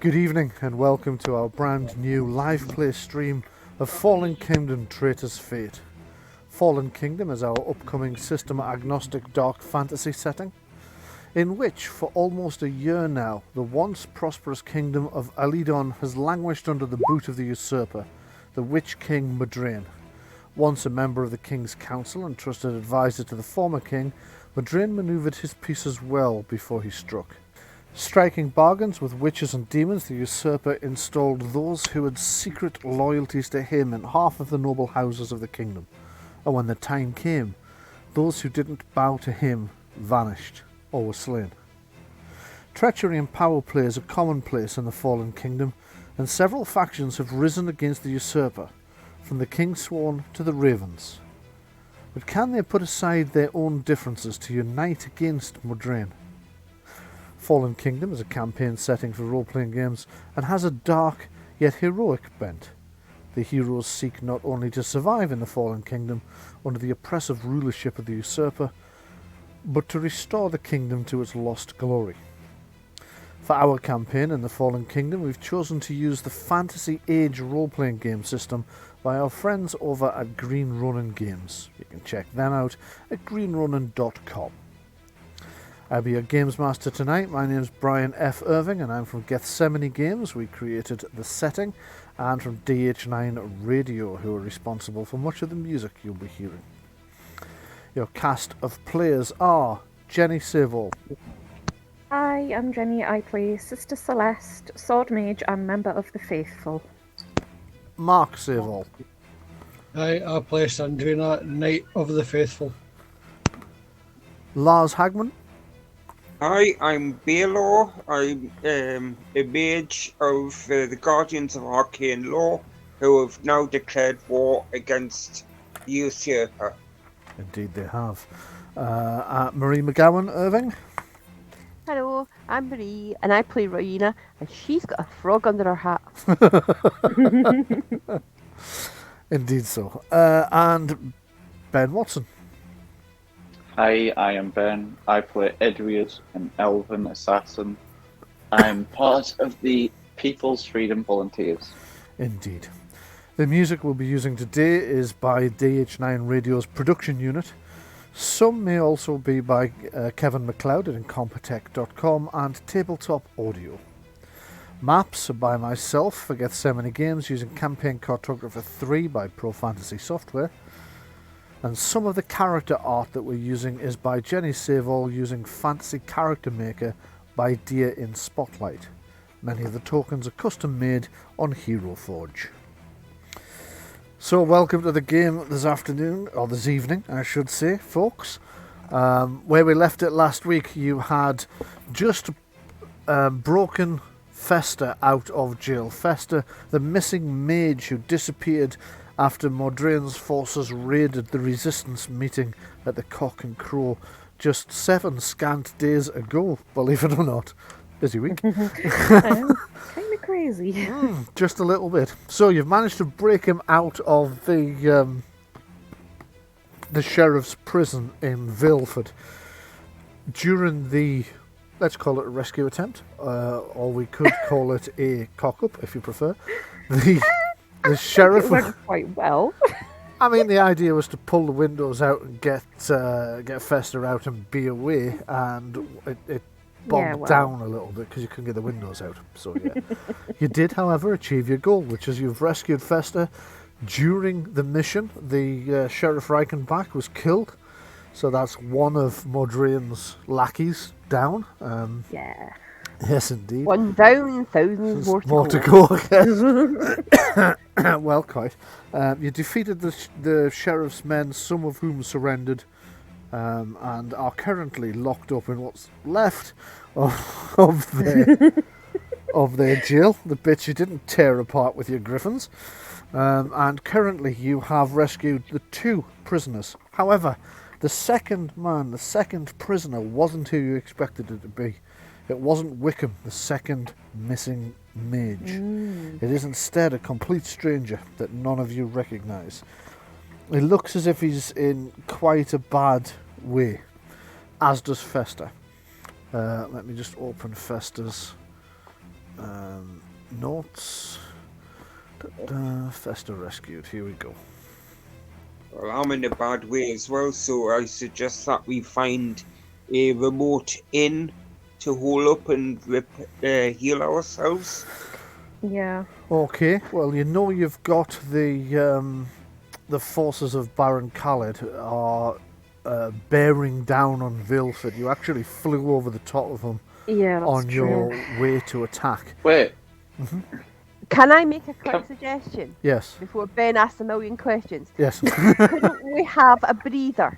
Good evening and welcome to our brand new live play stream of Fallen Kingdom Traitors' Fate. Fallen Kingdom is our upcoming system-agnostic dark fantasy setting, in which for almost a year now the once prosperous kingdom of Alidon has languished under the boot of the usurper, the Witch King Modraine. Once a member of the King's Council and trusted advisor to the former king, Modraine manoeuvred his pieces well before he struck. Striking bargains with witches and demons, the usurper installed those who had secret loyalties to him in half of the noble houses of the kingdom. And when the time came, those who didn't bow to him vanished or were slain. Treachery and power play is a commonplace in the Fallen Kingdom, and several factions have risen against the usurper, from the Kingsworn to the Ravens. But can they put aside their own differences to unite against Modraine? Fallen Kingdom is a campaign setting for role-playing games and has a dark yet heroic bent. The heroes seek not only to survive in the Fallen Kingdom under the oppressive rulership of the usurper, but to restore the kingdom to its lost glory. For our campaign in the Fallen Kingdom, we've chosen to use the Fantasy Age role-playing game system by our friends over at Green Ronin Games. You can check them out at greenronin.com. I'll be your Games Master tonight. My name's Bryan F. Irving and I'm from Gethsemane Games. We created the setting, and from DH9 Radio, who are responsible for much of the music you'll be hearing. Your cast of players are Jenni Saveall. Hi, I'm Jenni. I play Sister Celeste, Sword Mage and Member of the Faithful. Marc Saveall. Hi, I play Sandreena, Knight of the Faithful. Lars Hagman. Hi, I'm Balore. I'm a mage of the Guardians of Arcane Law, who have now declared war against the usurper. Indeed they have. Marie McGowan-Irving. Hello, I'm Marie, and I play Rowena, and she's got a frog under her hat. Indeed so. And Ben Watson. Hi, I am Ben. I play Edward, an elven assassin. I'm part of the People's Freedom Volunteers. Indeed. The music we'll be using today is by DH9 Radio's production unit. Some may also be by Kevin MacLeod at incompetech.com and Tabletop Audio. Maps are by myself for Gethsemane Games using Campaign Cartographer 3 by Pro Fantasy Software. And some of the character art that we're using is by Jenni Saveall using Fantasy Character Maker by Deer in Spotlight. Many of the tokens are custom made on Hero Forge. So welcome to the game this afternoon, or this evening I should say, folks. Where we left it last week, you had just broken Fester out of jail. Fester, the missing mage who disappeared after Modraine's forces raided the resistance meeting at the Cock and Crow just 7 scant days ago, believe it or not. Busy week. Kind of crazy. Just a little bit. So you've managed to break him out of the sheriff's prison in Vilford during the, let's call it a rescue attempt, or we could call it a cock-up if you prefer. The sheriff It went quite well. I mean, the idea was to pull the windows out and get Fester out and be away, and it bogged down a little bit because you couldn't get the windows out. So yeah, you did, however, achieve your goal, which is you've rescued Fester during the mission. The Sheriff Reichenbach was killed, so that's one of Modraine's lackeys down. Yeah. Yes, indeed. 1,000 more to go. Well, quite. You defeated the sheriff's men, some of whom surrendered, and are currently locked up in what's left of their jail, the bits you didn't tear apart with your griffins. And currently you have rescued the 2 prisoners. However, the second prisoner wasn't who you expected it to be. It wasn't Wickham, the second missing mage. It is instead a complete stranger that none of you recognise. It looks as if he's in quite a bad way, as does Fester. Let me just open Fester's Notes. Fester rescued. Here we go. Well, I'm in a bad way as well, so I suggest that we find a remote inn to hole up and heal ourselves. Yeah. Okay. Well, you know you've got the forces of Baron Kaled are bearing down on Vilford. You actually flew over the top of them Yeah, that's on true. your way to attack. Wait, Can I make a quick suggestion Yes. before Ben asks a million questions? Yes. Couldn't we have a breather?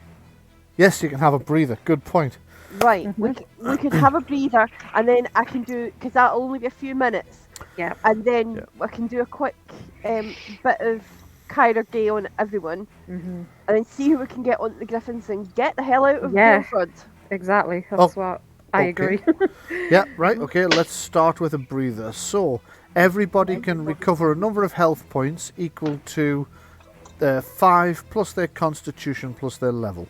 Yes, you can have a breather. Good point. Right, we could have a breather, and then I can do, because that'll only be a few minutes, Yeah. and then Yeah. I can do a quick bit of Kyra Gay on everyone, Mm-hmm. and then see who we can get onto the Griffins and get the hell out of Yeah. Guildford. Exactly. That's what I agree. Yeah, right. Okay, let's start with a breather. So, everybody can recover a number of health points equal to 5 plus their constitution plus their level.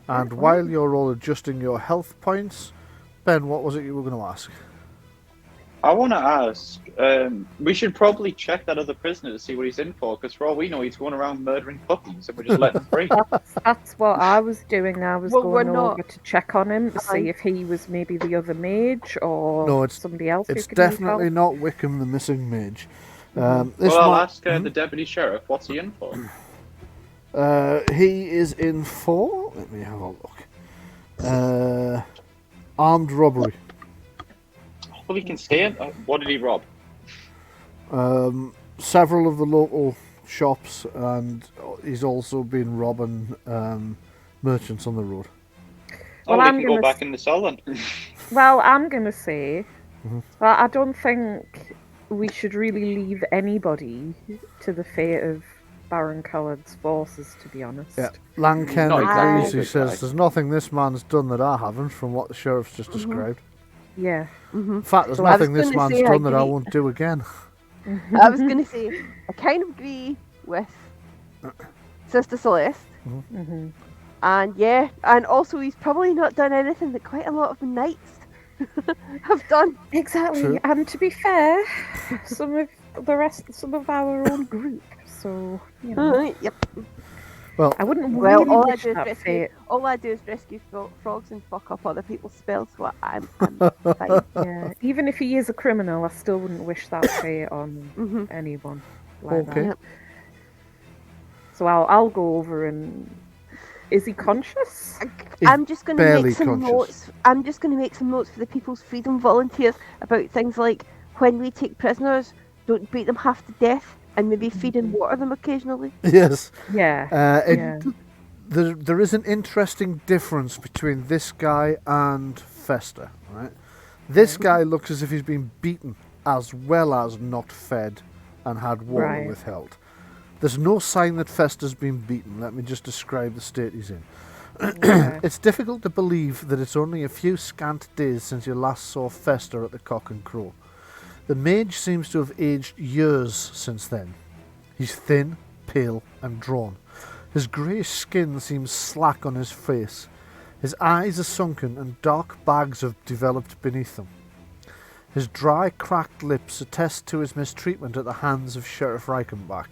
And while you're all adjusting your health points, Ben, what was it you were going to ask? I want to ask, we should probably check that other prisoner to see what he's in for, because for all we know, he's going around murdering puppies, and we're just letting him free. That's what I was doing. I was Well, going we're not- over to check on him to see if he was maybe the other mage or No, it's- somebody else. It's who could need definitely help. not Wickham, the missing mage. This Well, I'll one- ask the deputy sheriff, what's he in for? He is in for. Let me have a look. Armed robbery. Well, he can stay in. What did he rob? Several of the local shops, and he's also been robbing merchants on the road. Well, Oh, I'm he can go gonna back in the cell then. Well, I'm going to say, well, I don't think we should really leave anybody to the fate of Baron Kaled's forces, to be honest. Yeah, Lanken Not exactly agrees. a He good says guy. there's nothing this man's done that I haven't, from what the sheriff's just described. Yeah. In fact, there's Well, I was nothing this gonna man's say I done that I agree. won't do again. I was going to say, I kind of agree with Sister Celeste. Mm-hmm. And yeah, and also he's probably not done anything that quite a lot of the knights have done. Exactly. True. And to be fair, some of our own group. So, you know, Yep. Well, I wouldn't Well, really all I wish do is that rescue. fate. All I do is rescue frogs and fuck up other people's spells. So I'm fine. Yeah. Even if he is a criminal, I still wouldn't wish that fate on Mhm. anyone. Like Okay. that. So I'll go over and. Is he conscious? He's I'm just going to barely make some conscious. notes. I'm just going to make some notes for the People's Freedom Volunteers about things like when we take prisoners, don't beat them half to death, and maybe feed and water them occasionally. yes. Yeah. Yeah. There is an interesting difference between this guy and Fester, right? This guy looks as if he's been beaten as well as not fed and had water Right. withheld. There's no sign that Fester's been beaten. Let me just describe the state he's in. Yeah. It's difficult to believe that it's only a few scant days since you last saw Fester at the Cock and Crow. The mage seems to have aged years since then. He's thin, pale, and drawn. His greyish skin seems slack on his face. His eyes are sunken and dark bags have developed beneath them. His dry, cracked lips attest to his mistreatment at the hands of Sheriff Reichenbach.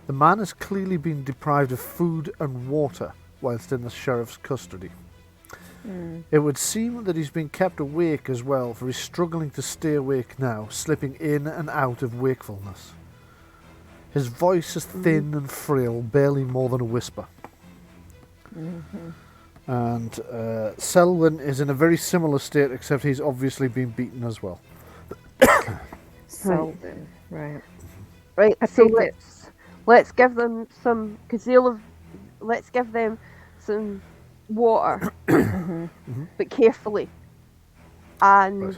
The man has clearly been deprived of food and water whilst in the sheriff's custody. It would seem that he's been kept awake as well, for he's struggling to stay awake now, slipping in and out of wakefulness. His voice is thin and frail, barely more than a whisper. And Selwyn is in a very similar state, except he's obviously been beaten as well. Selden. Right. Right. I So take it. let's give them some, because they'll have. Let's give them some water, but carefully, and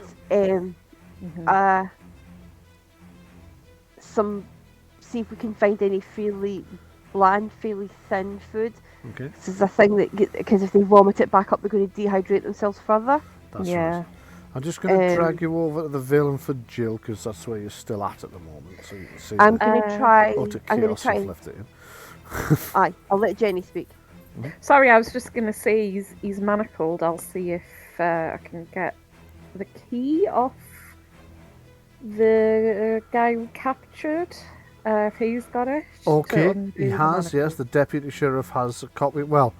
some. See if we can find any fairly bland, fairly thin food. Okay, This is a thing that, because if they vomit it back up, they're going to dehydrate themselves further. that's Yeah. right. I'm just going to Um, drag you over to the Valenford jail, because that's where you're still at the moment, so you can see I'm the going to try. utter I'm going chaos to try. I've left it in. Aye, I'll let Jenny speak. Sorry, I was just gonna say he's manacled. I'll see if I can get the key off the guy we captured. If he's got it. Okay, to undo he the has, yes. manacles. The deputy sheriff has a copy. Well,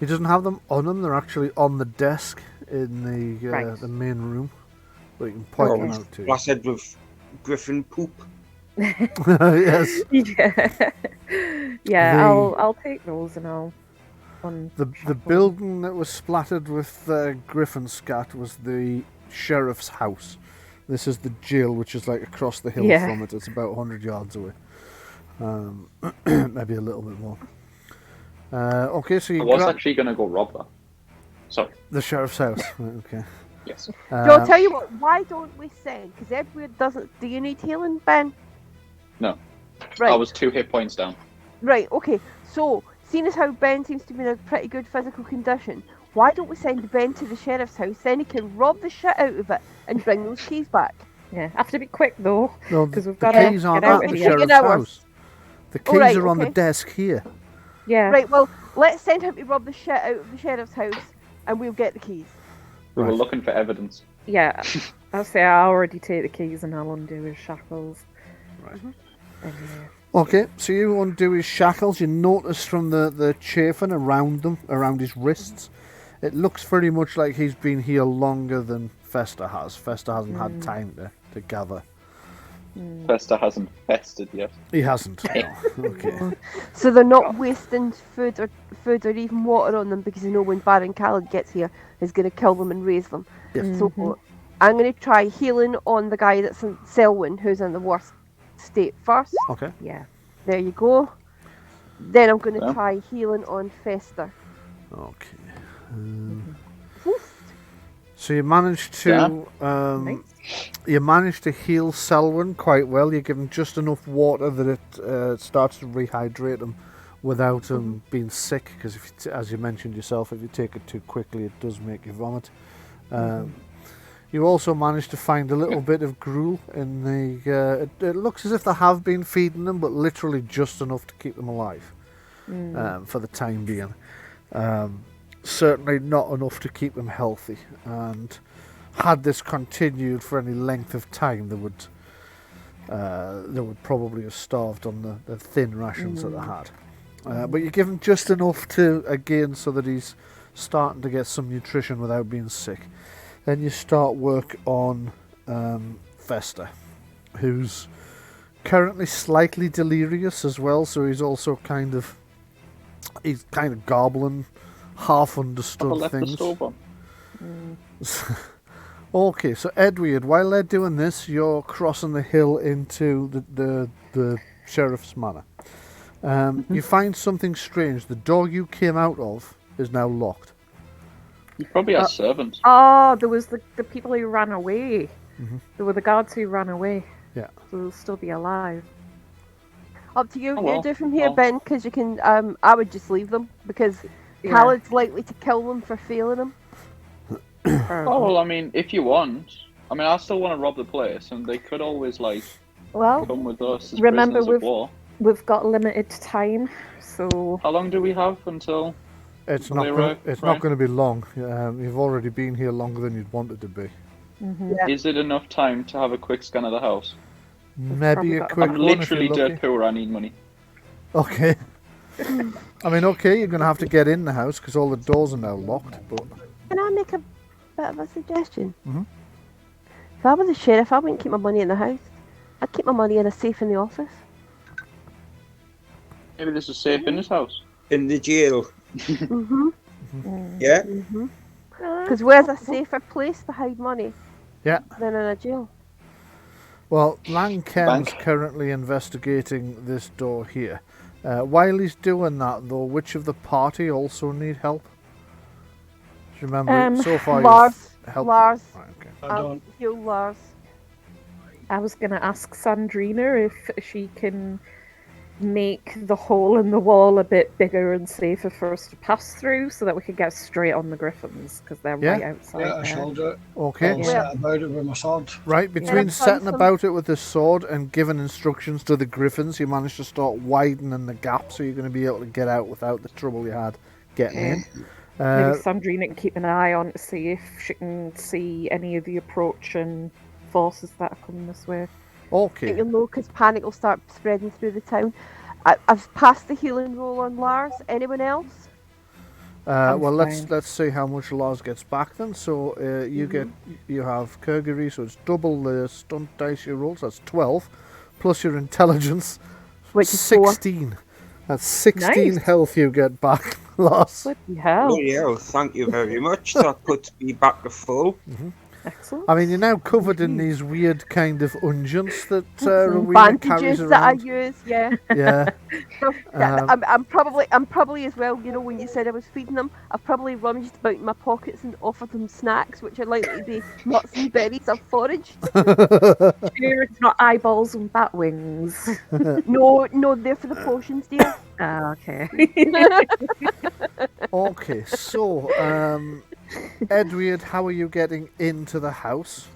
he doesn't have them on him. They're actually on the desk in Right. the main room. But you can point them out to you. Blasted with griffin poop. Yes. Yeah, yeah. The- I'll take those and I'll. The building that was splattered with griffin scat was the sheriff's house. This is the jail, which is like across the hill Yeah. from it. It's about 100 yards away. Maybe a little bit more. Okay, so I you was grab actually going to go rob that. Sorry. the sheriff's house. Right, okay. Yes. So I'll tell you what, why don't we send? Because Edward doesn't. Do you need healing, Ben? No. Right. I was 2 hit points down. Right, okay. So, seeing as how Ben seems to be in a pretty good physical condition, why don't we send Ben to the sheriff's house? Then he can rob the shit out of it and bring those keys back. Yeah, have to be quick though, No, because the we've got to keys get aren't out at of the here. sheriff's Taking hours. house. The keys Alright, are on the okay. desk here. Yeah. Right, well, let's send him to rob the shit out of the sheriff's house and we'll get the keys. We were Right. looking for evidence. Yeah, I'll say I already take the keys and I'll undo his shackles. Right. And, Okay, so you undo his shackles. You notice from the chafing around them, around his wrists, it looks very much like he's been here longer than Fester has. Fester hasn't had time to gather. Fester hasn't fested yet. He hasn't. No. Okay. So they're not wasting food or even water on them because they know when Baron Kaled gets here, he's going to kill them and raise them. Yes. So I'm going to try healing on the guy that's in Selwyn, who's in the worst state first. Okay. yeah. There you go. Then I'm going to Yeah. try healing on Fester. Okay. So you managed to you managed to heal Selwyn quite well. You give him just enough water that it starts to rehydrate him without him being sick. Because as you mentioned yourself, if you take it too quickly, it does make you vomit. You also managed to find a little bit of gruel in the. It looks as if they have been feeding them, but literally just enough to keep them alive for the time being. Certainly not enough to keep them healthy. And had this continued for any length of time, they would probably have starved on the thin rations that they had. But you give him just enough to again so that he's starting to get some nutrition without being sick. Then you start work on Fester, who's currently slightly delirious as well. So he's also kind of garbling half Have I understood left the things. stove on? Okay, so Edward, while they're doing this, you're crossing the hill into the sheriff's manor. You find something strange. The door you came out of is now locked. You probably have servants. Oh, there was the people who ran away. There were the guards who ran away. Yeah. So they'll still be alive. Up to you. Oh, well. You do from here, Well. Ben, because you can. I would just leave them because Yeah. Khaled's likely to kill them for failing him. Oh, well, I mean, if you want. I mean, I still want to rob the place, and they could always, like, Well, come with us as Remember, prisoners of war. we've got limited time, so How long do we have until... It's Will not. they Gonna, arrive, it's Brian? not going to be long. You've already been here longer than you'd wanted to be. Yeah. Is it enough time to have a quick scan of the house? Maybe probably a got- quick I'm one if literally you're dirt lucky. poor, I need money. Okay. I mean, okay, you're going to have to get in the house because all the doors are now locked. But Can I make a bit of a suggestion? Mhm. If I was a sheriff, I wouldn't keep my money in the house. I'd keep my money in a safe in the office. Maybe this is safe in this house. In the jail. Mhm. Yeah? Mhm. Because where's a safer place to hide money yeah. than in a jail? Well, Langken's Bank. currently investigating this door here. While he's doing that, though, which of the party also need help? Do you remember so far Lars. you've helped? Lars. Right, okay. I I'll don't. heal Lars. I was going to ask Sandreena if she can make the hole in the wall a bit bigger and safer for us to pass through so that we can get straight on the griffins because they're Yeah. right outside Yeah, I there. shall do it. Okay. I'll set about it with my sword. Right, between I've done setting some- about it with the sword and giving instructions to the griffins, you managed to start widening the gap so you're going to be able to get out without the trouble you had getting in. Maybe Sandreena can keep an eye on to see if she can see any of the approaching forces that are coming this way. Okay. You'll know because panic will start spreading through the town. I've passed the healing roll on Lars. Anyone else? Well, fine. let's see how much Lars gets back then. So you have Kurgiri, so it's double the stunt dice you roll, so that's 12, plus your intelligence, Which is 4. 16. That's 16 Nice. health you get back, Lars. Bloody hell. Oh, yeah, thank you very much. That puts me back to full. Excellent. I mean, you're now covered in these weird kind of unguents that Rowena carries Bandages that I around. use, yeah. Yeah. Yeah, I'm probably as well. You know, when you said I was feeding them, I've probably rummaged about in my pockets and offered them snacks, which are likely to be nuts and berries I've foraged. Sure it's not eyeballs and bat wings. No, they're for the potions, dear. Ah, okay. Okay, so Edward, how are you getting into the house?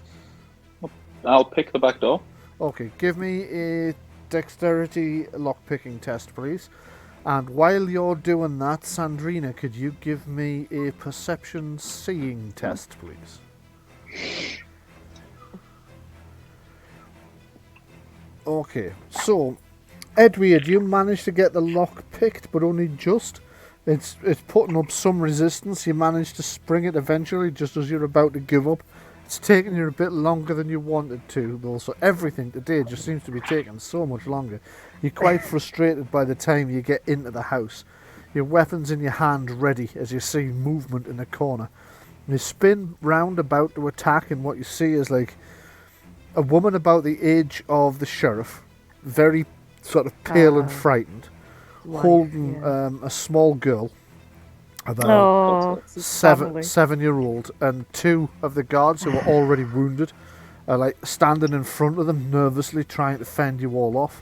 I'll pick the back door. Okay, give me a dexterity lockpicking test, please. And while you're doing that, Sandreena, could you give me a perception seeing test, please? Okay, so Edward, you managed to get the lock picked, but only just. It's putting up some resistance. You managed to spring it eventually, just as you're about to give up. It's taken you a bit longer than you wanted to, though. So everything today just seems to be taking so much longer. You're quite frustrated by the time you get into the house. Your weapon's in your hand, ready, as you see movement in the corner. You spin round about to attack, and what you see is like a woman about the age of the sheriff, very sort of pale and frightened, holding a small girl, about Oh, it's his family. 7-year-old, and 2 of the guards who are already wounded are like standing in front of them, nervously trying to fend you all off.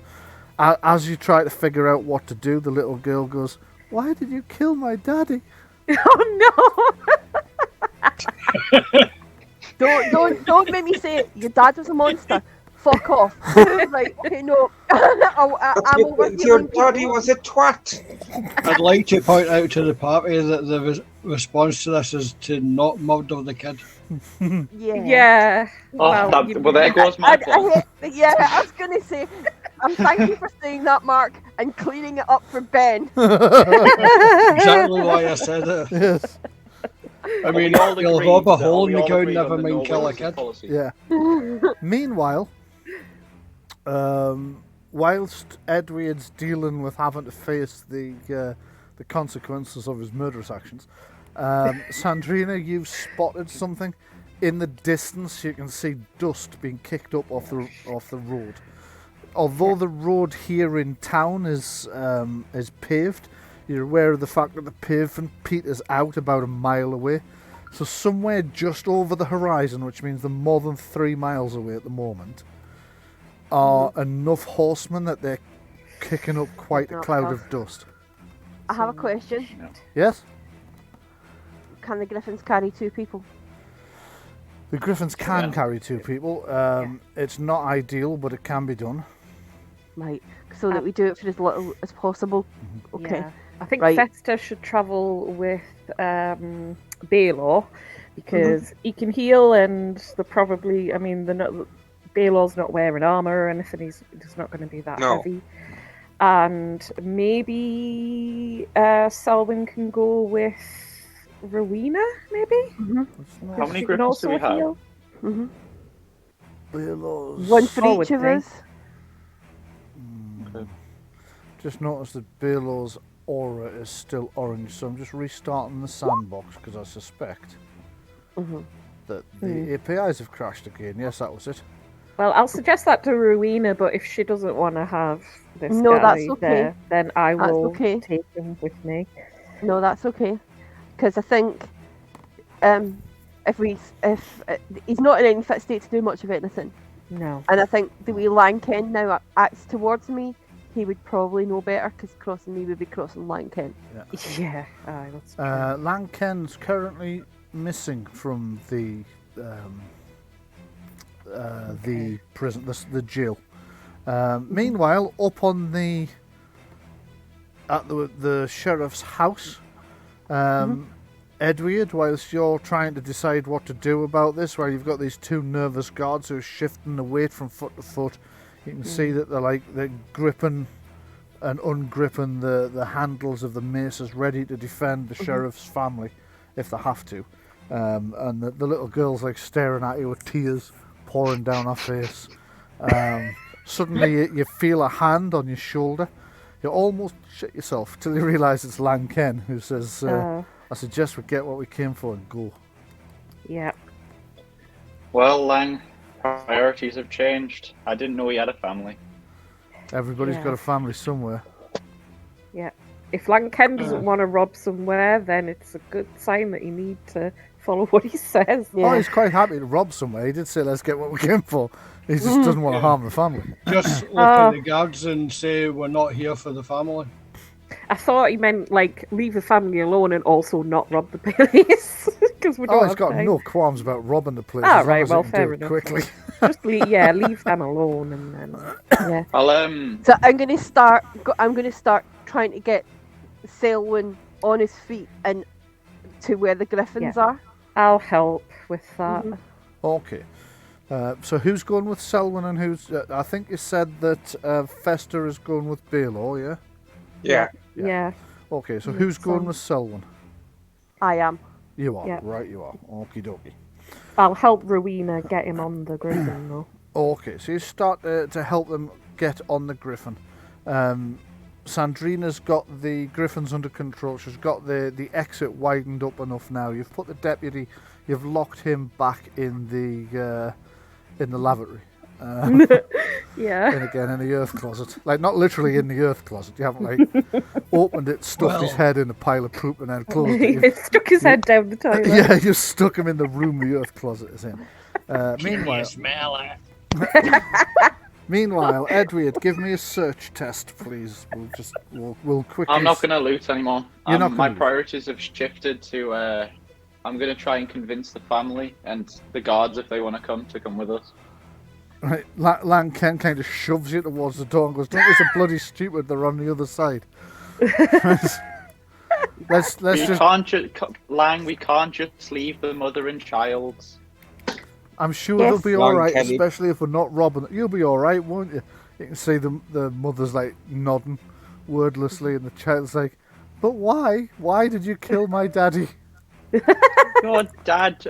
As you try to figure out what to do, the little girl goes, "Why did you kill my daddy?" Oh no! Don't make me say it. Your dad was a monster. Fuck off. Right, okay, no. I'm over Your healing daddy people. was a twat. I'd like to point out to the party that the response to this is to not murder the kid. Yeah. Yeah. Oh, you- well, there goes my plan. I was going to say, thank you for saying that, Mark, and cleaning it up for Ben. Exactly why I said it. Yes. I mean, all you'll agreed rob a that- hole in we the all ground, agreed on never the mind no kill a wheels kid. policy. Yeah. Meanwhile, whilst Edward's dealing with having to face the consequences of his murderous actions, Sandreena, you've spotted something in the distance. You can see dust being kicked up off the road. Although the road here in town is paved, you're aware of the fact that the pavement peters out about a mile away. So somewhere just over the horizon, which means they're more than 3 miles away at the moment, are enough horsemen that they're kicking up quite a cloud of dust. I have a question. Yes? Can the Griffins carry 2 people? The Griffins can Yeah. carry 2 people. It's not ideal, but it can be done. Right, so that we do it for as little as possible. Okay. Yeah. I think Right. Festa should travel with Balore because he can heal, and they're probably. I mean, Balore's not wearing armor or anything. He's not going to be that No. heavy. And maybe Selwyn can go with Rowena, maybe. How many She can Griffins do also we have? heal. One for Forward each of thing. us. Okay. Just noticed that Balore's aura is still orange, so I'm just restarting the sandbox because I suspect that the APIs have crashed again. Yes, that was it. Well, I'll suggest that to Rowena, but if she doesn't want to have this No, guy that's okay. there, then I That's will okay. take him with me. No, that's okay. Because I think if he's not in any fit state to do much of anything, No. and I think the way Lanken now acts towards me, he would probably know better because crossing me would be crossing Lanken. Yeah, aye, that's true. Lanken's currently missing from the prison, the jail. Meanwhile, up on the sheriff's house, Edward, whilst you're trying to decide what to do about this, while you've got these two nervous guards who are shifting the weight from foot to foot, you can see that they're gripping and ungripping the handles of the maces, ready to defend the sheriff's family if they have to. And the little girl's like staring at you with tears pouring down her face. Suddenly you feel a hand on your shoulder. You almost shit yourself till you realise it's Lang Ken, who says, I suggest we get what we came for and go. Yeah. Well, Lang, priorities have changed. I didn't know he had a family. Everybody's got a family somewhere. Yeah. If Lang Ken doesn't want to rob somewhere, then it's a good sign that you need to follow what he says. Oh, he's quite happy to rob somewhere. He did say, let's get what we came for. He just doesn't want to harm the family. Just look at the guards and say, we're not here for the family. I thought he meant, like, leave the family alone and also not rob the police. Because we don't he's got time. no qualms about robbing the place. Ah, right, well, fair do enough. Quickly. Just leave them alone and then, So I'm gonna start trying to get Selwyn on his feet and to where the griffins are. I'll help with that. Okay. So who's going with Selwyn and who's... I think you said that Fester is going with Balore, yeah? Yeah. Okay, so who's going with Selwyn? I am. You are, Yeah. right, you are. Okie dokie. I'll help Rowena get him on the griffin, though. Okay, so you start to help them get on the griffin. Sandreena's got the griffins under control. She's got the exit widened up enough now. You've put the deputy, you've locked him back in the lavatory. Yeah. And again in the earth closet. Like, not literally in the earth closet. You haven't, like, opened it, stuffed his head in a pile of poop and then closed it. He stuck his head down the toilet. Yeah, you stuck him in the room the earth closet is in. Meanwhile, Edward, give me a search test, please. We'll quickly... I'm not going to loot anymore. You're not my gonna loot. priorities have shifted to... I'm going to try and convince the family and the guards, if they want to come with us. Right, Lang Ken kind of shoves you towards the door and goes, don't be so bloody stupid, they're on the other side. let's just... Lang, we can't just leave the mother and child. I'm sure they'll be Lang alright, Kenny. especially if we're not robbing them. You'll be alright, won't you? You can see the mother's like nodding wordlessly and the child's like, but why? Why did you kill my daddy? Your dad,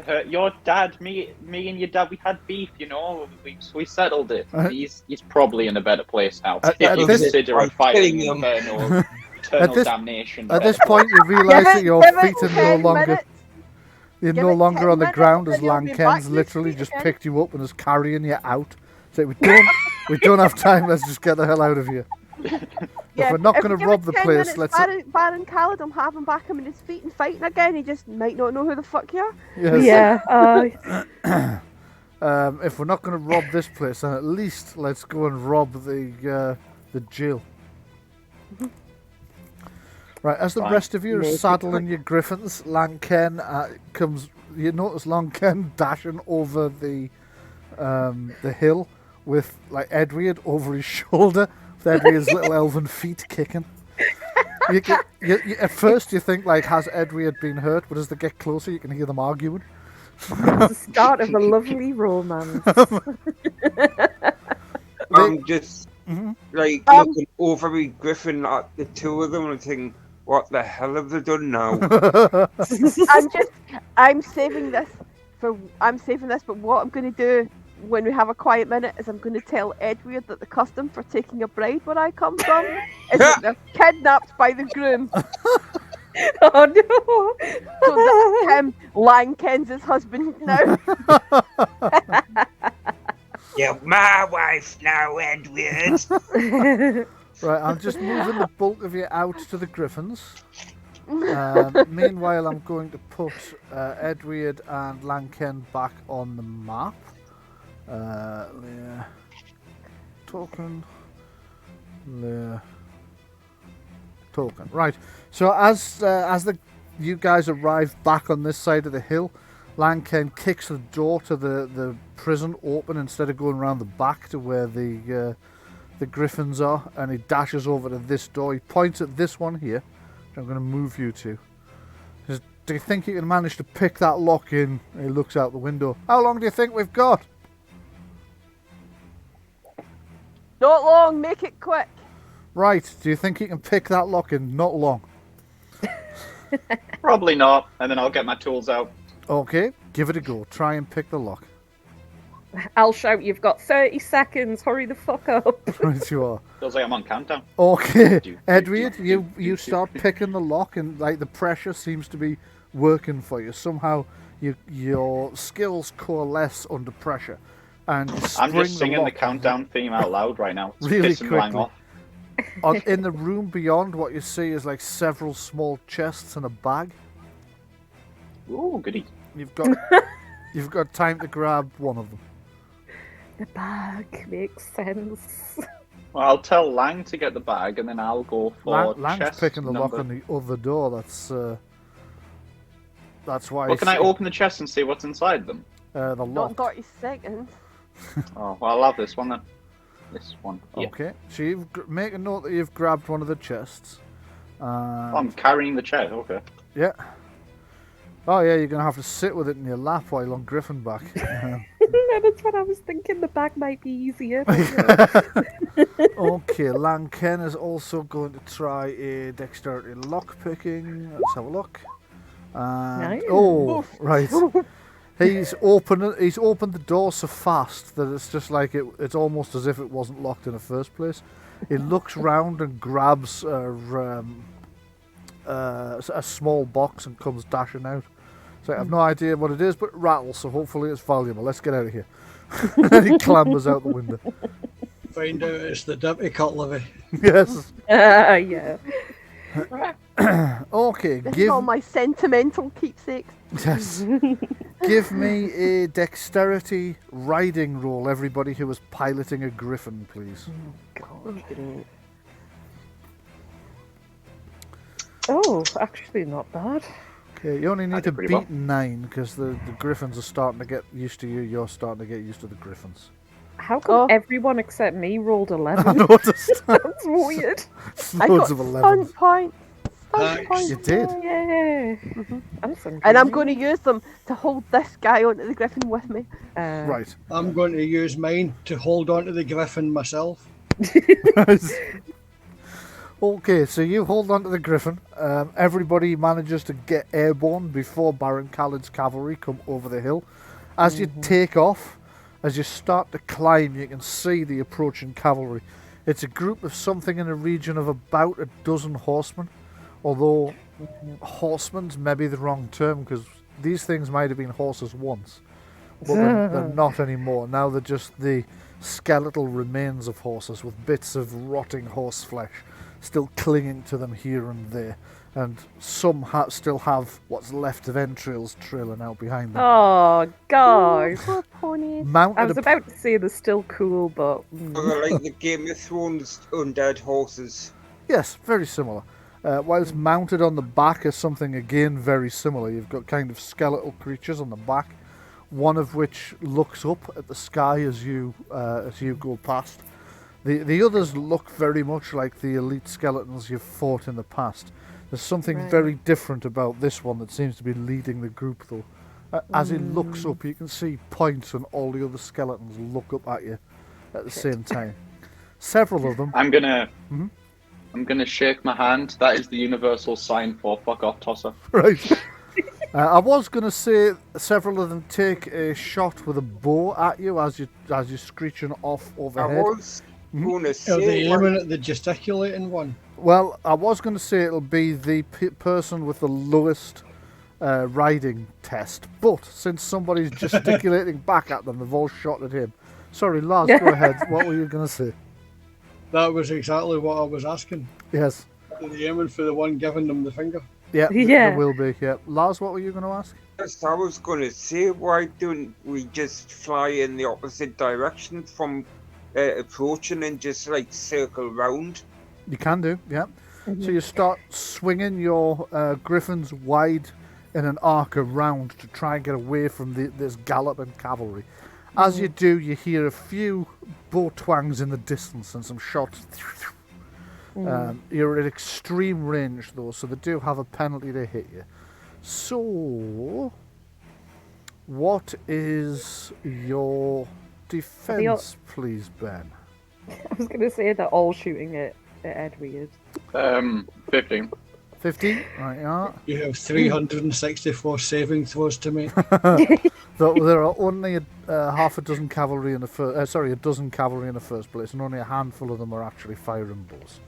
me and your dad, we had beef, you know. We settled it. He's probably in a better place now. At If you this- consider him fighting eternal this- damnation. At this point, you realise that your feet are no longer... Minutes. You're Give no it longer 10 on the minutes ground as and you'll Lang be back Ken's to your literally feet just again. picked you up and is carrying you out. So we don't have time. Let's just get the hell out of here. If we're not if going we to give rob it the 10 place, minutes, let's. Baron Kaled, I'm having back him in his feet and fighting again. He just might not know who the fuck you are. Yes. Yeah. If we're not going to rob this place, then at least let's go and rob the jail. Right, as the Fine. rest of you are saddling your griffins, Lang Ken comes. You notice Lang Ken dashing over the hill with like Edward over his shoulder, with Edward's little elven feet kicking. At first you think like, has Edward been hurt? But as they get closer, you can hear them arguing. It's the start of a lovely romance. I'm just like looking over Griffin at the two of them and thinking, what the hell have they done now? I'm saving this, but what I'm going to do when we have a quiet minute is I'm going to tell Edward that the custom for taking a bride where I come from is that they're kidnapped by the groom. Oh no! So that's him, Lang Ken's his husband now. You're my wife now, Edward. Right, I'm just moving the bulk of you out to the griffins. Meanwhile, I'm going to put Edward and Lang Ken back on the map. Layer. Token. Layer. Token. Right. So as you guys arrive back on this side of the hill, Lang Ken kicks the door to the prison open instead of going around the back to where the griffins are, and he dashes over to this door. He points at this one here, which I'm going to move you to. do you think you can manage to pick that lock in? He looks out the window. How long do you think we've got? Not long, make it quick. Right, do you think you can pick that lock in? Not long. Probably not. And then I'll get my tools out. Okay, give it a go. Try and pick the lock. I'll shout, you've got 30 seconds, hurry the fuck up. Right, you are. Feels like I'm on countdown. Okay, Edward, you start picking the lock, and like the pressure seems to be working for you. Somehow your skills coalesce under pressure, and you I'm just spring singing the lock countdown theme out loud right now. It's really pissing Lang quickly. off. In the room beyond, what you see is like several small chests and a bag. Ooh, goody. You've got time to grab one of them. The bag makes sense. Well, I'll tell Lang to get the bag, and then I'll go for Lang's chest picking the lock number. on the other door. That's why. Well, can I open the chest and see what's inside them? the Not lock? 30 seconds. Oh, well, I'll have this one then. This one. Yeah. Okay, so make a note that you've grabbed one of the chests. Oh, I'm carrying the chest. Okay. Yeah. Oh yeah, you're gonna have to sit with it in your lap while on Griffin back. That's what I was thinking, the bag might be easier. Okay, Lang Ken is also going to try a dexterity lock picking. Let's have a look. Nice. Oh, right. He's opened the door so fast that it's just like it's almost as if it wasn't locked in the first place. He looks round and grabs a small box and comes dashing out. So I have no idea what it is, but it rattles, so hopefully it's valuable. Let's get out of here. And he clambers out the window. Find out it's the dirty cutlery. Yes. Yeah. Okay, This is all my sentimental keepsakes. Yes. Give me a dexterity riding roll, everybody who is piloting a griffin, please. Oh, actually not bad. Okay, you only need I to did beat pretty well. 9 because the griffins are starting to get used to you. You're starting to get used to the griffins. How come Oh. everyone except me rolled I 11? noticed. That's weird. I Loads got of 11s. stunt points. Nice. Stunt points. You did. Yeah. I'm And I'm going to use them to hold this guy onto the griffin with me. Right. I'm going to use mine to hold on to the griffin myself. Okay, so you hold on to the griffin. Everybody manages to get airborne before Baron Kaled's cavalry come over the hill. As you take off, as you start to climb, you can see the approaching cavalry. It's a group of something in a region of about a dozen horsemen, although horsemen's maybe the wrong term because these things might have been horses once, but they're not anymore. Now they're just the skeletal remains of horses with bits of rotting horse flesh still clinging to them here and there, and some still have what's left of entrails trailing out behind them. Oh, guys. Poor ponies. Mounted I was about to say they're still cool, but... They're like the Game of Thrones undead horses. Yes, very similar. Whilst mounted on the back is something again very similar. You've got kind of skeletal creatures on the back, one of which looks up at the sky as you go past. The others look very much like the elite skeletons you've fought in the past. There's something Right. very different about this one that seems to be leading the group, though. As he looks up, you can see points, and all the other skeletons look up at you at the same time. Several of them. I'm gonna shake my hand. That is the universal sign for fuck off, tosser. Right. I was going to say several of them take a shot with a bow at you as you're screeching off I overhead. was going to Are they say, aiming at the gesticulating one? Well, I was going to say it'll be the person with the lowest riding test, but since somebody's gesticulating back at them, they've all shot at him. Sorry, Lars, go ahead. What were you going to say? That was exactly what I was asking. Yes. Are they aiming for the one giving them the finger? Yeah, Yeah. there will be. Yeah. Lars, what were you going to ask? yes, I was going to say, why don't we just fly in the opposite direction from approaching and just like circle round? You can do, yeah. So you start swinging your griffins wide in an arc around to try and get away from this galloping cavalry. As you do, you hear a few bow twangs in the distance and some shots. You're at extreme range though, so they do have a penalty to hit you. So, what is your defense, please, Ben? I was going to say they're all shooting at Edward. 15. 15? Right, yeah. You have 364 saving throws to make. There are only half a dozen cavalry in the first. A dozen cavalry in the first place, and only a handful of them are actually firing bows.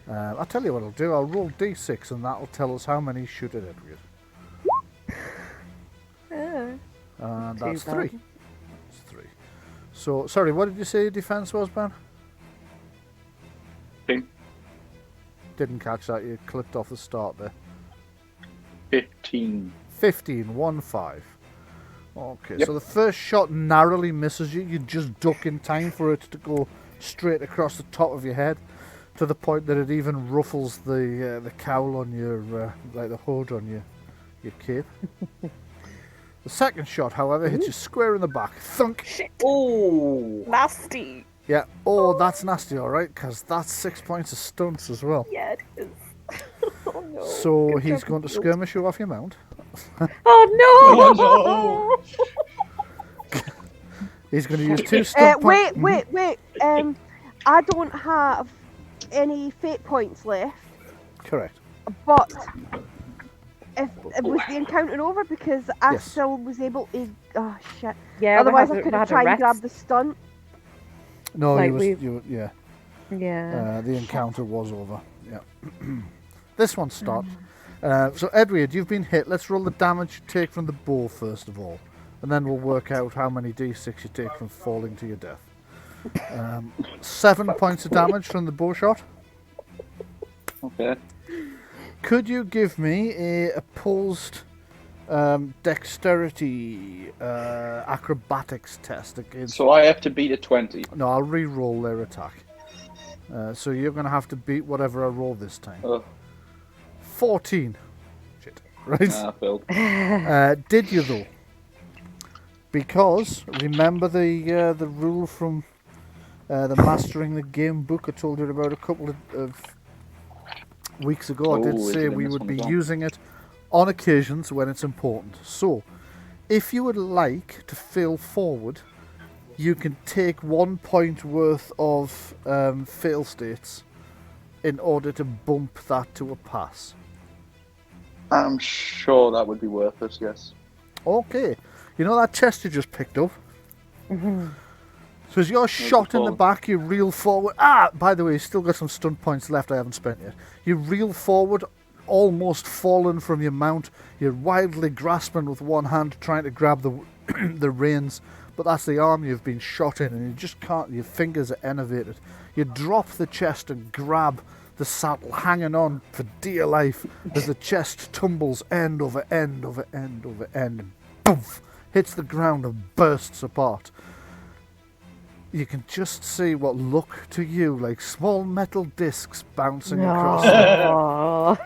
I'll tell you what I'll do. I'll roll d6, and that'll tell us how many shoot at Edward. And that's 3. That's 3. So, sorry, what did you say your defense was, Ben? 15. Didn't catch that. You clipped off the start there. 15. 15, 1-5. Okay, Yep. so the first shot narrowly misses you. You just duck in time for it to go straight across the top of your head, to the point that it even ruffles the cowl on your, like the hood on your cape. The second shot, however, hits you square in the back. Thunk! Shit. Oh, Nasty. Yeah, oh, that's nasty, alright, because that's 6 points of stunts as well. Yeah, it is. Oh no. So Good he's job, going to Michael. skirmish you off your mount. Oh no! He's going to use 2 stunt points. Wait. I don't have any fate points left, Correct. but if was the encounter over because I Yes. still was able to. Oh shit! Yeah, Otherwise, we I could had have a tried and rest. grabbed the stunt. No, Like yeah. Yeah. The encounter was over. Yeah. This one stopped. So Edward, you've been hit. Let's roll the damage you take from the bow first of all, and then we'll work out how many d6 you take from falling to your death. 7 points of damage from the bow shot. Okay. Could you give me a opposed dexterity acrobatics test against? So I have to beat a 20. No, I'll re-roll their attack. So you're going to have to beat whatever I roll this time. Oh, 14. Shit. Right? failed. Did you though? Because remember the rule from the Mastering the Game book I told you about a couple of weeks ago. I did Oh, is say it in we this would one be as well? using it on occasions when it's important. So, if you would like to fail forward, you can take 1 point worth of fail states in order to bump that to a pass. I'm sure that would be worth it, yes. Okay. You know that chest you just picked up? So as you're shot in the forward. back, you reel forward. Ah, by the way, you still got some stunt points left I haven't spent yet. You reel forward, almost fallen from your mount. You're wildly grasping with one hand, trying to grab the the reins, but that's the arm you've been shot in, and you just can't. Your fingers are enervated. You drop the chest and grab the saddle, hanging on for dear life as the chest tumbles end over end over end over end, and boof, hits the ground and bursts apart. You can just see what look to you like small metal discs bouncing across. Oh.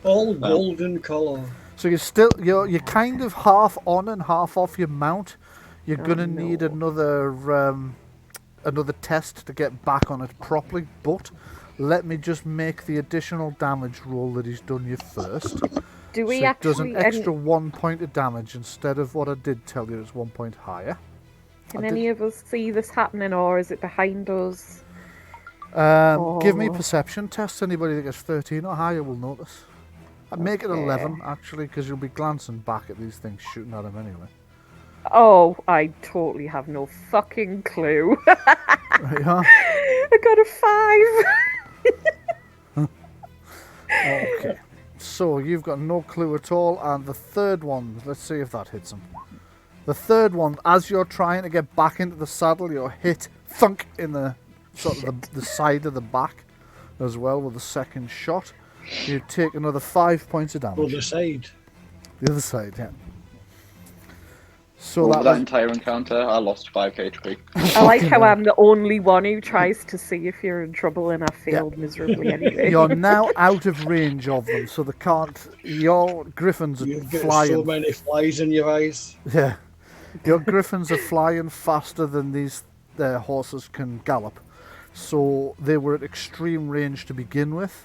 All golden colour. So you're kind of half on and half off your mount. You're gonna need another test to get back on it properly. But let me just make the additional damage roll that he's done you first. Do we so it does an actually? extra 1 point of damage instead of what I did tell you. It's 1 point higher. Can any of us see this happening, or is it behind us? Give me Oh. perception tests. Anybody that gets 13 or higher will notice. I'd make it 11 actually, because you'll be glancing back at these things shooting at him anyway. Oh, I totally have no fucking clue. Right, huh? I got a 5. Okay. So you've got no clue at all, and the third one, let's see if that hits him. The third one, as you're trying to get back into the saddle, you're hit thunk in the sort of the side of the back as well with the second shot. You take another 5 points of damage. Other side. The other side, yeah. So Over that that was, entire encounter, I lost 5 HP. I like how I'm the only one who tries to see if you're in trouble, and I failed miserably anyway. you're now out of range of them, so they can't. Your griffins are You've got flying. so many flies in your eyes. Yeah, your griffins are flying faster than these horses can gallop, so they were at extreme range to begin with.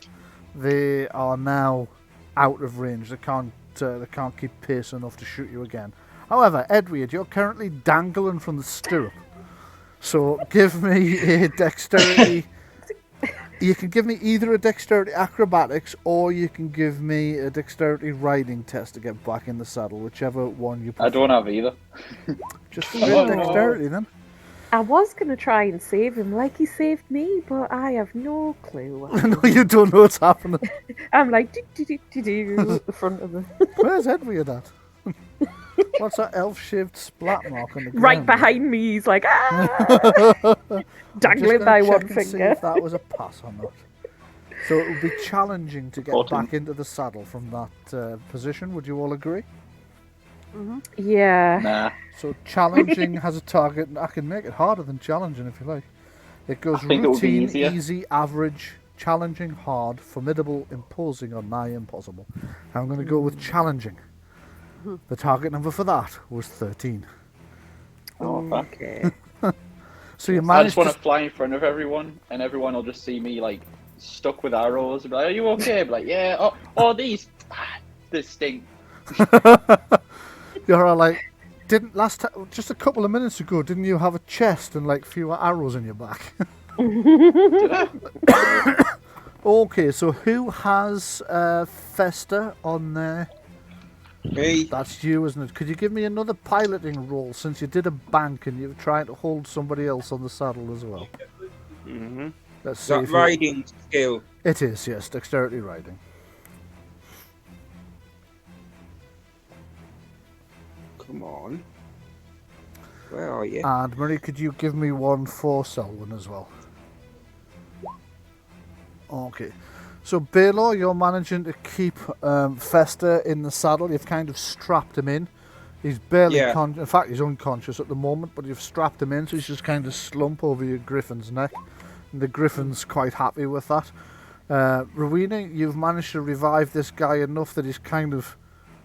They are now out of range. They can't keep pace enough to shoot you again. However, Edward, you're currently dangling from the stirrup. So give me a dexterity. You can give me either a dexterity acrobatics or you can give me a dexterity riding test to get back in the saddle, whichever one you prefer. I don't have either. Just straight dexterity then. I was going to try and save him like he saved me, but I have no clue. No, you don't know what's happening. I'm like, do at the front of him. Where's Edward at? What's that elf-shaped splat mark on the ground? Right behind me, he's like, ah! Dangling by one See finger. if that was a pass or not. So it would be challenging to get back into the saddle from that position. Would you all agree? Yeah. Nah. So challenging has a target, and I can make it harder than challenging if you like. It goes I think it would be routine, easier. easy, average, challenging, hard, formidable, imposing, or nigh impossible. I'm going to go with challenging. The target number for that was 13. Oh, fuck. Okay. So you I managed just want to... to fly in front of everyone, and everyone will just see me like stuck with arrows. Be like, "Are you okay?" Be like, "Yeah." Oh, these, this sting. You're all like, just a couple of minutes ago, didn't you have a chest and like fewer arrows in your back? Did I? Okay, so who has Fester on there? Me. That's you, isn't it? Could you give me another piloting roll since you did a bank and you're trying to hold somebody else on the saddle as well? Mm-hmm. Let's see. That If you... riding skill. It is, yes, dexterity riding. Come on. Where are you? And Marie, could you give me one for Selwyn as well? Okay. So Balore, you're managing to keep Fester in the saddle. You've kind of strapped him in. He's barely in fact, he's unconscious at the moment, but you've strapped him in, so he's just kind of slump over your griffin's neck. And the griffin's quite happy with that. Rowena, you've managed to revive this guy enough that he's kind of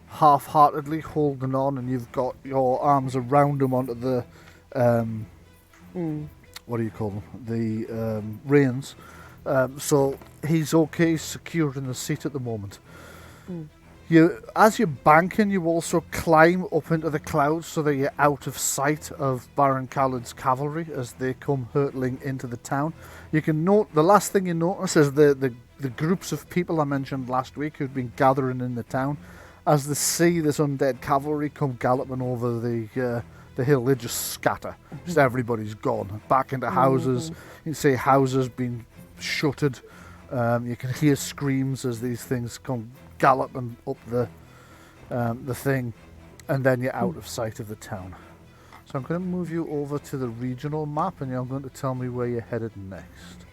half-heartedly holding on, and you've got your arms around him onto the what do you call them? The reins. So he's okay, he's secure in the seat at the moment. As you're banking, you also climb up into the clouds so that you're out of sight of Baron Kaled's cavalry as they come hurtling into the town. You can note, the last thing you notice is the groups of people I mentioned last week who've been gathering in the town. As they see this undead cavalry come galloping over the hill, they just scatter. Just everybody's gone. Back into houses. You can see houses being shuttered. You can hear screams as these things come galloping up the thing, and then you're out of sight of the town. So I'm going to move you over to the regional map, and you're going to tell me where you're headed next.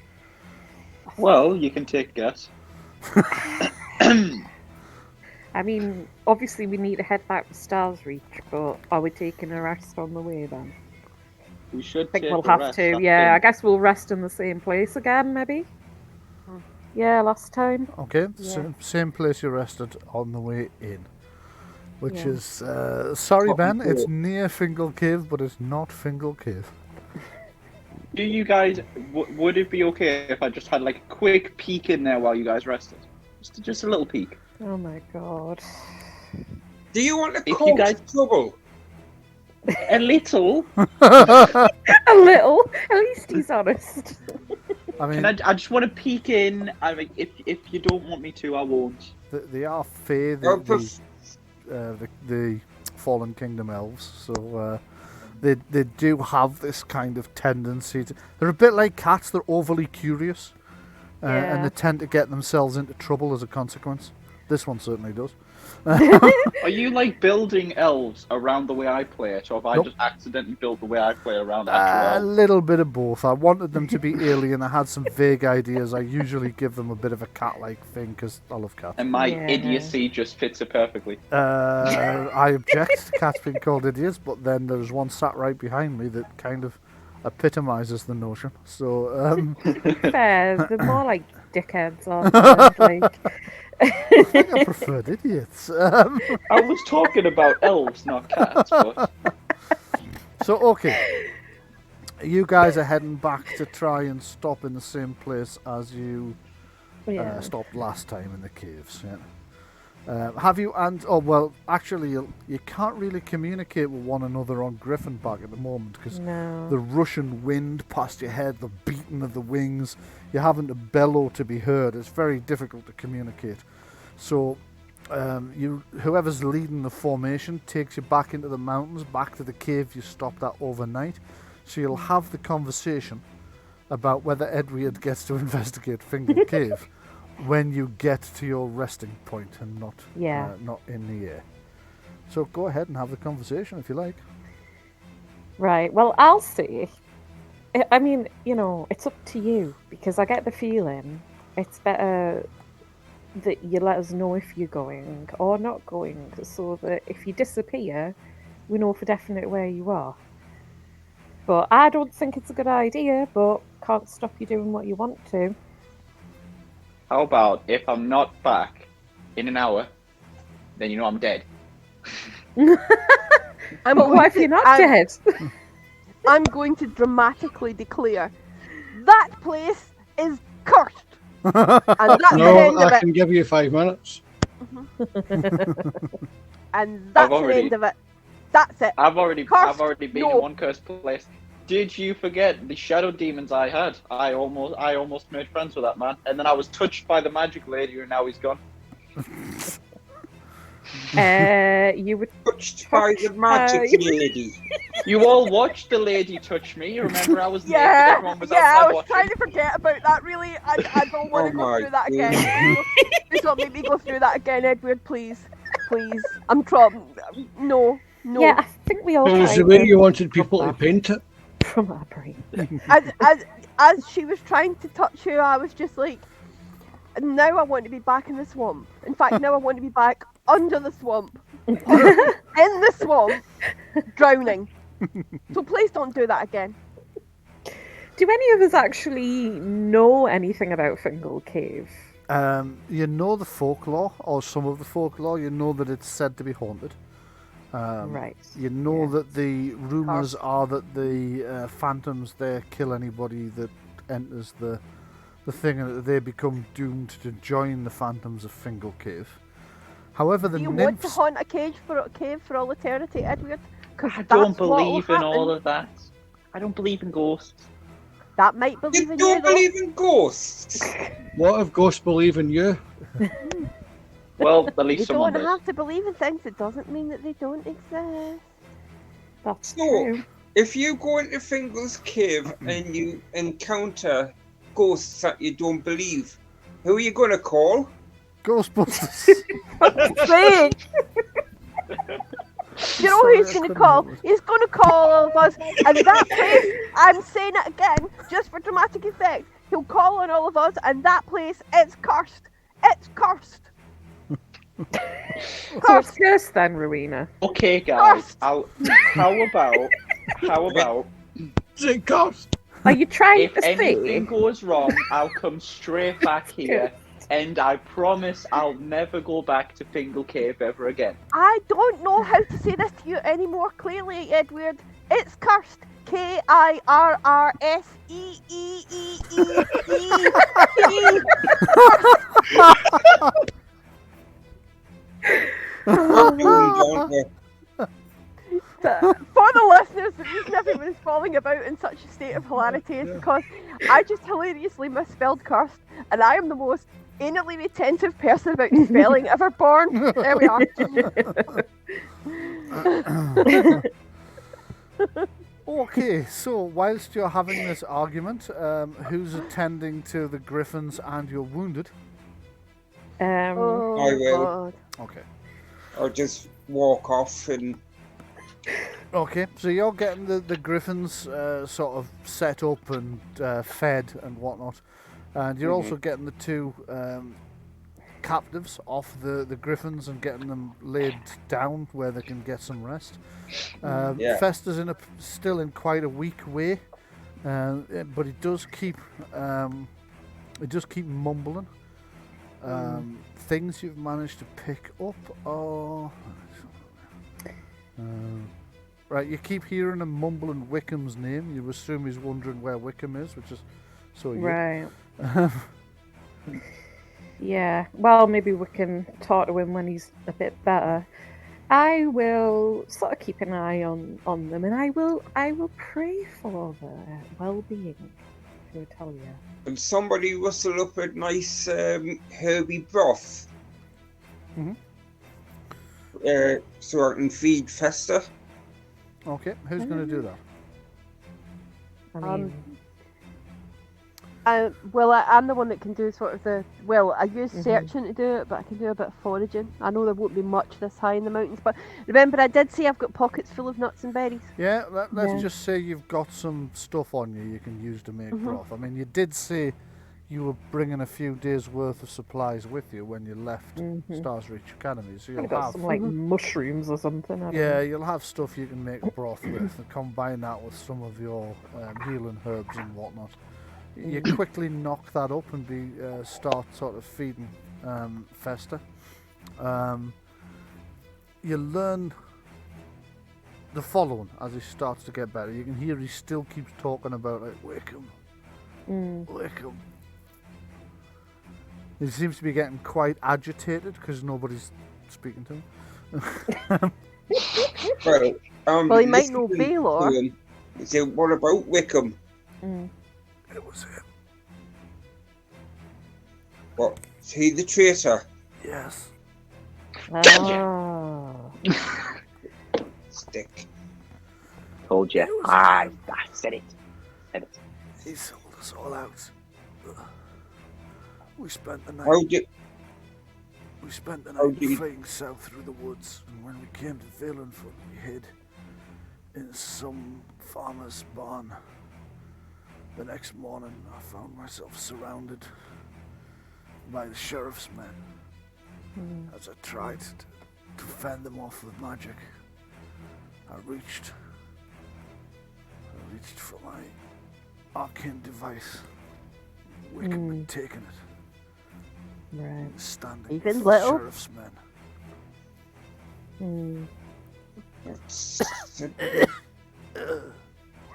Well, you can take a guess. I mean, obviously we need to head back to Stars Reach, but are we taking a rest on the way then? We should I think take we'll a have rest, to, I yeah. I think. guess we'll rest in the same place again, maybe? Yeah, last time. Okay, Yeah. same place you rested on the way in. Which Yeah. is, sorry What Ben, we it's thought. near Fingal Cave, but it's not Fingal Cave. Do you guys? Would it be okay if I just had like a quick peek in there while you guys rested? Just a little peek. Oh my god. Do you want to If cause you guys- trouble? A little. A little. At least he's honest. I mean, Can I just want to peek in. I mean, if you don't want me to, I won't. they are fair, Oh, the Fallen Kingdom elves, so they do have this kind of tendency to... They're a bit like cats, they're overly curious, and Yeah. they tend to get themselves into trouble as a consequence. This one certainly does. Are you like building elves around the way I play it, or have I Nope. just accidentally built the way I play around A actual elves? little bit of both. I wanted them to be alien. I had some vague ideas. I usually give them a bit of a cat-like thing because I love cats. And my Yeah. idiocy just fits it perfectly. I object to cats being called idiots, but then there's one sat right behind me that kind of epitomizes the notion. So Fair. They're more like dickheads, aren't they? Like, I think I preferred idiots. I was talking about elves, not cats. But So okay, you guys are heading back to try and stop in the same place as you yeah. stopped last time in the caves. Yeah. Have you? And oh well, actually, you can't really communicate with one another on Griffinback at the moment because No. the rushing wind past your head, the beating of the wings, you're having to bellow to be heard. It's very difficult to communicate. So, whoever's leading the formation takes you back into the mountains, back to the cave you stopped at overnight. So you'll have the conversation about whether Edward gets to investigate Fingal Cave when you get to your resting point and not in the air. So go ahead and have the conversation if you like. Right. Well, I'll see. I mean, it's up to you because I get the feeling it's better that you let us know if you're going or not going, so that if you disappear, we know for definite where you are. But I don't think it's a good idea, but can't stop you doing what you want to. How about if I'm not back in an hour, then you know I'm dead. But what if you're not dead? I'm going to dramatically declare that place is cursed. And that's the No, end of I it. can give you 5 minutes. And that's the end of it. That's it. I've already been No. in one cursed place. Did you forget the shadow demons I had? I almost made friends with that man, and then I was touched by the magic lady, and now he's gone. You were Touched by the magic lady. You all watched the lady touch me. Remember, I was naked. Yeah, Everyone was I outside was watching. trying to forget about that. Really, I don't want to Oh go my through that goodness. again. Please don't make me go through that again, Edward. Please. I'm trying. No. Yeah, I think we all It was tried the way to you wanted people to back paint it. from our brain. As she was trying to touch you, I was just like, now I want to be back in the swamp. In fact, now I want to be back under the swamp, in the swamp, drowning. So please don't do that again. Do any of us actually know anything about Fingal Cave? You know the folklore, or some of the folklore. You know that it's said to be haunted. Right. You know that the rumours are that the phantoms there kill anybody that enters the thing, and that they become doomed to join the phantoms of Fingal Cave. However, the Do you want to nymphs... haunt a cave for all eternity, Edward? I don't believe in all of that. I don't believe in ghosts. That might believe You in don't you, though. believe in ghosts? What if ghosts believe in you? Well, at least You someone don't does. have to believe in things. It doesn't mean that they don't exist. That's So, true. if you go into Fingal's Cave and you encounter ghosts that you don't believe, who are you going to call? Ghostbusters! Saying. You know who he's Sorry, I going to couldn't call? help it. He's going to call all of us. And that place, I'm saying it again, just for dramatic effect, he'll call on all of us, and that place is cursed. It's cursed. So it's cursed then, Rowena. Okay, guys. Cursed. How about Is it cursed? Are you trying if to anything say? goes wrong, I'll come straight back here, and I promise I'll never go back to Fingal Cave ever again. I don't know how to say this to you any more clearly, Edward. It's cursed. Kirrseeee. Don't you? For the listeners, the reason everyone's falling about in such a state of hilarity is because I just hilariously misspelled cursed, and I am the most anally retentive person about spelling ever born. There we are. Okay, so whilst you're having this argument, who's attending to the griffins and you're wounded? Oh, I will. God. Okay. I'll just walk off and Okay, so you're getting the griffins sort of set up and fed and whatnot, and you're also getting the two captives off the griffins and getting them laid down where they can get some rest. Yeah. Fester's still in quite a weak way, but he does keep mumbling. Things you've managed to pick up are right. You keep hearing him mumbling Wickham's name. You assume he's wondering where Wickham is, which is so you. Right. Yeah, well, maybe we can talk to him when he's a bit better. I will sort of keep an eye on them, and I will pray for their well-being. To tell you. And somebody rustle up a nice herby broth. Mhm. So I can feed Fester. Okay, who's going to do that? I mean, Well, I'm the one that can do sort of the. Well, I use searching to do it, but I can do a bit of foraging. I know there won't be much this high in the mountains, but remember, I did say I've got pockets full of nuts and berries. Yeah, let's Yeah. just say you've got some stuff on you can use to make broth. I mean, you did say you were bringing a few days' worth of supplies with you when you left Stars Reach Academy, so I you'll got have some like mushrooms or something. I don't yeah, know. you'll have stuff you can make broth with, and combine that with some of your healing herbs and whatnot. You quickly knock that up and start sort of feeding Fester. You learn the following as he starts to get better. You can hear he still keeps talking about like Wickham. Wickham. He seems to be getting quite agitated because nobody's speaking to him. Well, he might know Balore. So what about Wickham? It was him. What? Is he the traitor? Yes. Ah. Stick. Told you. It was I said it. He sold us all out. We spent the night. How did? We spent the How night did- fleeing south through the woods, and when we came to Valenfoot, we hid in some farmer's barn. The next morning, I found myself surrounded by the sheriff's men. As I tried to fend them off with magic, I reached for my arcane device. Wickham had taken it. Right. Standing Even with the little? sheriff's men.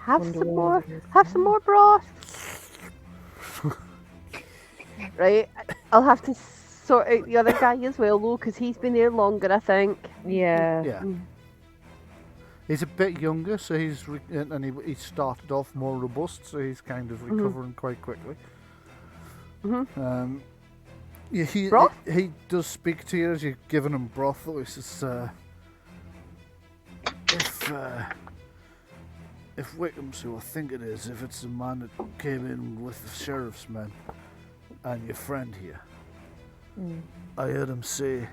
Have Wonder some why more. it is. Have some more broth. Right. I'll have to sort out the other guy as well, though, because he's been there longer, I think. Yeah. Yeah. He's a bit younger, so he started off more robust, so he's kind of recovering quite quickly. Yeah, Broth? he does speak to you as you're giving him broth, though. He says, if Wickham's who I think it is, if it's the man that came in with the sheriff's men and your friend here, I heard him say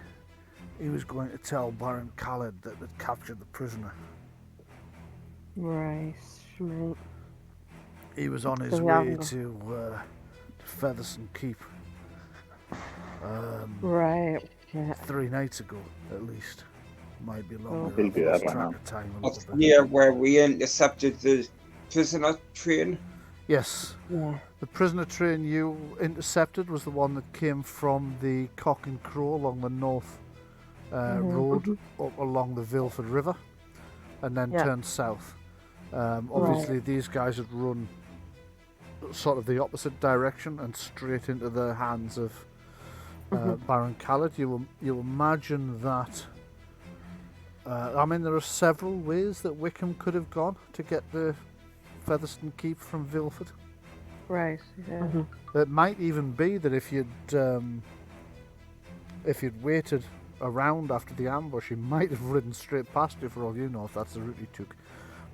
he was going to tell Baron Kaled that they'd captured the prisoner. Right. Right. He was on his So way young. to Fetherstone Keep Right. Yeah. 3 nights ago, at least. Might be longer. He'll be there I've by lost now. track of time a That's little bit. near where we intercepted the prisoner train. Yes, Yeah. the prisoner train you intercepted was the one that came from the Cock and Crow along the north road up along the Vilford River, and then Yeah. turned south. Obviously, these guys had run sort of the opposite direction and straight into the hands of Baron Kaled. You imagine that. I mean, there are several ways that Wickham could have gone to get the Fetherstone Keep from Vilford. Right. Yeah. It might even be that if you'd waited around after the ambush, he might have ridden straight past you for all you know if that's the route he took.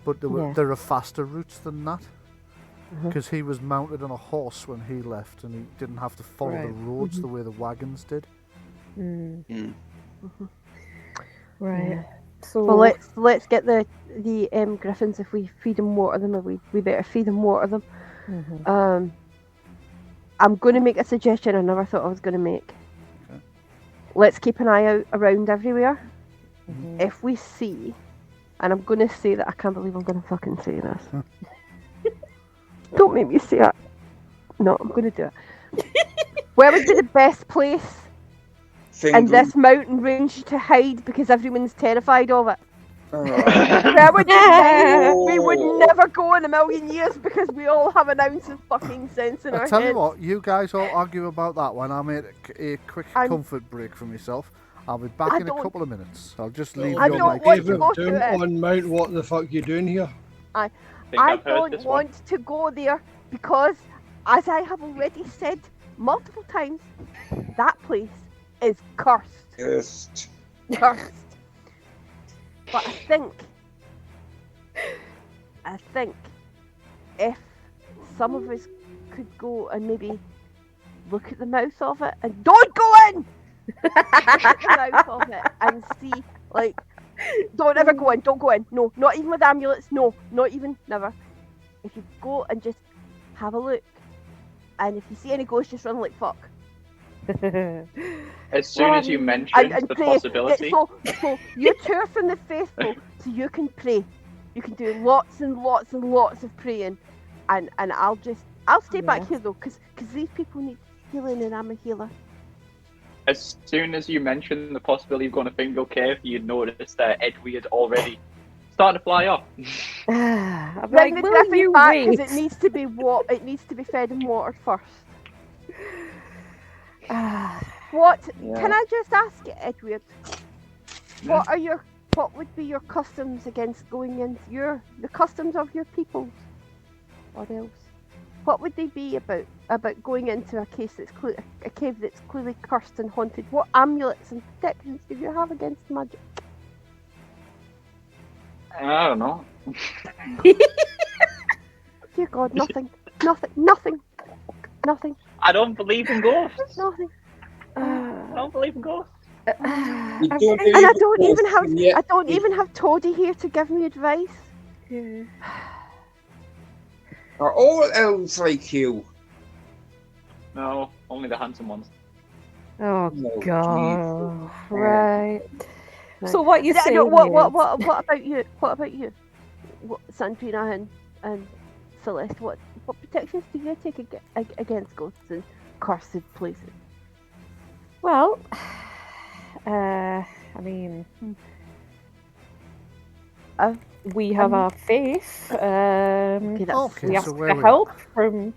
But there are faster routes than that, because he was mounted on a horse when he left, and he didn't have to follow the Right. roads the way the wagons did. Right. So Well, let's get the griffins. If we feed them, water them, we better feed them, water them. I'm going to make a suggestion I never thought I was going to make. Okay. Let's keep an eye out around everywhere. If we see, and I'm going to say that I can't believe I'm going to fucking say this. Don't make me say it. No, I'm going to do it. Where would be the best place in this mountain range to hide because everyone's terrified of it? That would be nice. We would Oh. never go in a million years because we all have an ounce of fucking sense in I our tell heads. you what, you guys all argue about that one. I made a quick comfort break for myself. I'll be back in a couple of minutes. I'll just leave I your don't mic want still. to go to Doom it. on Mount, what the fuck you doing here? I I've heard don't this one. want to go there because, as I have already said multiple times, that place is cursed. Just Cursed. But I think if some of us could go and maybe look at the mouth of it and don't go in! Look at the mouth of it and see, like, don't ever go in, don't go in. No, not even with amulets, no, not even, never. If you go and just have a look, and if you see any ghosts, just run like fuck. As soon as you mentioned And the pray. possibility, So you two are from the faithful, so you can pray. You can do lots and lots and lots of praying, and I'll stay back here though, because these people need healing, and I'm a healer. as soon as you mentioned the possibility of going to Fingal Cave, you'd notice that Edward already starting to fly off. I'm Bring like, the will griffin you back wait? because it needs to be it needs to be fed and watered first. What? Yeah. Can I just ask you, Edward? What would be your customs against going into the customs of your peoples? What else? What would they be about going into a cave that's clearly cursed and haunted? What amulets and protections do you have against magic? I don't know. Dear God, nothing, nothing. I don't believe in ghosts. Nothing. I don't believe in ghosts. we I'm don't kind And I believe don't in even ghosts, have and yet I don't we even have Toddy here to give me advice. are all elves like you. No, only the handsome ones. Oh No, God! Jesus. Right. So what you Yeah, saying? no, what is- about you? What about you? Sandreena and Celeste, what protections do you take against ghosts in cursed places? Well, I mean, we have our faith. Okay, that's Okay, We ask so for where we help from.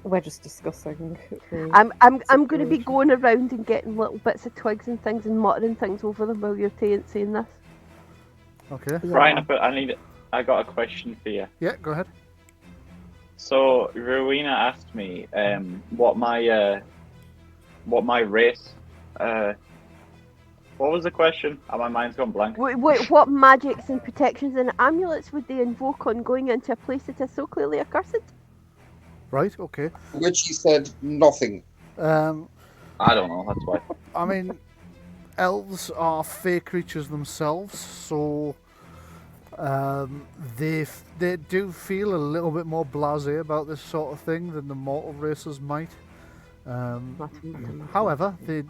We're just discussing. I'm going to be going around and getting little bits of twigs and things and muttering things over them while you're saying this. Okay. Brian, I got a question for you. Yeah, go ahead. So Rowena asked me what my race. What was the question? My mind's gone blank. Wait, what magics and protections and amulets would they invoke on going into a place that is so clearly accursed? Right, okay. Which he said nothing. I don't know. That's why. I mean, elves are fey creatures themselves, so they do feel a little bit more blasé about this sort of thing than the mortal races might. However, they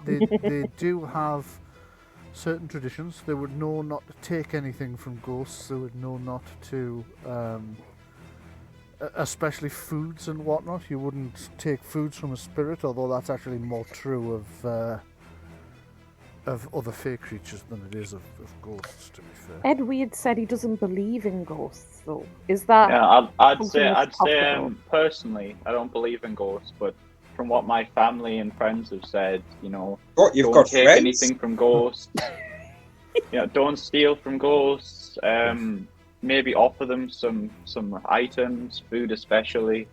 do have certain traditions. They would know not to take anything from ghosts. They would know not to, especially foods and whatnot. You wouldn't take foods from a spirit, although that's actually more true of other fey creatures than it is of ghosts, to be fair. Edward said he doesn't believe in ghosts, though. Is that? Yeah, I'd something say that's possible? personally, I don't believe in ghosts, but from what my family and friends have said, What, you've don't got take friends? anything from ghosts. Don't steal from ghosts. Maybe offer them some items, food especially.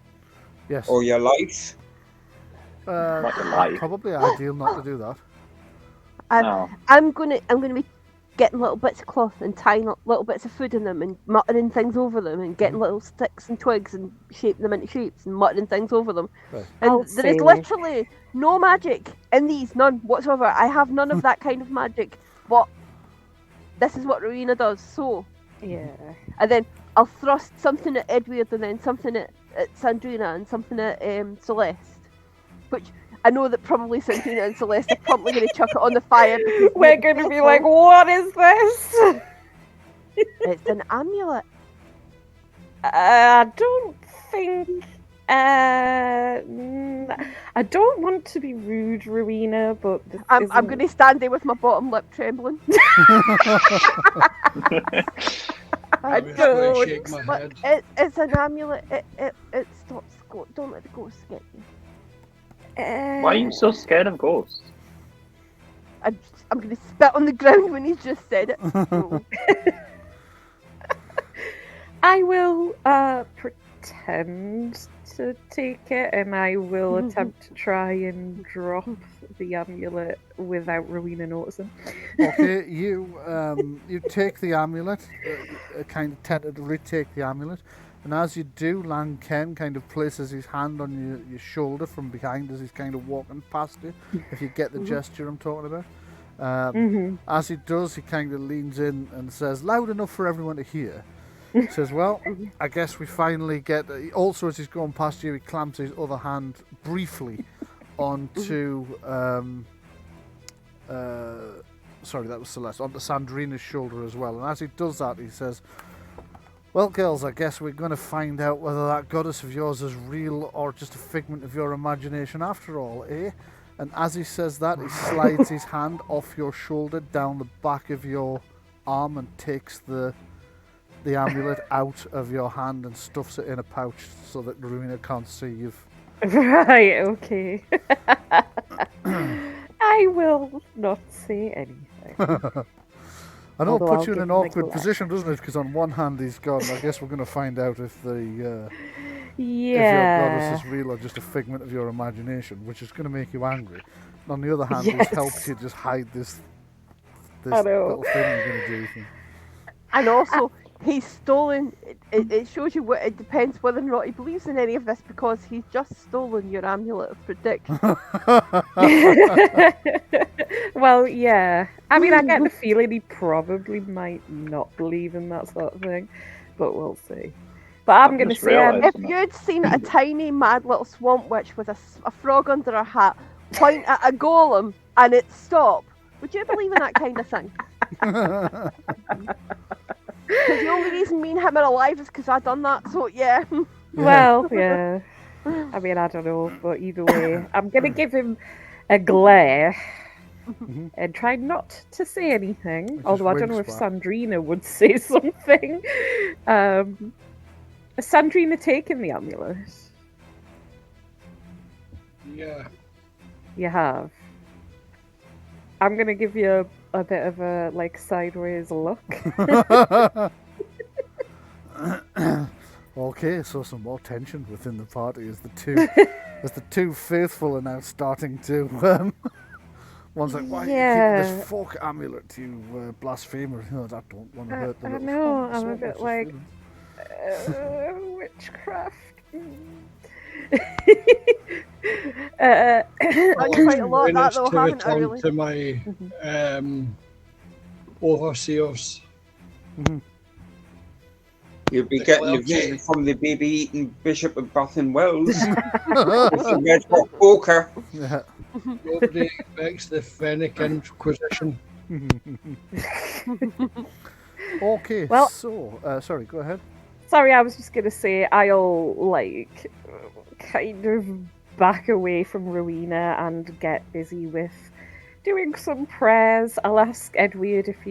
Yes. Or your life? Not your life. Probably ideal not to do that. No. I'm gonna be getting little bits of cloth and tying up little bits of food in them and muttering things over them and getting little sticks and twigs and shaping them into shapes and muttering things over them. Right. I'll And there is say- literally no magic in these, none whatsoever. I have none of that kind of magic, but this is what Rowena does. So, Yeah. and then I'll thrust something at Edward and then something at Sandreena and something at Celeste, which I know that probably Sandreena and Celeste are probably going to chuck it on the fire. Because We're they're going to be faithful. like, what is this? It's an amulet. I don't think I don't want to be rude, Rowena, but this I'm isn't- going to stand there with my bottom lip trembling. I was going to shake my head. It's an amulet. It stops. Don't let the ghosts get you. Why are you so scared of ghosts? I'm going to spit on the ground when he's just said it. So, I will pretend to take it, and I will attempt to try and drop the amulet without Rowena noticing. Okay, you take the amulet, kind of tentatively take the amulet, and as you do, Ken kind of places his hand on your shoulder from behind as he's kind of walking past you, if you get the gesture I'm talking about. As he does, he kind of leans in and says, loud enough for everyone to hear. He says, well, I guess we finally get... Also, as he's going past you, he clamps his other hand briefly onto... sorry, that was Celeste. Onto Sandreena's shoulder as well. And as he does that, he says, well, girls, I guess we're going to find out whether that goddess of yours is real or just a figment of your imagination after all, eh? And as he says that, he slides his hand off your shoulder down the back of your arm and takes the amulet out of your hand and stuffs it in a pouch so that Rowena can't see you've... Right, okay. I will not say anything. I know it Although puts I'll you in give an him a awkward glass. position, doesn't it? Because on one hand he's gone, I guess we're going to find out if the if your Yeah. goddess is real or just a figment of your imagination, which is going to make you angry. And on the other hand, Yes. he's helped you just hide this I know. little thing you're going to do. and also, he's stolen. It shows you what it depends whether or not he believes in any of this because he's just stolen your amulet of protection. Well, yeah. I mean, I get the feeling he probably might not believe in that sort of thing, but we'll see. But I'm I've going to just say, realised- If you'd seen a tiny, mad little swamp witch with a frog under her hat point at a golem and it stop, would you believe in that kind of thing? Because the only reason me and him are alive is because I done that. So yeah. well, yeah. I mean, I don't know, but either way, I'm going to give him a glare and try not to say anything. Which Although is I don't know if winch back. Sandreena would say something. Has Sandreena taken the amulet? Yeah. You have. I'm going to give you a bit of a sideways look. Okay, so some more tension within the party as the two faithful are now starting to one's like, why are you Yeah. keeping this fork amulet, you blasphemer? Oh, I don't want to hurt the I little know, frog, I'm a so bit much like, feeling. witchcraft. I've I'll done quite a lot of that manage though, to haven't I return really? to my overseers. You'll be getting a Well, visit from the baby-eating Bishop of Bath and Wells. With the red hot poker. Yeah. Nobody expects the Fenwick Inquisition. Okay, Well- so sorry, go ahead. Sorry, I was just gonna say I'll kind of back away from Rowena and get busy with doing some prayers. I'll ask Edward if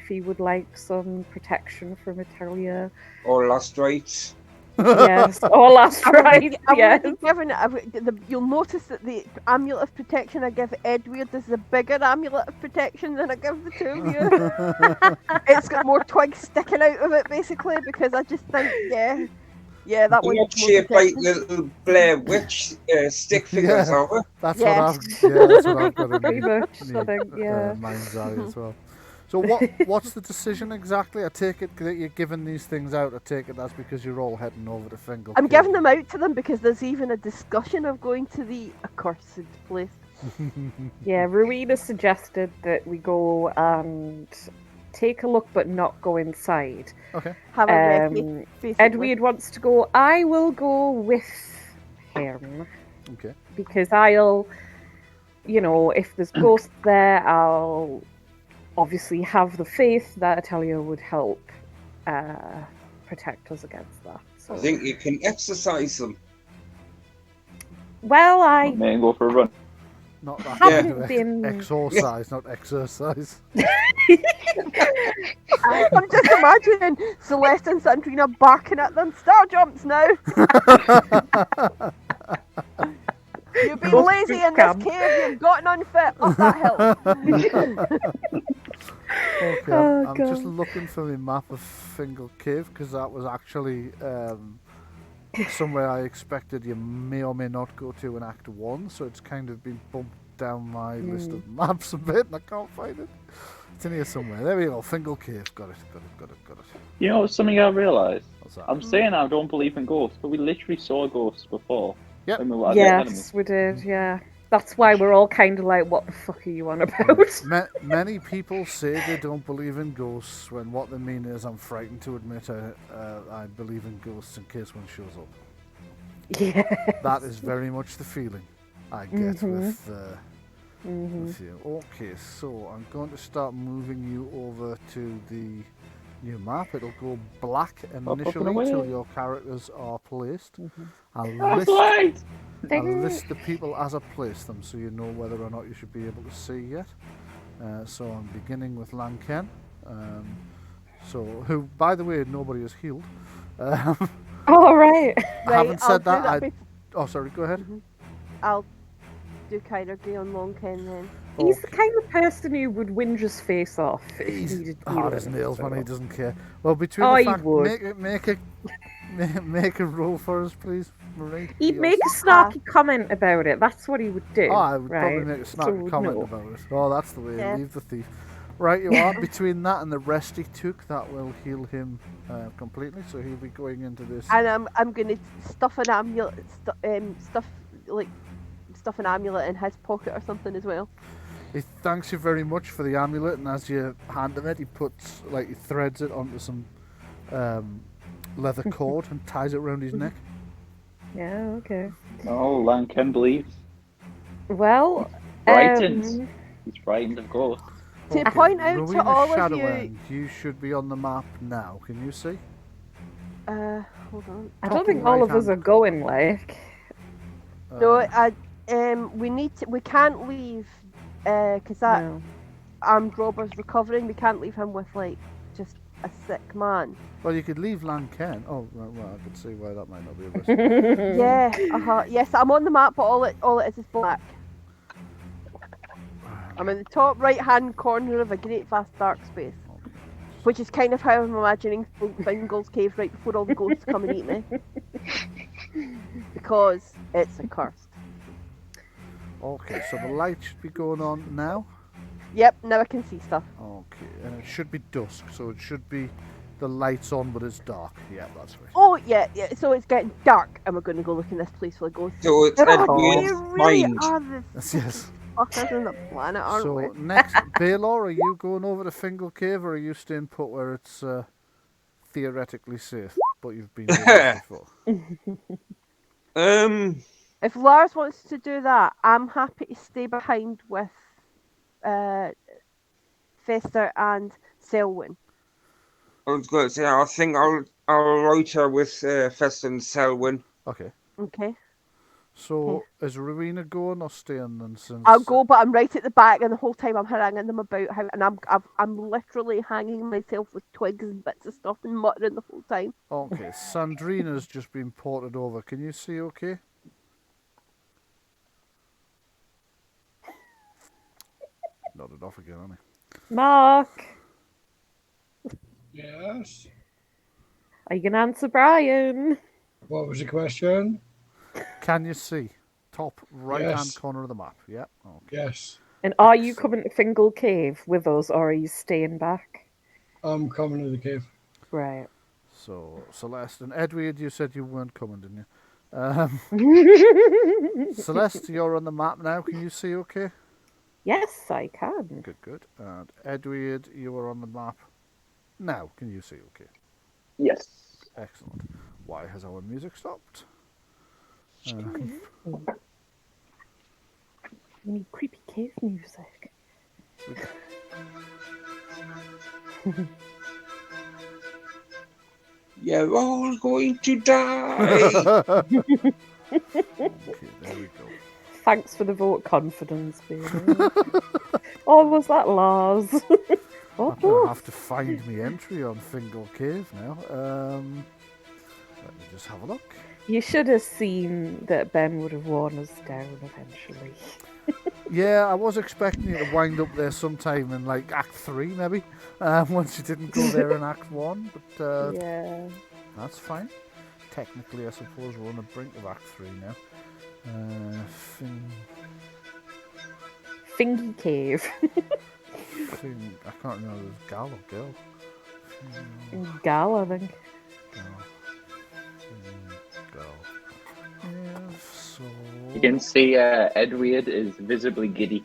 he would like some protection from Italia. Or last rites. Yes, or last right. I've Yes. already given it. You'll notice that the amulet of protection I give Edward is the bigger amulet of protection than I give the two of you. It's got more twigs sticking out of it, basically, because I just think, yeah, that You're one. not shaped like little Blair Witch stick figures, Yeah. are we? That's Yes. that's what I've got in Pretty much, I think, yeah. mind's eye as well. So what's the decision exactly? I take it that you're giving these things out. I take it that's because you're all heading over to Fingal. I'm giving them out to them because there's even a discussion of going to the accursed place. Yeah, Rowena suggested that we go and take a look but not go inside. Okay. Have a recce, basically. Edward wants to go. I will go with him Okay. because I'll, if there's ghosts there, I'll obviously have the faith that Italia would help protect us against that. So. I think you can exercise them. Well, I May I go for a run? Not that haven't kind of been. exercise, not exercise. I'm just imagining Celeste and Sandreena barking at them. Star jumps now. You've been lazy in this cave. You've gotten unfit. Up that hill. Okay, Oh, I'm just God. looking for my map of Fingal Cave because that was actually somewhere I expected you may or may not go to in Act 1, so it's kind of been bumped down my list of maps a bit and I can't find it. It's in here somewhere. There we go, Fingal Cave. Got it. You know something I realised? What's that? I'm saying I don't believe in ghosts, but we literally saw ghosts before. Yep. When we were enemies. Yes, we did. Yeah, that's why we're all kind of like, "What the fuck are you on about?" Many people say they don't believe in ghosts when what they mean is I'm frightened to admit I believe in ghosts in case one shows up. Yeah. That is very much the feeling I get with you. Okay, so I'm going to start moving you over to the new map. It'll go black initially until your characters are placed. I'll list the people as I place them so you know whether or not you should be able to see yet. So I'm beginning with Lanken. Who, by the way, nobody has healed. All right. Having said I'll that, do oh, sorry, go ahead. I'll do kind of on Long Ken then. He's the kind of person who would whinge his face off. If He's needed hard as healing. nails, man. He doesn't care. Well, between Oh, the he fact, would. make a roll for us, please, Marie. He'd make a snarky comment about it. That's what he would do. Oh, I would right? probably make a snarky So, comment no. about it. Oh, that's the way. Yeah. Leave the thief. Right, you are. Between that and the rest he took, that will heal him completely. So he'll be going into this. And I'm gonna stuff an amulet, stuff an amulet in his pocket or something as well. He thanks you very much for the amulet, and as you hand him it, he threads it onto some leather cord and ties it around his neck. Yeah. Okay. Oh, Lanken believes. Well. Frightened. He's frightened of ghosts. To point out Rowena to all of Shadowend, you should be on the map now. Can you see? Hold on. I don't think all of us are going like. No, we can't leave, because that No. armed robber's recovering. We can't leave him with just a sick man. Well, you could leave Lanken. Oh, right, well, I could see why that might not be a risk. Yeah, yes, I'm on the map, but all it is black. I'm in the top right-hand corner of a great vast dark space, which is kind of how I'm imagining Fingal's Cave right before all the ghosts come and eat me, because it's accursed. Okay, so the light should be going on now. Yep, now I can see stuff. Okay, and it should be dusk, so it should be the lights on, but it's dark. Yeah, that's right. Oh, yeah, so it's getting dark, and we're going to go look in this place for the ghosts. So it's They Edward's really mind. are the Yes. fuckers on the planet, aren't So we? next, Balore, are you going over to Fingal Cave, or are you staying put where it's theoretically safe, but you've been there before? If Lars wants to do that, I'm happy to stay behind with Fester and Selwyn. I was going to say, I think I'll write her with Fester and Selwyn. Okay. Okay. So is Rowena going or staying then? Since I'll go, but I'm right at the back, and the whole time I'm haranguing them about how, and I'm literally hanging myself with twigs and bits of stuff and muttering the whole time. Okay, Sandreena's just been ported over. Can you see okay? Nodded off again, hasn't he? Marc, Yes. are you gonna answer Bryan? What was the question? Can you see? Top right-hand Yes. corner of the map. Yeah. Okay. Yes. And are you coming to Fingal Cave with us, or are you staying back? I'm coming to the cave. Right. So Celeste and Edward, you said you weren't coming, didn't you? Celeste, you're on the map now. Can you see okay? Yes, I can. Good. And Edward, you are on the map now. Can you see okay? Yes. Excellent. Why has our music stopped? We need creepy cave music. You're all going to die. Okay, there we go. Thanks for the vote of confidence, baby. Oh, was that Lars? I'm gonna have to find me entry on Fingal Cave now. Let me just have a look. You should have seen that Ben would have worn us down eventually. Yeah, I was expecting it to wind up there sometime in like Act 3 maybe. Once you didn't go there in Act 1, but Yeah. that's fine. Technically, I suppose we're on the brink of Act 3 now. Fingy Cave. I can't remember if it's gal or girl. Gal, I think. Girl. Yeah, so... You can see Edward is visibly giddy.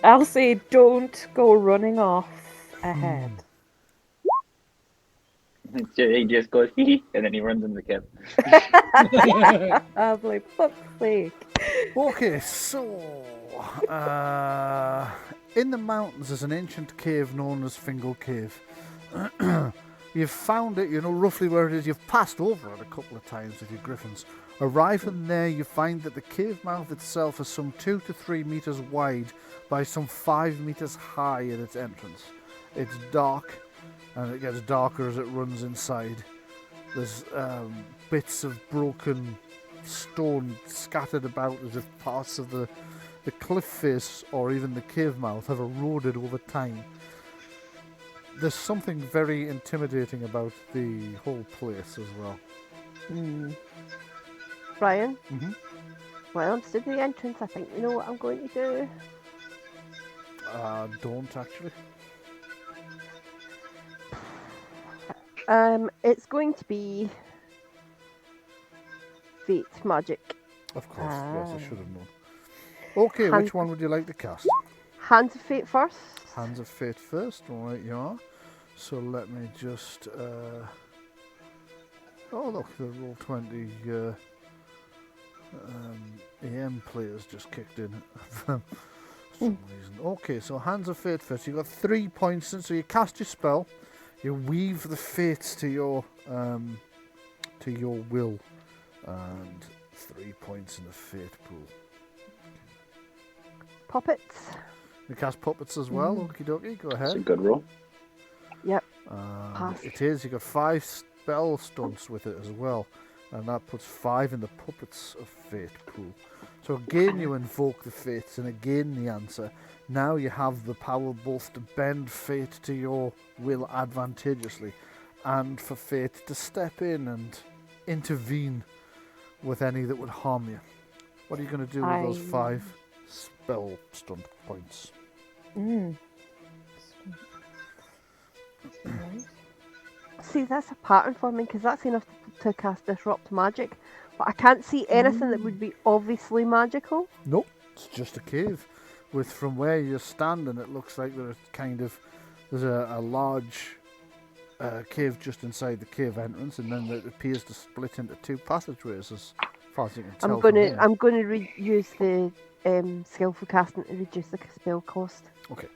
I'll say don't go running off ahead. He just goes, hee hee, and then he runs in the cave. I'm like, fuck's sake. Okay, so... in the mountains there's an ancient cave known as Fingal Cave. You've found it, you know roughly where it is. You've passed over it a couple of times with your griffins. Arriving there, you find that the cave mouth itself is some 2 to 3 meters wide by some 5 meters high at its entrance. It's dark, and it gets darker as it runs inside. There's bits of broken stone scattered about as if parts of the cliff face or even the cave mouth have eroded over time. There's something very intimidating about the whole place as well. Bryan? Mm-hmm. Well, I'm stood at the entrance. I think you know what I'm going to do. Don't actually. It's going to be fate magic. Of course, yes, I should have known. Okay, which one would you like to cast? Hands of fate first. Hands of Fate first, alright you are. So let me just... oh look, the Roll20 AM players just kicked in for some reason. Okay, so Hands of Fate first. You've got 3 points in, so you cast your spell, you weave the fates to your will, and 3 points in the fate pool. Puppets. You cast puppets as well, okie dokie, go That's a ahead. good roll. Yep. It is, you got 5 spell stunts with it as well, and that puts 5 in the puppets of fate pool. So again you invoke the fates, and again the answer. Now you have the power both to bend fate to your will advantageously, and for fate to step in and intervene with any that would harm you. What are you going to do with those 5 spell stunt points? See, that's a pattern for me because that's enough to cast Disrupt Magic, but I can't see anything that would be obviously magical. Nope, it's just a cave. From where you're standing, it looks like there's a large cave just inside the cave entrance, and then it appears to split into 2 passageways as far as you can tell. I'm gonna use the skillful casting to reduce the spell cost. Okay.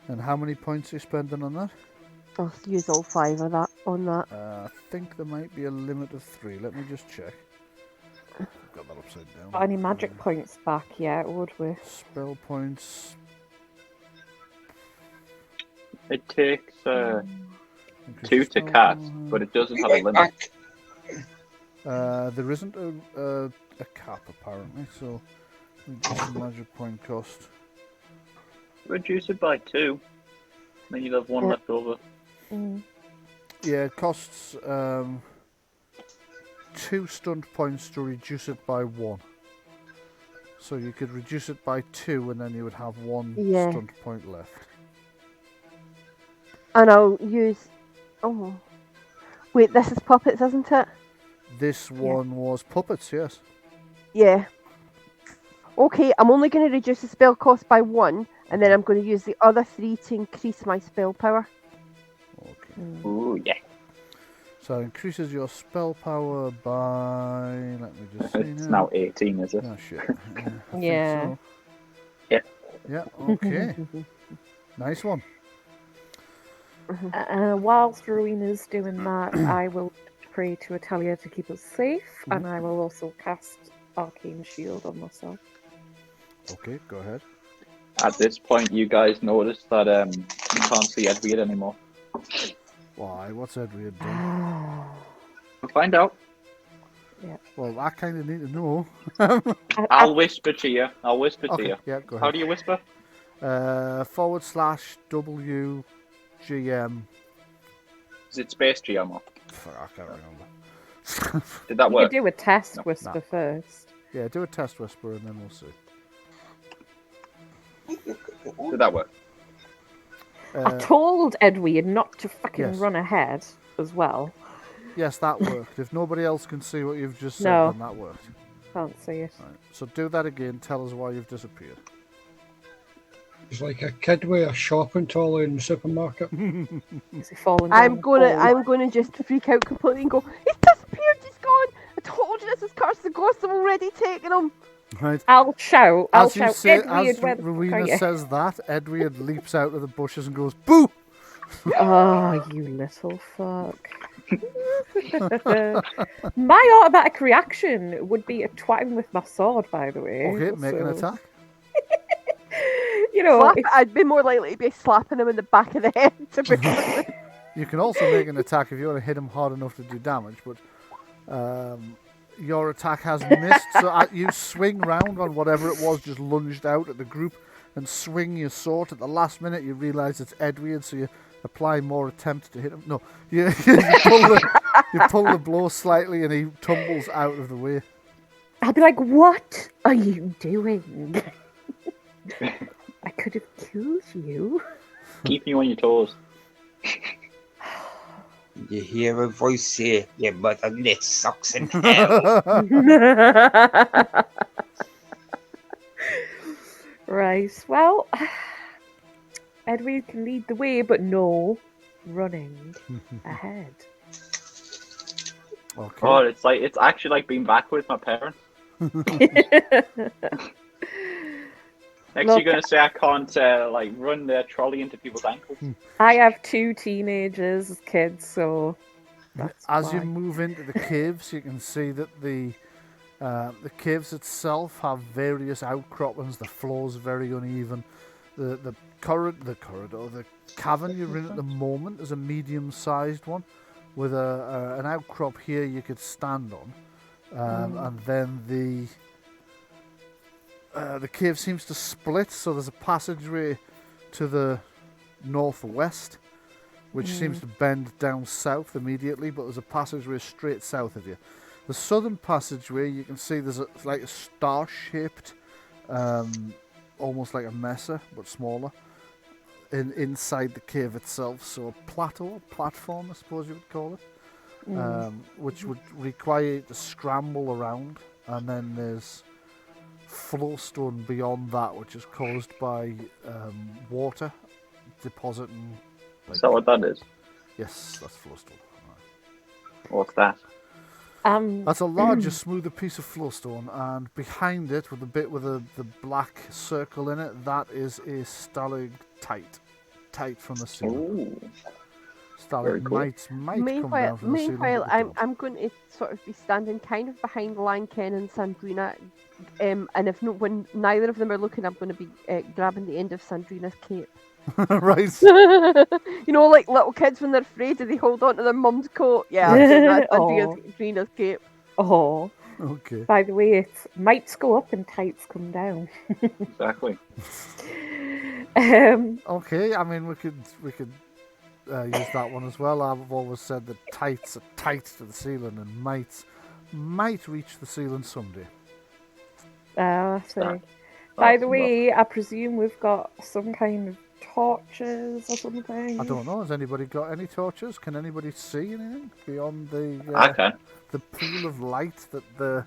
And how many points are you spending on that? I'll use all 5 of that on that. I think there might be a limit of 3. Let me just check. I've got that upside down. Got any magic points back yet, would we? Spell points. It takes 2 to cast, but it doesn't have a limit. There isn't a cap apparently, so reduce the magic point cost. Reduce it by 2, then you'll have 1 left over. Yeah, it costs 2 stunt points to reduce it by 1. So you could reduce it by 2 and then you would have 1 stunt point left. And I'll use... Oh. Wait, this is puppets, isn't it? This one was puppets, yes. Yeah. Okay, I'm only going to reduce the spell cost by 1, and then I'm going to use the other 3 to increase my spell power. Okay. Ooh, yeah. So it increases your spell power by... Let me just see It's now 18, is it? Oh, shit. Yeah. I think Yeah. so. Yeah. Yeah, okay. Nice one. Whilst Rowena's doing that, I will pray to Italia to keep us safe, and I will also cast Arcane Shield on myself. Okay, go ahead. At this point, you guys notice that you can't see Edward anymore. Why? What's Edward done? We'll find out. Well, I kind of need to know. I'll whisper to you. I'll whisper to Okay, you. yeah, go How ahead. do you whisper? /WGM. Is it Space GM? I can't remember. Did that You work? could do a test whisper first. Yeah, do a test whisper and then we'll see. Did that work? I told Edward not to fucking yes. run ahead as well. Yes, that worked. If nobody else can see what you've just said, No. then that worked. Can't see it. Right. So do that again. Tell us why you've disappeared. It's like a kid with a shopping trolley in the supermarket. Is he falling down I'm the gonna hole? just freak out completely and go, he's disappeared, he's gone! I told you this is cursed, the ghosts have already taken him! Right. I'll shout, As you say, Edward, as where the fuck are Rowena you? says that, Edward leaps out of the bushes and goes, "Boo!" Oh, you little fuck. My automatic reaction would be a twang with my sword, by the way. Okay, make an so- attack. You know, I'd be more likely to be slapping him in the back of the head, to be honest. You can also make an attack if you want to hit him hard enough to do damage, but your attack has missed, so you swing round on whatever it was just lunged out at the group and swing your sword. At the last minute, you realise it's Edward, so you apply more attempt to hit him. No, you pull the blow slightly and he tumbles out of the way. I'll be like, what are you doing? I could have killed you. Keep you on your toes. You hear a voice say, your motherless sucks in hell. Right, well, Edward can lead the way, but no running ahead. Okay. Oh, it's actually like being back with my parents. Next, Look, you're gonna say I can't run the trolley into people's ankles. I have 2 teenagers as kids, so that's As why. you move into the caves, you can see that the caves itself have various outcroppings. The floor's very uneven. The cavern you're in at the moment is a medium-sized one, with an outcrop here you could stand on, and then the cave seems to split. So there's a passageway to the northwest, which seems to bend down south immediately, but there's a passageway straight south of you. The southern passageway, you can see there's like a star-shaped, almost like a mesa, but smaller, inside the cave itself. So a platform, I suppose you would call it, which would require you to scramble around. And then there's flowstone beyond that, which is caused by water depositing. Is that what that is? Yes, that's flowstone. What's that? That's a larger, smoother piece of flowstone, and behind it, with the bit with the black circle in it, that is a stalactite, from the ceiling. Ooh. Stalagmites might come down from the ceiling. Meanwhile, but they don't. I'm going to sort of be standing kind of behind Lanken and Sandreena, and when neither of them are looking, I'm going to be grabbing the end of Sandreena's cape. Right. You know, like little kids when they're afraid and they hold on to their mum's coat. Yeah, that's Sandreena's cape. Oh, Okay. by the way, it's mites go up and tights come down. Exactly. Okay. I mean, we could use that one as well. I've always said that tights are tight to the ceiling, and might reach the ceiling someday. I see. By the way, I presume we've got some kind of torches or something. I don't know. Has anybody got any torches? Can anybody see anything beyond I can. the pool of light that the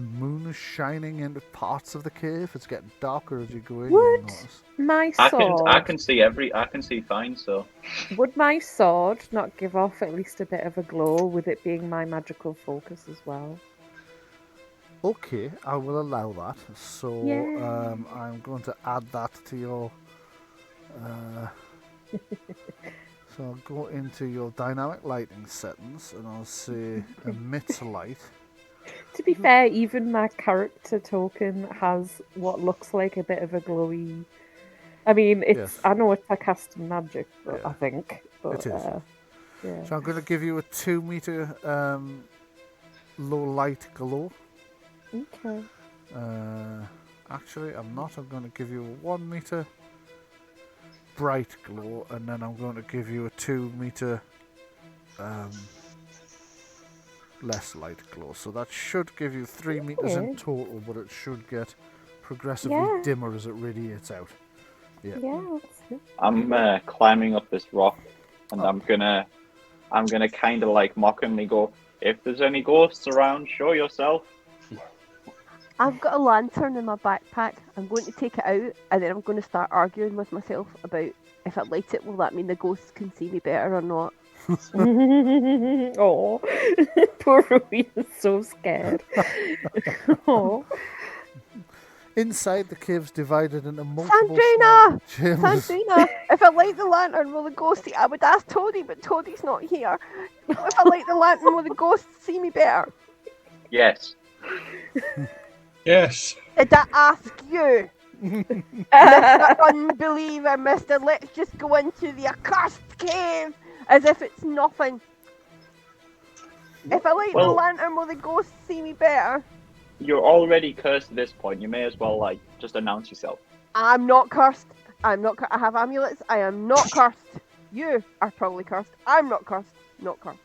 moon is shining into parts of the cave? It's getting darker as you go in. you'll Would notice. my I sword, can see I can see fine. So would my sword not give off at least a bit of a glow with it being my magical focus as well? Okay, I will allow that. So Yay. I'm going to add that to your So I'll go into your dynamic lighting settings and I'll say emit light. To be fair, even my character token has what looks like a bit of a glowy. I mean, it's. Yes. I know it's a custom magic, but Yeah. I think. But, It is. Yeah. So I'm going to give you a 2 meter low light glow. Okay. Actually, I'm not. I'm going to give you a 1 meter bright glow, and then I'm going to give you a 2 meter less light glow. So that should give you 3 meters in Okay. total, but it should get progressively Yeah. dimmer as it radiates out. Yeah. Yeah. That's good. I'm climbing up this rock, and I'm gonna kind of like mockingly go, "If there's any ghosts around, show yourself." I've got a lantern in my backpack. I'm going to take it out, and then I'm going to start arguing with myself about if I light it, will that mean the ghosts can see me better or not? Oh, poor Rowena's so scared. Oh. Inside, the cave's divided into multiple Sandreena! small chambers. Sandreena, if I light the lantern, will the ghost see? I would ask Toadie, but Toadie's not here. If I light the lantern, will the ghosts see me better? Yes. Yes. Did I ask you? Mr. Unbeliever, Mr. Let's just go into the accursed cave as if it's nothing. If I light the Well- lantern, will the ghosts see me better? You're already cursed at this point. You may as well like just announce yourself. I'm not cursed. I'm not. I have amulets. I am not cursed. You are probably cursed. I'm not cursed. Not cursed.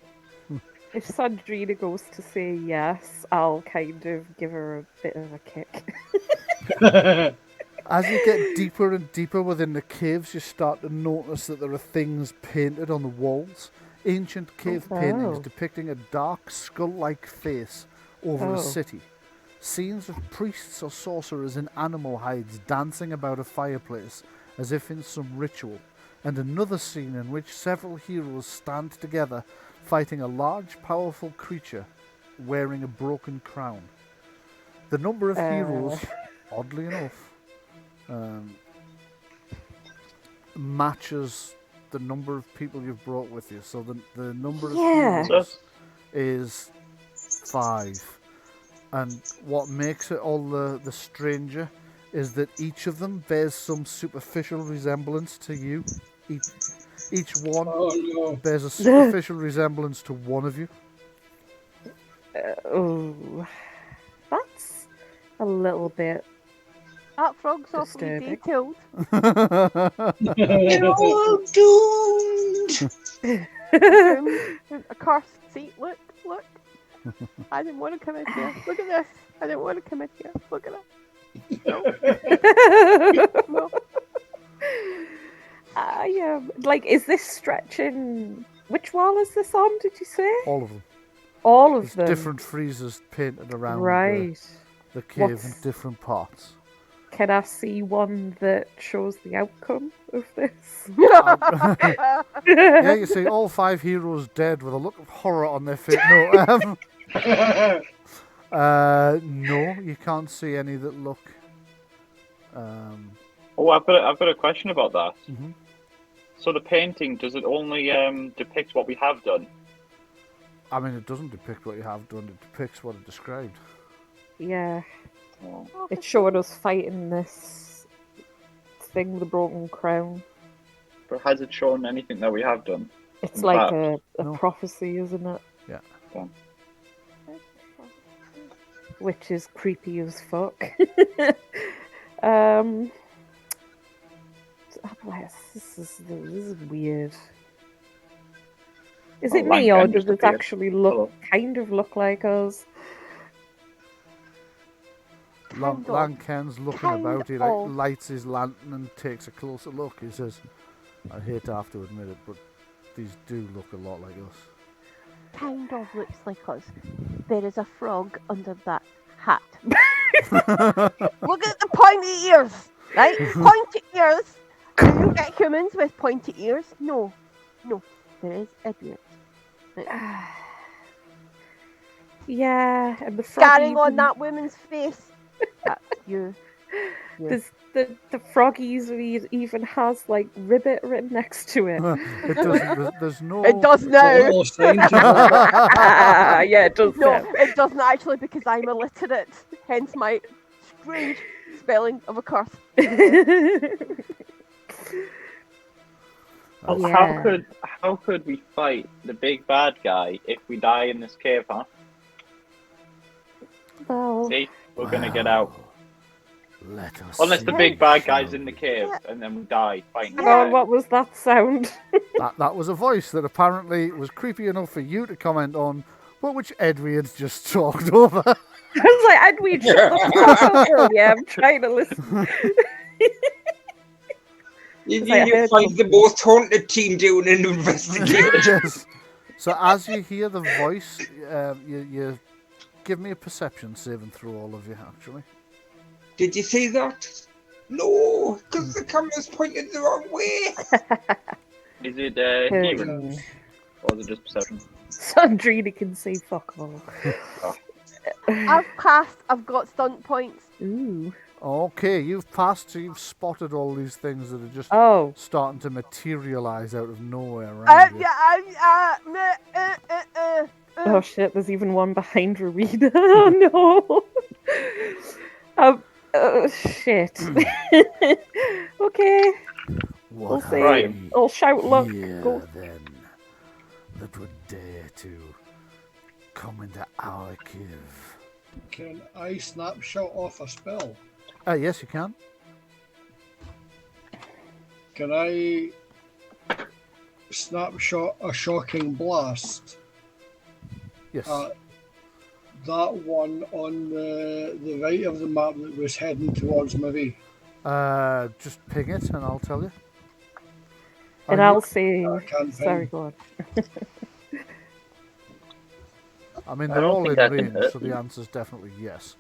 If Sandreena goes to say yes, I'll kind of give her a bit of a kick. As you get deeper and deeper within the caves, you start to notice that there are things painted on the walls. Ancient cave paintings wow. depicting a dark, skull-like face over Oh. a city. Scenes of priests or sorcerers in animal hides dancing about a fireplace as if in some ritual. And another scene in which several heroes stand together fighting a large, powerful creature wearing a broken crown. The number of heroes, oddly enough, matches the number of people you've brought with you. So the number of Yeah. heroes is 5. And what makes it all the stranger is that each of them bears some superficial resemblance to you. Each one Oh no. bears a superficial resemblance to one of you. Oh, that's a little bit. That frog's awfully Disturbing. detailed. You're all doomed! A cursed. See, look. I didn't want to come in here. Look at this. I didn't want to come in here. Look at that. No. I am like, is this stretching? Which wall is this on? Did you say? All of them. All of There's them. different friezes painted around Right. the cave in What's- different parts. Can I see one that shows the outcome of this? Yeah, you see all 5 heroes dead with a look of horror on their face. No, you can't see any that look. Oh, I've got a question about that. Mhm. So the painting, does it only depict what we have done? I mean, it doesn't depict what you have done. It depicts what it described. Yeah. Oh. It's showing us fighting this thing with the broken crown. But has it shown anything that we have done? It's like Perhaps. a No. prophecy, isn't it? Yeah. Yeah. Which is creepy as fuck. This is weird. Is it Oh, me, or Lankan does just it appeared. actually Hello. kind of look like us? Kind of. Lanken's looking Kind about. He of. lights his lantern and takes a closer look. He says, "I hate to have to admit it, but these do look a lot like us." Kind of looks like us. There is a frog under that hat. Look at the pointy ears, right? Pointy ears. Do you get humans with pointy ears? No. There is idiots. Yeah, and the frog Scarring on even- that woman's face. That's you. The Froggies even has like ribbit written next to it. It doesn't. There's no. It does Got a now. little sign to go. Yeah, it does. No, now. it doesn't actually because I'm illiterate. Hence my strange spelling of a curse. Well, Yeah. how could we fight the big bad guy if we die in this cave, huh? Well, See, we're gonna get out. Let us. Unless the see, big bad shall guy's in the cave and then we die fighting. hang on, what was that sound? That was a voice that apparently was creepy enough for you to comment on, but which Edward's just talked over. I was like, I'd we shut the fuck up. Yeah, I'm trying to listen. You I need to heard find the most haunted team doing an investigation. Yes. So as you hear the voice, you give me a perception saving through, all of you, actually. Did you see that? No, because the camera's pointed the wrong way. Is it hearing or is it just perception? Sandreena can say fuck all. I've passed. I've got stunt points. Ooh. Okay, you've passed, so you've spotted all these things that are just Oh. starting to materialise out of nowhere around you. Oh shit, there's even one behind Rowena. Oh no. Shit. Okay. What We'll see. Bryan. I'll shout luck. here, Go. then, that would dare to come into our cave? Can I snapshot off a spell? Yes, you can. Can I snapshot a shocking blast? Yes. That one on the right of the map that was heading towards Marie. Just ping it and I'll tell you. And Are I'll you- say. I can't Sorry, think. go on. I mean, I they're don't all in think I can range, hit so the answer's definitely yes.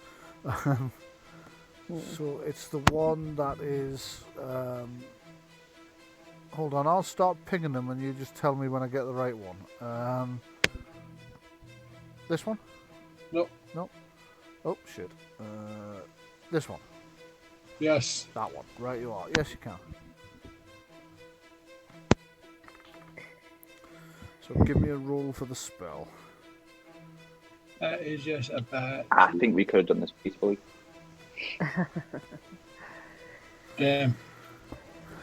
So it's the one that is. Hold on, I'll start pinging them and you just tell me when I get the right one. This one? Nope. Nope. Oh, shit. This one. Yes. That one. Right, you are. Yes, you can. So give me a roll for the spell. That is just a bad. I think we could have done this peacefully. Damn.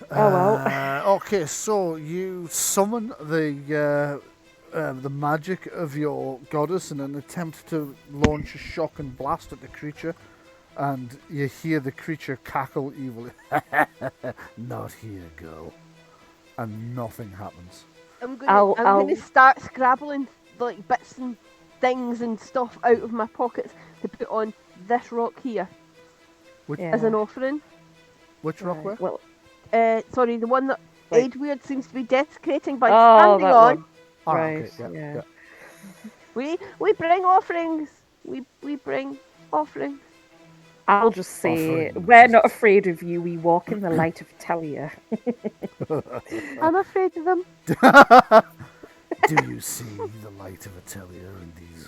Oh, well. Okay, so you summon the magic of your goddess in an attempt to launch a shock and blast at the creature, and you hear the creature cackle evilly. Not here, girl. And nothing happens. I'm I'll- gonna start scrabbling like bits and things and stuff out of my pockets to put on this rock here Which, Yeah. as an offering. which rock where? Well, Sorry, the one that Right. Edward seems to be desecrating by oh, standing that on. one. Ah, Right, okay, yeah. We bring offerings. We bring offerings. I'll just say, Offering. we're not afraid of you. We walk in the light of Talia. I'm afraid of them. Do you see the light of Atelier in these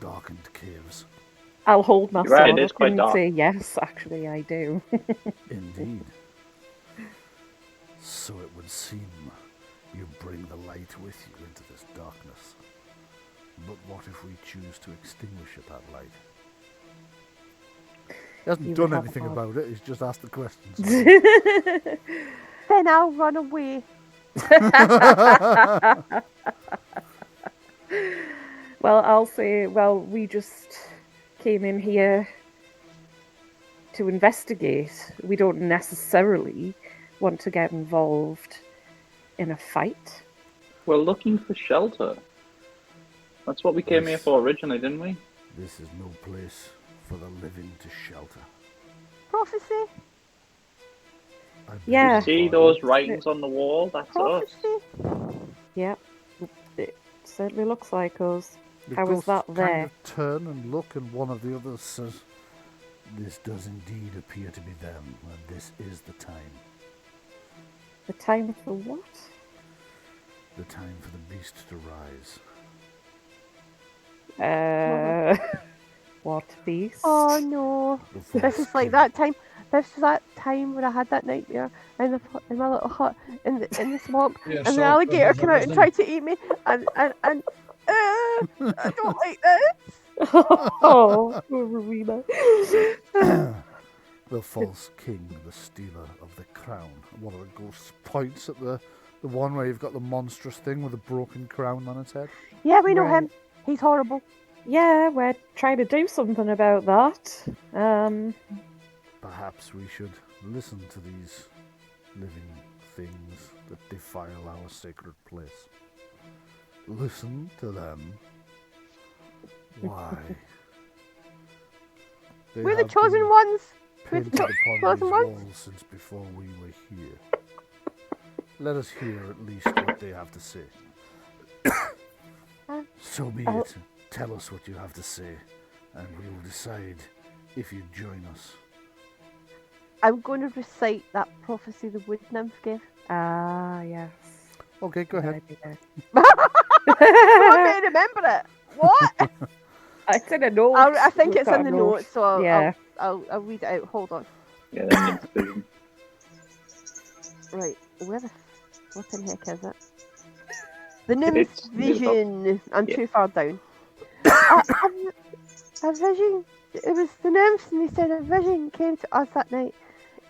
darkened caves? I'll hold my You're right, sword it is up quite and dark. say, yes, actually, I do. Indeed. So it would seem you bring the light with you into this darkness. But what if we choose to extinguish that light? He hasn't You done have anything all- about it, he's just asked the questions. Then I'll run away. Well, I'll say, well, we just came in here to investigate. We don't necessarily want to get involved in a fight. We're looking for shelter. That's what we came here for originally, didn't we? This is no place for the living to shelter. Prophecy. I beg Yeah. your See pardon. those writings on the wall? That's us. Prophecy. Yeah, it certainly looks like us. The How is ghosts that kind there? of turn and look, and one of the others says, "This does indeed appear to be them, and this is the time. The time for what? The time for the beast to rise." What beast? Oh no. The This False is like King. that time. this was that time when I had that nightmare in my little hut in the swamp, Yeah, and the so alligator there's came out and everything. tried to eat me, and I don't like this. Oh, poor Rowena. The false king, the stealer of the crown. One of the ghosts points at the one where you've got the monstrous thing with a broken crown on its head. Yeah, we know Right. him. He's horrible. Yeah, we're trying to do something about that. Perhaps we should listen to these living things that defile our sacred place. Listen to them. Why? They We're the have chosen been ones. We're painted the upon these chosen ones. walls since before we were here. Let us hear at least what they have to say. So be it. Tell us what you have to say, and we will decide if you join us. I'm going to recite that prophecy the wood nymph gave. Ah, yes. Okay, go ahead. I may remember it. What? It's in a note. I think We've it's got in a the note. notes, so Yeah. I'll read it out. Hold on. Yeah, that needs vision. Right, where the flipping heck is it? The nymph's It's vision. I'm Yeah. too far down. A vision. It was the nymphs, and they said a vision came to us that night.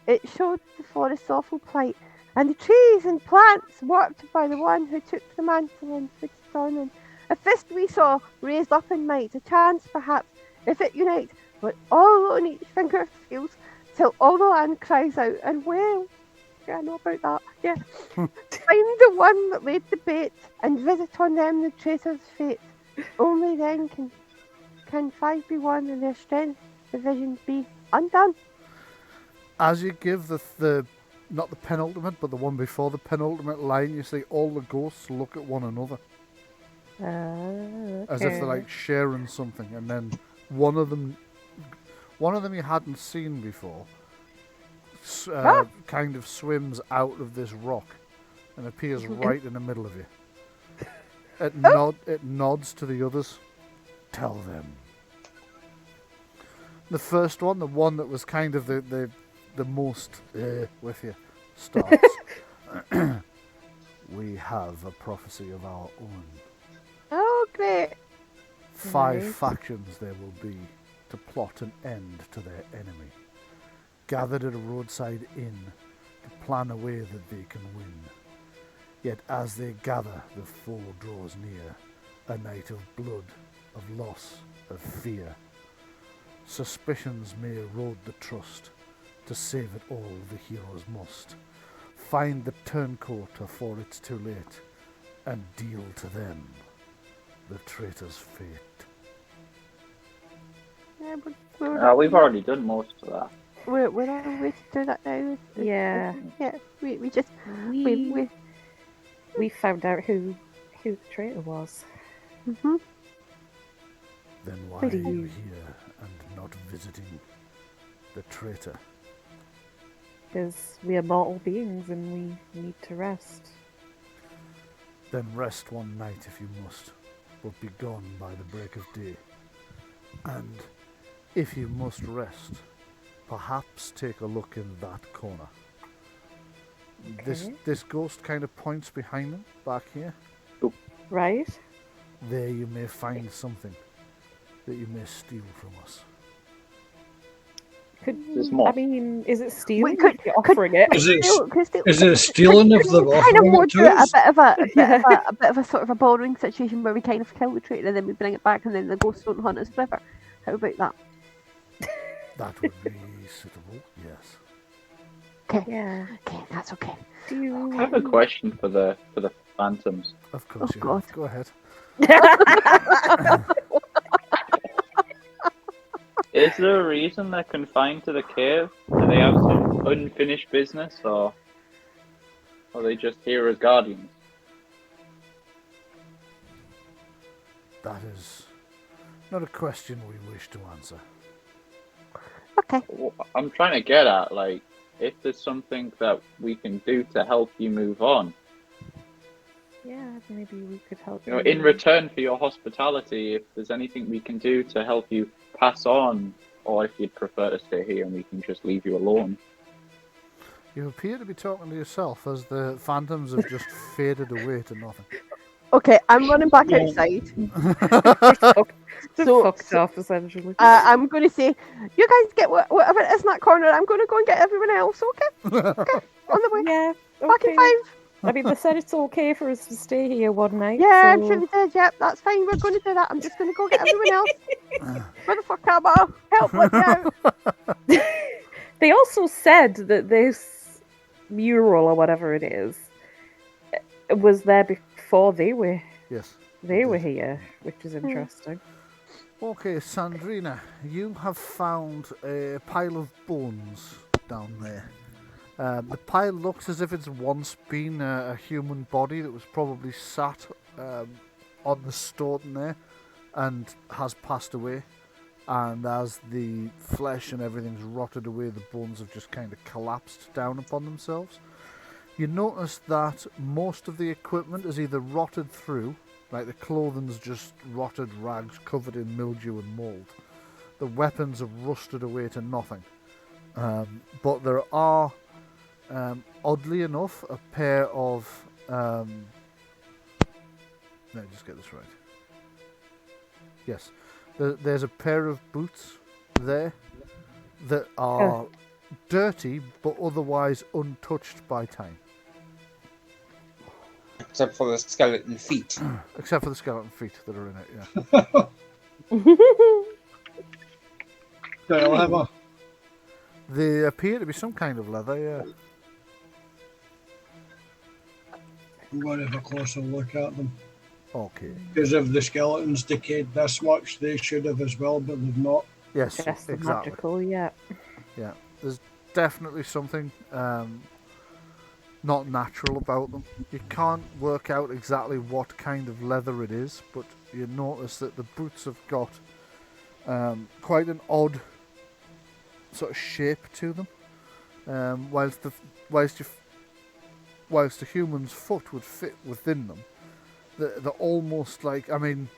It showed the forest's awful plight, and the trees and plants warped by the one who took the mantle and put it on. And a fist we saw raised up in might, a chance perhaps, if it unite, but all on each finger feels, till all the land cries out and wails. Yeah, I know about that. Yeah. Find the one that laid the bait and visit on them the traitor's fate. Only then can five be one and their strength, the vision be undone. As you give the not the penultimate, but the one before the penultimate line, you see all the ghosts look at one another as if they're like sharing something, and then one of them you hadn't seen before kind of swims out of this rock and appears right in the middle of you. It nods to the others. Tell them. The first one, the one that was kind of the most with you, starts. We have a prophecy of our own. Oh, great. 5 Nice. factions there will be to plot an end to their enemy. Gathered at a roadside inn to plan a way that they can win. Yet as they gather, the foe draws near, a night of blood, of loss, of fear. Suspicions may erode the trust. To save it all, the heroes must find the turncoat before it's too late, and deal to them the traitor's fate. Yeah, We've already done most of that. We're on our way to do that now. Yeah. Yeah, we just We found out who the traitor was. mhm. Then why Why are do you you- here and not visiting the traitor? Because we are mortal beings and we need to rest. Then rest one night if you must, but be gone by the break of day. And if you must rest, perhaps take a look in that corner. Okay. This ghost kind of points behind him, back here. Right? There you may find something that you may steal from us. There's more. I mean, is it stealing? could- You're offering it. Is it Still- is it stealing if they're kind of offering more it do to it a us? bit of a bit of a sort of a borrowing situation where we kind of kill the traitor and then we bring it back and then the ghosts don't hunt us forever. How about that? That would be suitable, yes. Okay, Yeah. okay, that's okay. Do you... I have a question for the phantoms. Of course Oh, you God. have. Go ahead. Is there a reason they're confined to the cave? Do they have some unfinished business, or are they just here as guardians? That is not a question we wish to answer. Okay. What I'm trying to get at, like, if there's something that we can do to help you move on, Yeah, maybe we could help you know, in return for your hospitality, if there's anything we can do to help you pass on or if you'd prefer to stay here and we can just leave you alone. You appear to be talking to yourself as the phantoms have just faded away to nothing. Okay, I'm running back outside. They're fucked off, essentially. I'm going to say, you guys get whatever it is in that corner. I'm going to go and get everyone else. Okay. Okay. On the way. Yeah. Back in 5. I mean, they said it's okay for us to stay here one night. Yeah, so... I'm sure they did. Yep, that's fine. We're going to do that. I'm just going to go get everyone else. Where the fuck am I? Help, let me out. They also said that this mural or whatever it is was there before they were here, which is interesting. Okay, Sandreena, you have found a pile of bones down there. The pile looks as if it's once been a human body that was probably sat on the stone there and has passed away. And as the flesh and everything's rotted away, the bones have just kind of collapsed down upon themselves. You notice that most of the equipment is either rotted through, like the clothing's just rotted rags covered in mildew and mould. The weapons have rusted away to nothing. But there are, oddly enough, a pair of... let me just get this right. Yes. There's a pair of boots there that are dirty but otherwise untouched by time. Except for the skeleton feet. Except for the skeleton feet that are in it, yeah. Leather. They appear to be some kind of leather, yeah. I'm going to have a closer look at them. Okay. Because if the skeletons decayed this much, they should have as well, but they've not. Yes, Just exactly. magical, yeah. Yeah, there's definitely something not natural about them. You can't work out exactly what kind of leather it is, but you notice that the boots have got quite an odd sort of shape to them. Whilst the human's foot would fit within them, they're almost like, I mean,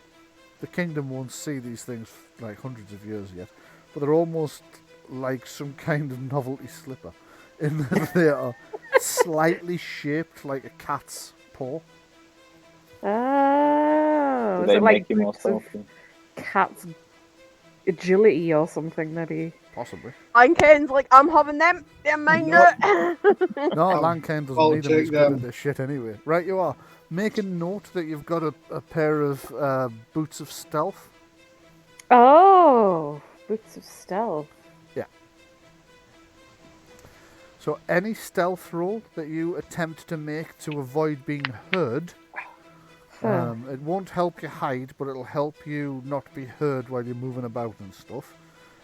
the kingdom won't see these things like hundreds of years yet, but they're almost like some kind of novelty slipper in that they are slightly shaped like a cat's paw. Oh, is They it like make you more boots of stealthy. cat's agility or something, maybe? Possibly. Ken's like, I'm having them. They're mine now. No, Lancaine doesn't I'll need them. take He's good them. at this shit anyway. Right, you are. Make a note that you've got a pair of boots of stealth. Oh, boots of stealth. Yeah. So any stealth roll that you attempt to make to avoid being heard, it won't help you hide, but it'll help you not be heard while you're moving about and stuff.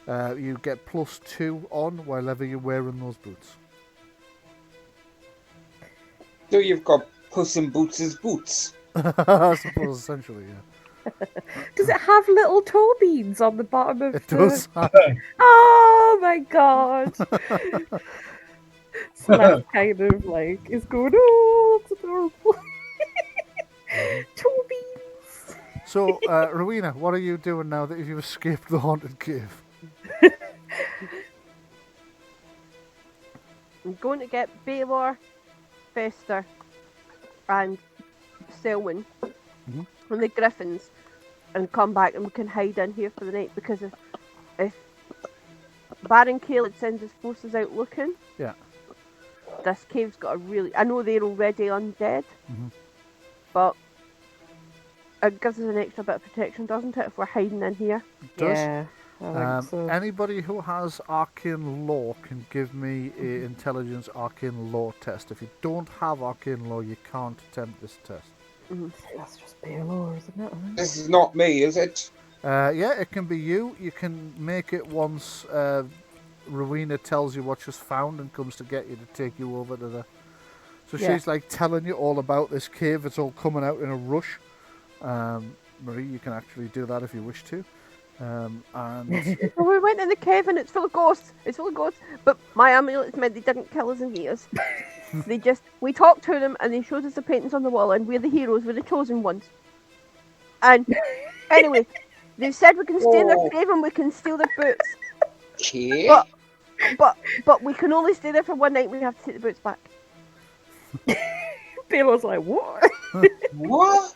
You get +2 on whilever you're wearing those boots. So you've got Puss in Boots' boots. I suppose, essentially, yeah. Does it have little toe beads on the bottom of It the... does. Oh my god! Celeste kind of like is going, oh, it's adorable. Toe beads. So, Rowena, what are you doing now that you've escaped the haunted cave? I'm going to get Balore, Fester, and Selwyn and the Griffins and come back, and we can hide in here for the night, because if Baron Kaled sends his forces out looking, Yeah. this cave's got a really... I know they're already undead, but it gives us an extra bit of protection, doesn't it, if we're hiding in here? It does. Yeah, I think so. Anybody who has arcane law can give me a intelligence arcane law test. If you don't have arcane law, you can't attempt this test. That's just Balore, isn't it? This is not me, is it? Yeah, it can be you. You can make it once Rowena tells you what she's found and comes to get you to take you over to the... So she's like telling you all about this cave. It's all coming out in a rush. Marie, you can actually do that if you wish to. And Well, we went in the cave and it's full of ghosts. It's full of ghosts. But my amulets meant they didn't kill us and eat us. We talked to them and they showed us the paintings on the wall, and we're the heroes, we're the chosen ones. And anyway, they said we can stay in their cave and we can steal their boots. Okay. But we can only stay there for one night. We have to take the boots back. Balore's like, what? What?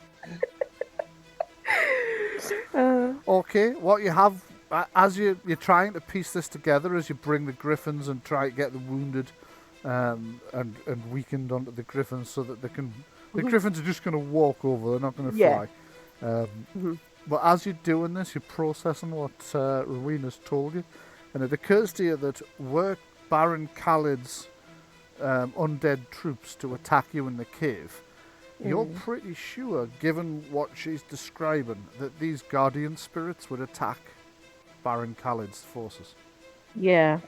Okay, what you have as you're trying to piece this together, as you bring the griffins and try to get the wounded and weakened onto the griffins, so that they can. The griffins are just going to walk over; they're not going to fly. But as you're doing this, you're processing what Rowena's told you, and it occurs to you that were Baron Kaled's undead troops to attack you in the cave, you're pretty sure, given what she's describing, that these guardian spirits would attack Baron Kaled's forces. Yeah.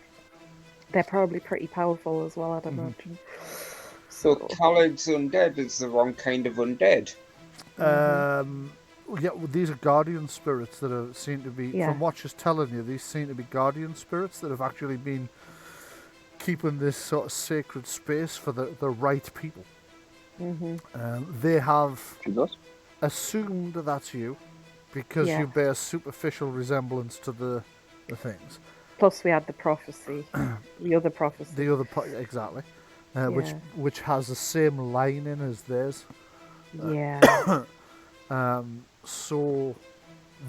They're probably pretty powerful as well, I'd imagine. So Kaled's undead is the wrong kind of undead. Yeah, well, these are guardian spirits that are seem to be, from what she's telling you, these seem to be guardian spirits that have actually been keeping this sort of sacred space for the right people. They have assumed that that's you because you bear superficial resemblance to the things. Plus, we had the prophecy, the other prophecy. Exactly, which has the same line in as theirs. Yeah. So,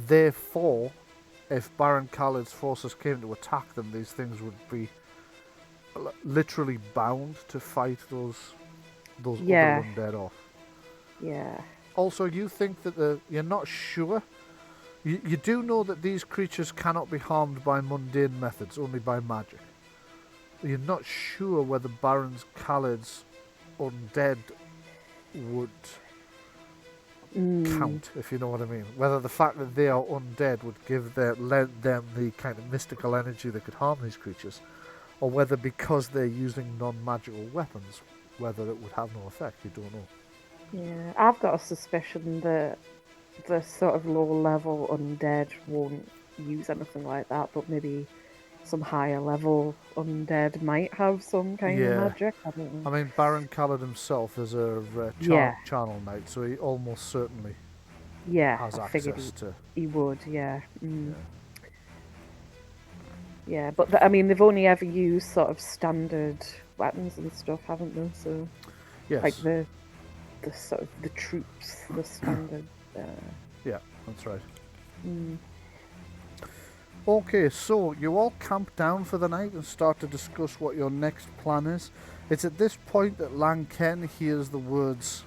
therefore, if Baron Kaled's forces came to attack them, these things would be literally bound to fight those other undead off. Yeah. Also, you think that you're not sure. You do know that these creatures cannot be harmed by mundane methods, only by magic. You're not sure whether Baron Kaled's undead would count, if you know what I mean. Whether the fact that they are undead would lend them the kind of mystical energy that could harm these creatures, or whether because they're using non-magical weapons, whether it would have no effect. You don't know. Yeah, I've got a suspicion that the sort of low-level undead won't use anything like that, but maybe some higher-level undead might have some kind of magic. I don't know. I mean, Baron Kaled himself is a Charnel Knight, so he almost certainly has access to... He would, yeah. Yeah, but I mean, they've only ever used sort of standard weapons and stuff, haven't they? So, like the sort of the troops, the standard. Yeah, that's right. Okay, so you all camp down for the night and start to discuss what your next plan is. It's at this point that Lanken hears the words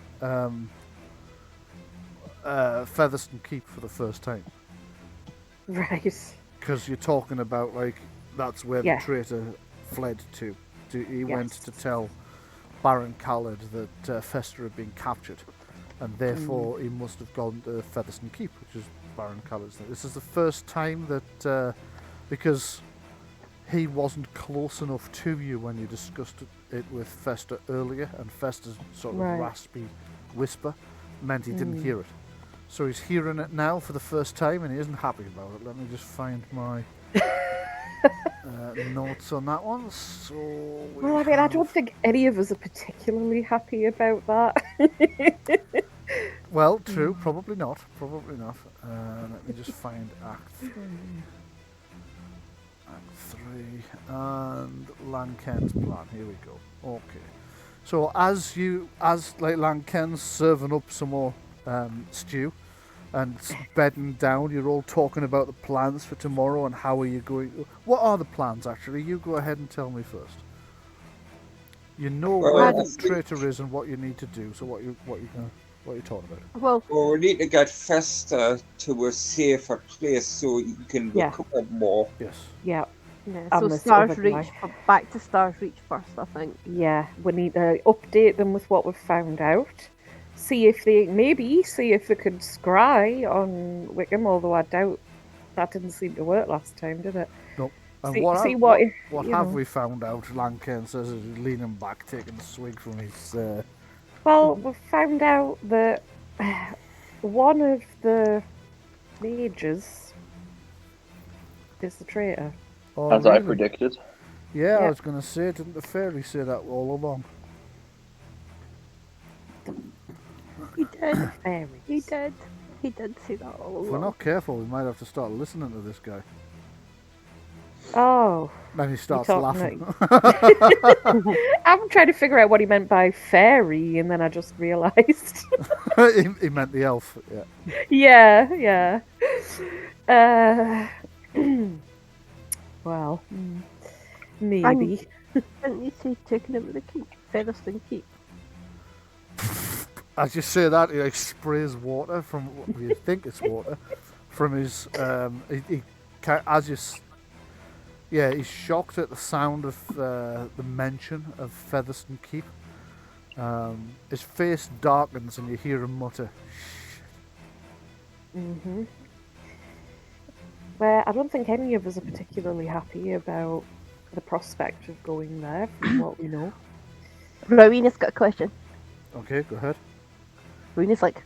Fetherstone Keep for the first time. Right. Because you're talking about, like, that's where the traitor fled to. He went to tell Baron Kaled that Fester had been captured, and therefore he must have gone to Fetherstone Keep, which is Baron Kaled's. This is the first time that, because he wasn't close enough to you when you discussed it with Fester earlier, and Fester's sort of raspy whisper meant he didn't hear it. So he's hearing it now for the first time, and he isn't happy about it. Let me just find my notes on that one. So well, I mean, I don't think any of us are particularly happy about that. Well, true. Probably not. Probably not. Let me just find Act 3. Act 3 and Lanken's plan. Here we go. Okay. So as Lanken's serving up some more stew and bedding down, you're all talking about the plans for tomorrow and how are you going. What are the plans, actually? You go ahead and tell me first. You know where the traitor is and what you need to do. So what are you talking about? Well, we need to get Fester to a safer place so you can recover more. Yes. Yeah. So Stars Reach, back to Stars Reach first, I think. Yeah, we need to update them with what we've found out. See if they could scry on Wickham, although I doubt that didn't seem to work last time, did it? Nope. And what have we found out? Lanken says he's leaning back, taking a swig from his... Well, we've found out that one of the mages is the traitor. Oh, as I predicted. Yeah, I was going to say, didn't the fairy say that all along? He did. He did say that all along. If we're not careful, we might have to start listening to this guy. Oh. Then he starts talking laughing. I'm trying to figure out what he meant by fairy, and then I just realised. he meant the elf, yeah. yeah. Well, maybe. Didn't you say taking him to the keep? Fetherstone Keep. As you say that, he like sprays water from what you think it's water from his. He's shocked at the sound of the mention of Featherstone Keep. His face darkens and you hear him mutter, Mhm. Well, I don't think any of us are particularly happy about the prospect of going there, from what we know. Rowena's got a question. Okay, go ahead. Rowena's like,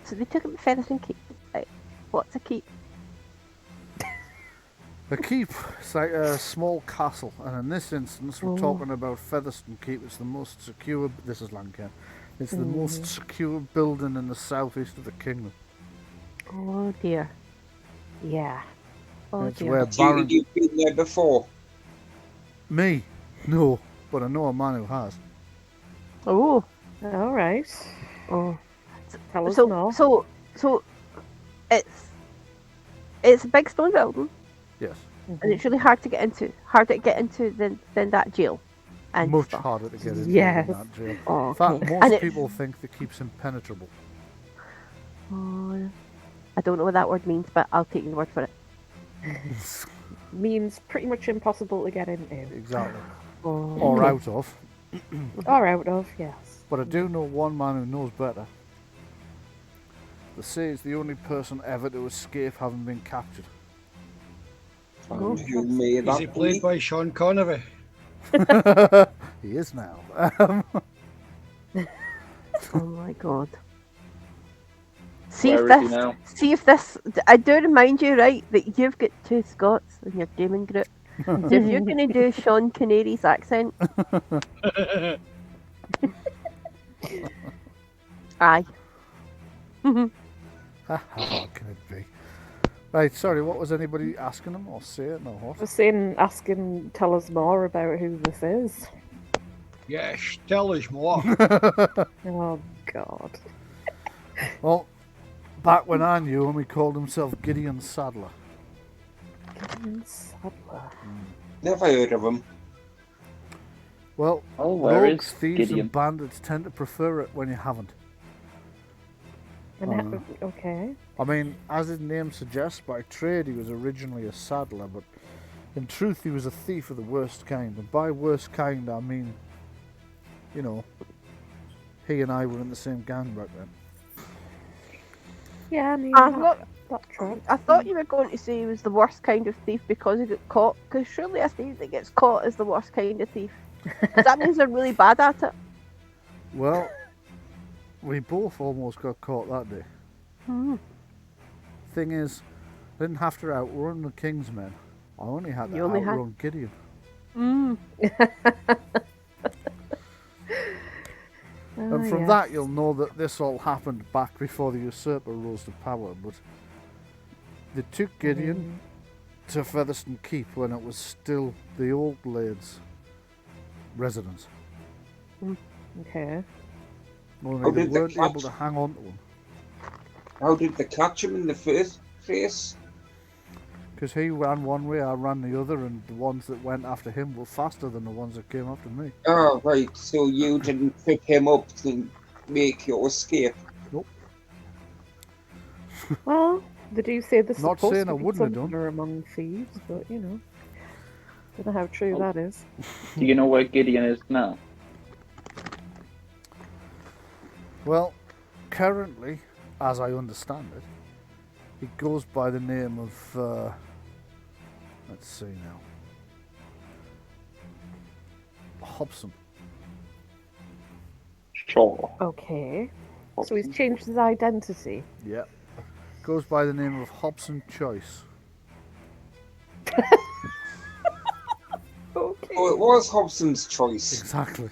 so they took him to Fetherstone Keep. Like, what's a keep? A keep, it's like a small castle, and in this instance we're talking about Featherstone Keep. It's the most secure, this is Lankan, it's the most secure building in the southeast of the kingdom. Oh dear. Yeah. Oh It's dear. where Baron... You've been there before? Me? No, but I know a man who has. Oh. All right. Oh. Tell us more. So it's a big stone building, Yes. and it's really hard to get into. Harder to get into than that jail. And Much stuff. harder to get into Yes. than that jail. Oh, In fact, okay. most And people think the keep's impenetrable. Oh, I don't know what that word means, but I'll take your word for it. Means pretty much impossible to get into. Exactly. Oh. Or out of. Or out of, yes. But I do know one man who knows better. They say he's the only person ever to escape having been captured. And who may Is that he played be? by Sean Connery? He is now. Oh my god. See Where if is he now? See if this. I do remind you, right, that you've got two Scots in your gaming group. So if you're going to do Sean Connery's accent, aye. How can it be? Right, sorry, what was anybody asking him or saying or what? I was saying, tell us more about who this is. Yes, tell us more. Oh, God. Well, back when I knew him, he called himself Gideon Sadler. Gideon Sadler. Never heard of him. Well, Oh, where rogues, is thieves Gideon? and bandits tend to prefer it when you haven't. And okay. I mean, as his name suggests, by trade he was originally a saddler, but in truth he was a thief of the worst kind. And by worst kind I mean, you know, he and I were in the same gang back then. Yeah, I mean, that tracks. I thought you were going to say he was the worst kind of thief because he got caught. Because surely a thief that gets caught is the worst kind of thief. 'Cause that means they're really bad at it. Well, we both almost got caught that day. Thing is, I didn't have to outrun the King's men. I only had to You only had- outrun Gideon. And from that you'll know that this all happened back before the usurper rose to power, but they took Gideon to Featherstone Keep when it was still the old lady's residence. Okay. Only How they did they weren't able catch- to hang on to him. How did they catch him in the first place? Because he ran one way, I ran the other, and the ones that went after him were faster than the ones that came after me. Oh, right. So you didn't pick him up to make your escape. Nope. Well, they do say there's Not supposed saying to I be wouldn't have some done. among thieves, but you know, don't know how true that is. Do you know where Gideon is now? Well, currently, as I understand it, he goes by the name of, let's see now, Hobson. Sure. Okay. So he's changed his identity. Yeah. Goes by the name of Hobson Choice. Okay. Oh, it was Hobson's choice. Exactly.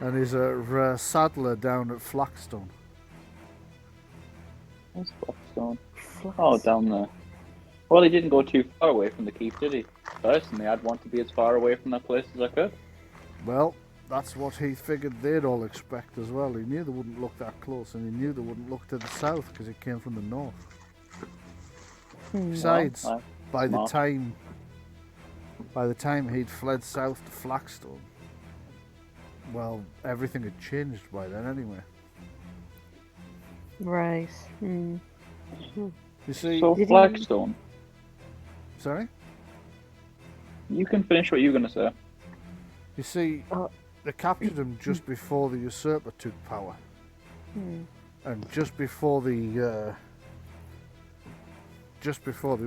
And he's a saddler down at Flaxstone. Where's Fetherstone? Oh, down there. Well, he didn't go too far away from the keep, did he? Personally, I'd want to be as far away from that place as I could. Well, that's what he figured they'd all expect as well. He knew they wouldn't look that close, and he knew they wouldn't look to the south because it came from the north. Besides, Well, by the smart. time he'd fled south to Flaxstone, well, everything had changed by then anyway. Right. You see, So, Did he- Flagstone, sorry? you can finish what you're going to say. You see, Oh. they captured him just before the usurper took power. And just before the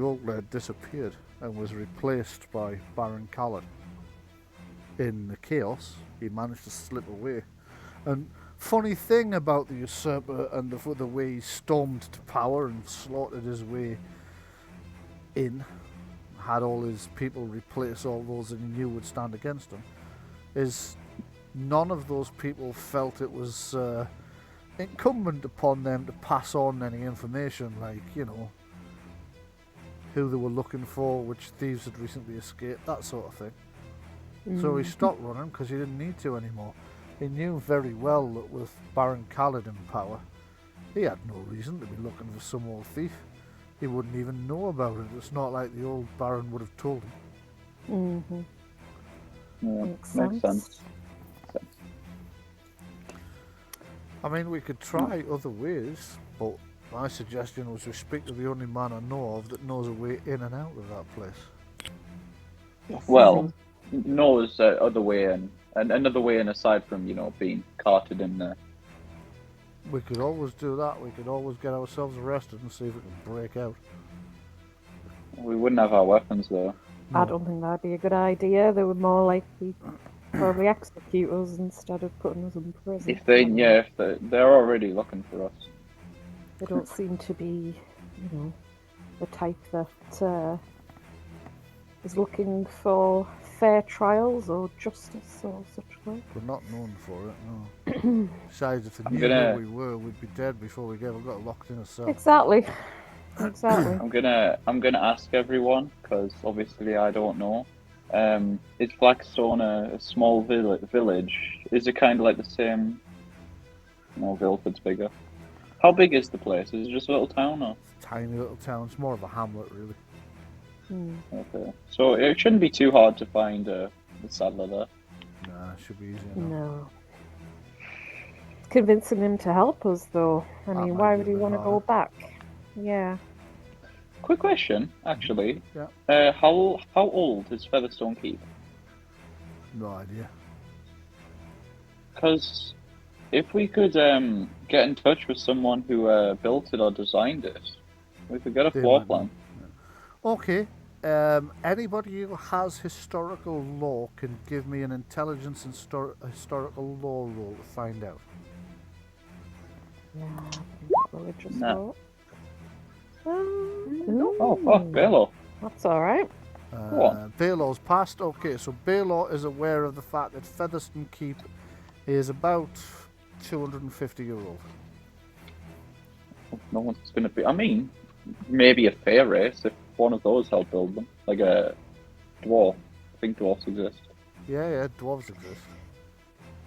old lad disappeared and was replaced by Baron Kaled. In the chaos, he managed to slip away. And funny thing about the usurper and the way he stormed to power and slaughtered his way in, had all his people replace all those that he knew would stand against him, is none of those people felt it was incumbent upon them to pass on any information, like, you know, who they were looking for, which thieves had recently escaped, that sort of thing. So he stopped running because he didn't need to anymore. He knew very well that with Baron Kaled in power, he had no reason to be looking for some old thief. He wouldn't even know about it. It's not like the old Baron would have told him. Yeah, Makes makes sense. sense. I mean, we could try other ways, but my suggestion was we speak to the only man I know of that knows a way in and out of that place. Well, knows other way in, and another way in aside from, you know, being carted in there. We could always do that. We could always get ourselves arrested and see if we can break out. We wouldn't have our weapons though. I don't think that'd be a good idea. They would more likely probably execute us instead of putting us in prison. If they're already looking for us. They don't seem to be, you know, the type that is looking for fair trials or justice or such like. We're not known for it, no. Besides, if they I'm knew gonna- who we were, we'd be dead before we ever got locked in a cell. Exactly. Exactly. I'm gonna ask everyone because obviously I don't know. Is Blackstone a small village? Is it kind of like the same? No, Guildford's bigger. How big is the place? Is it just a little town or? Tiny little town. It's more of a hamlet, really. Okay. So it shouldn't be too hard to find the saddler there. Nah, it should be easy enough. No. Convincing him to help us, though. I That mean, might why be would a he bit want to go hard. back? Yeah. Quick question, actually. Yeah. How old is Featherstone Keep? No idea. Because if we could get in touch with someone who built it or designed it, we could get a They floor might plan. Okay. Anybody who has historical law can give me an intelligence and historical law roll to find out. Yeah. Religious No. law. Oh, Balore. That's alright. Go on. Balore's passed. Okay, so Balore is aware of the fact that Fetherstone Keep is about 250 year old. No one's going to be. I mean, maybe a fair race if one of those helped build them, like a dwarf. I think dwarfs exist. Yeah, dwarves exist.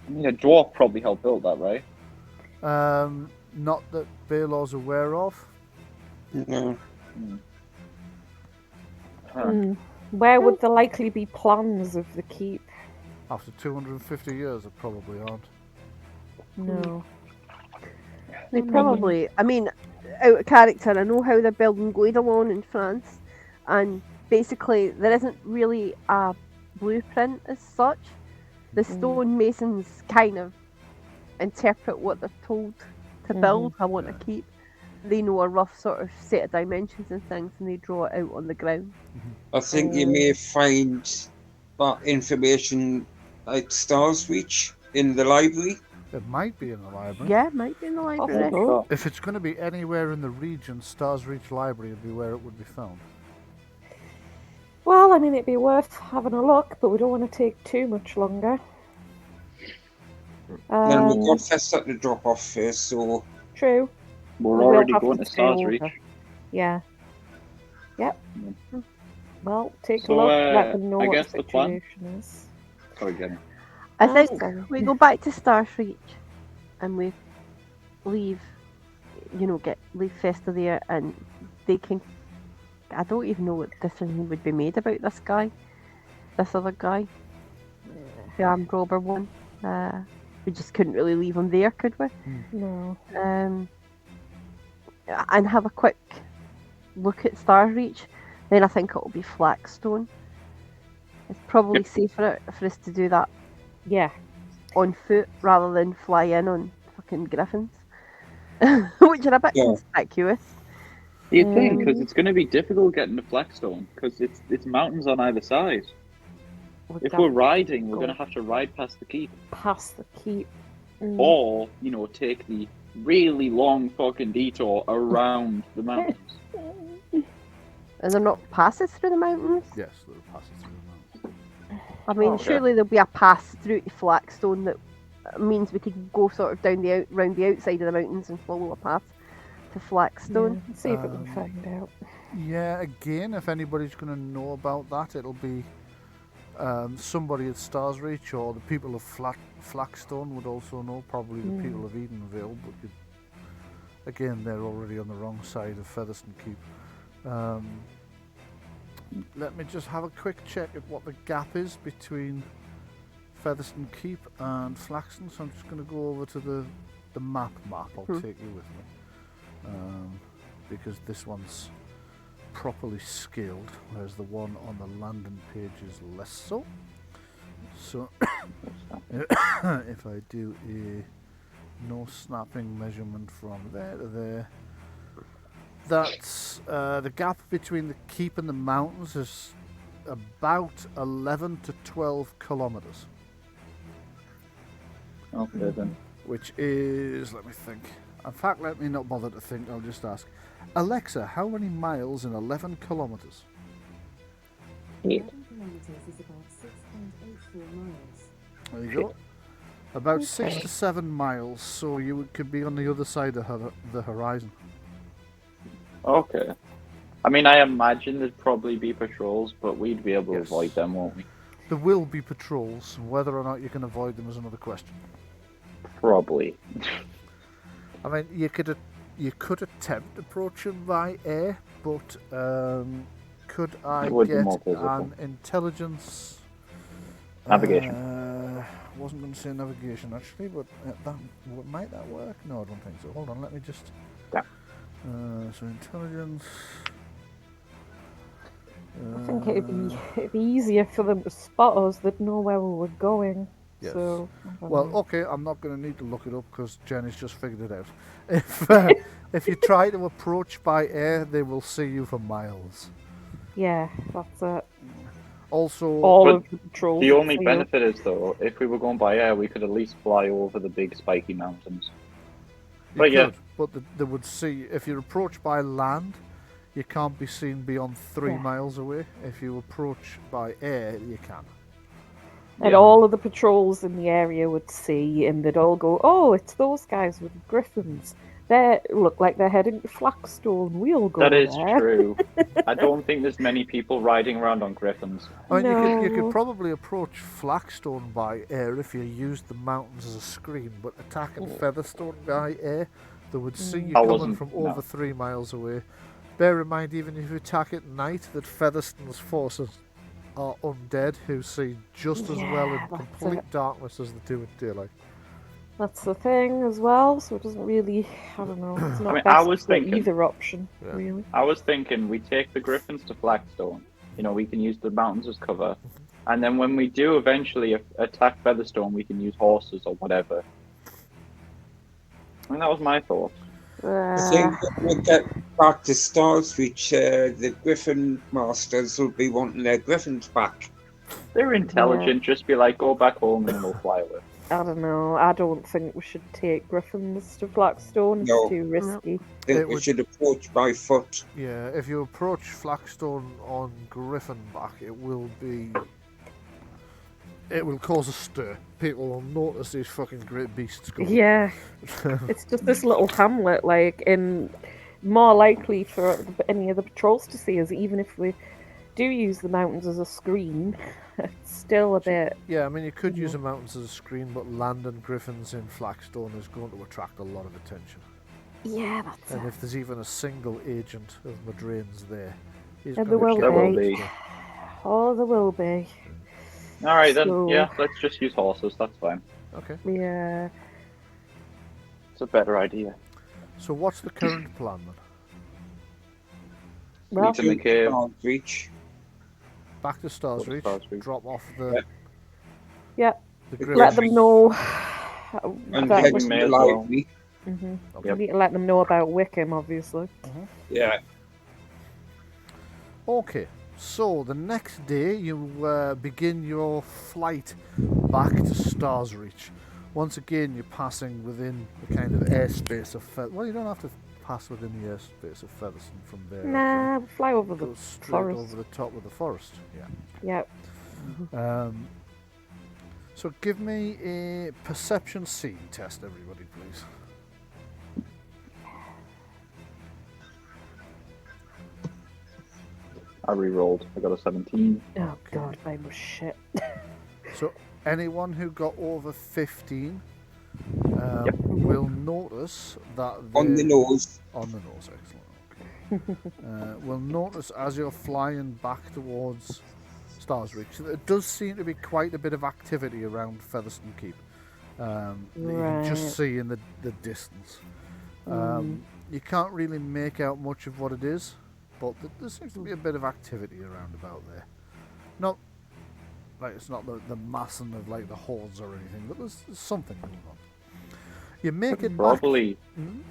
I mean, a dwarf probably helped build that, right? Not that Balore's aware of. No. Where would there likely be plans of the keep? After 250 years, there probably aren't. No. They probably, I mean, out of character, I know how they're building Guidalon in France, and basically there isn't really a blueprint as such. The stonemasons kind of interpret what they're told to build. I want to keep. They know a rough sort of set of dimensions and things, and they draw it out on the ground. I think you may find that information at Stars Reach in the library. It might be in the library. Yeah, might be in the library. Possible. If it's going to be anywhere in the region, Stars Reach Library would be where it would be found. Well, I mean, it'd be worth having a look, but we don't want to take too much longer. Then we've got Fester to drop off first, so True. We're We'll already have going to to stay Stars over. Reach. Yeah. Yep. Well, take a So, look, let them know I what guess the the plan- situation is. Sorry, Jenny. I Oh, think sorry. we go back to Starfreach and we leave, leave Festa there, and they can. I don't even know what decision would be made about this other guy, the armed robber one. We just couldn't really leave him there, could we? No. And have a quick look at Starreach. Then I think it'll be Flaxstone. It's probably safer for us to do that Yeah. on foot rather than fly in on fucking griffins, which are a bit conspicuous. You think, because it's going to be difficult getting to Flaxstone, because it's mountains on either side. If we're riding, we're going to have to ride past the keep. Past the keep. Or, take the really long fucking detour around the mountains. And they're not passes through the mountains? Yes, there are passes through the mountains. I mean, Okay. surely there'll be a pass through to Flaxstone that means we could go sort of round the outside of the mountains and follow a path to Flaxstone. Yeah, see if we can find out. Yeah, again, if anybody's going to know about that, it'll be somebody at Stars Reach, or the people of Flaxstone would also know, probably the people of Edenvale, but again, they're already on the wrong side of Featherstone Keep. Let me just have a quick check at what the gap is between Featherstone Keep and Flaxstone, so I'm just going to go over to the map. I'll take you with me, because this one's properly scaled, whereas the one on the landing page is less so. So if I do a no snapping measurement from there to there, that's the gap between the keep and the mountains is about 11 to 12 kilometers, Okay, then. which is, let me think. In fact, let me not bother to think, I'll just ask. Alexa, how many miles in 11 kilometers? 8. 11 kilometers is about 6.84 miles. There you go. About 6 to 7 miles, so you could be on the other side of the horizon. Okay. I mean, I imagine there'd probably be patrols, but we'd be able to Yes. avoid them, won't we? There will be patrols, whether or not you can avoid them is another question. Probably. I mean, you could attempt approaching by air, but could I It would be get more visible. an intelligence? Navigation. Wasn't going to say navigation actually, but might that work? No, I don't think so. Hold on, let me just. Yeah. So intelligence. I think it'd be easier for them to spot us. They'd know where we were going. Yes. So, I don't Well, know. okay, I'm not going to need to look it up because Jenny's just figured it out. If you try to approach by air, they will see you for miles. Yeah, that's it. Also, All But of the patrols. The only see us. benefit is, though, if we were going by air, we could at least fly over the big spiky mountains. you but yeah. could, but they would see if you approach by land, you can't be seen beyond 3 Yeah. miles away. If you approach by air, you can. And all of the patrols in the area would see, and they'd all go, "Oh, it's those guys with griffins. They look like they're heading to Flaxstone. We'll go That is there." true. I don't think there's many people riding around on griffins. I mean, you No. could probably approach Flaxstone by air if you used the mountains as a screen, but attacking Featherstone by air, they would see you I coming wasn't- from no. over 3 miles away. Bear in mind, even if you attack at night, that Featherstone's forces are undead who see just as well in Yeah, that's complete it. darkness as they do in daylight. That's the thing as well. So it doesn't really. I don't know. It's not mean, best I was for thinking- either option, Yeah. really. I was thinking we take the griffins to Flaxstone. We can use the mountains as cover. And then when we do eventually attack Featherstone, we can use horses or whatever. I mean, that was my thought. I think when we get back to Stars Reach, the Griffin Masters will be wanting their Griffins back. They're intelligent, just be like, go back home and we'll fly away. I don't know. I don't think we should take griffins to Blackstone. It's No. too risky. I think It we would- should approach by foot. Yeah, if you approach Flaxstone on Griffinback, it will cause a stir. People will notice these fucking great beasts coming. Yeah, it's just this little hamlet, and more likely for any of the patrols to see us, even if we do use the mountains as a screen, it's still a bit. Yeah, I mean, you could use the mountains as a screen, but landing griffins in Flagstone is going to attract a lot of attention. Yeah, that's And it. if there's even a single agent of Madrain's there, he's And going there to will There will be. be. Oh, there will be. All right then. So- Yeah, let's just use horses. That's fine. Okay. Yeah. It's a better idea. So what's the current plan then? Well, Meet in the cave. Reach. Back to Stars Go to Reach, Stars Reach. drop off the yeah. the Let griffins. them know. And that head we- to May as lively. Mhm. Okay. We need to let them know about Wickham, obviously. Yeah. Okay, so the next day you begin your flight back to Stars Reach. Once again, you're passing within the kind of airspace of well, you don't have to pass within the airspace of Featherstone from there. Nah, we'll fly over the Go straight forest. over the top of the forest. Yeah. Yeah. So give me a perception scene test, everybody, please. I re-rolled. I got a 17. Oh god, mine was shit. So anyone who got over 15 Yep. will notice that On the nose. on the nose, excellent. Okay. Will notice as you're flying back towards Stars Reach, there does seem to be quite a bit of activity around Featherstone Keep. That you can Right. just see in the distance. You can't really make out much of what it is, but there seems to be a bit of activity around about there. Not like it's not the massing of like the hordes or anything, but there's something going on. You make it back. Probably. Mhm.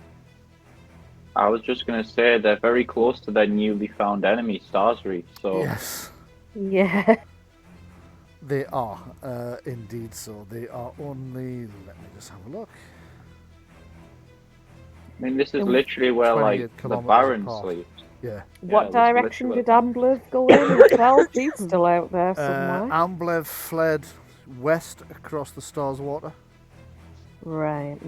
I was just going to say they're very close to their newly found enemy, Stars Reach. So Yes, Yeah. they are indeed so. They are only. Let me just have a look. I mean, this is literally where 28 like the kilometers Baron apart. sleeps. Yeah. What this direction literally- did Ambler go in as well? He's still out there somewhere. Amblev fled west across the Stars Water. Right.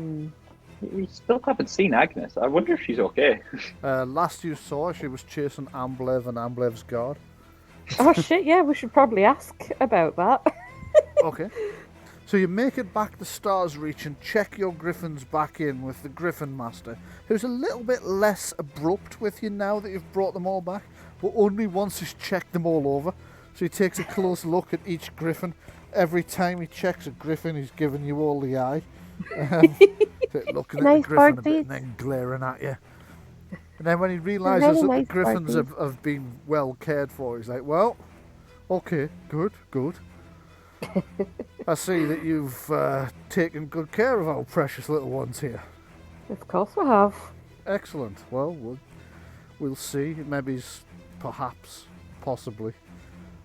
We still haven't seen Agnes. I wonder if she's okay. Last you saw, she was chasing Amblev and Amblev's guard. Oh shit, yeah, we should probably ask about that. Okay. So you make it back to Stars Reach and check your griffins back in with the Griffin Master, who's a little bit less abrupt with you now that you've brought them all back, but only once he's checked them all over. So he takes a close look at each griffin. Every time he checks a griffin, he's giving you all the eye. Looking at Nice the griffin a bit bird and then glaring at you. And then when he realises Very that nice the griffins bird have been well cared for, he's like, well, okay, good. I see that you've taken good care of our precious little ones here. Of course we have. Excellent. Well, we'll see. Maybe, perhaps, possibly,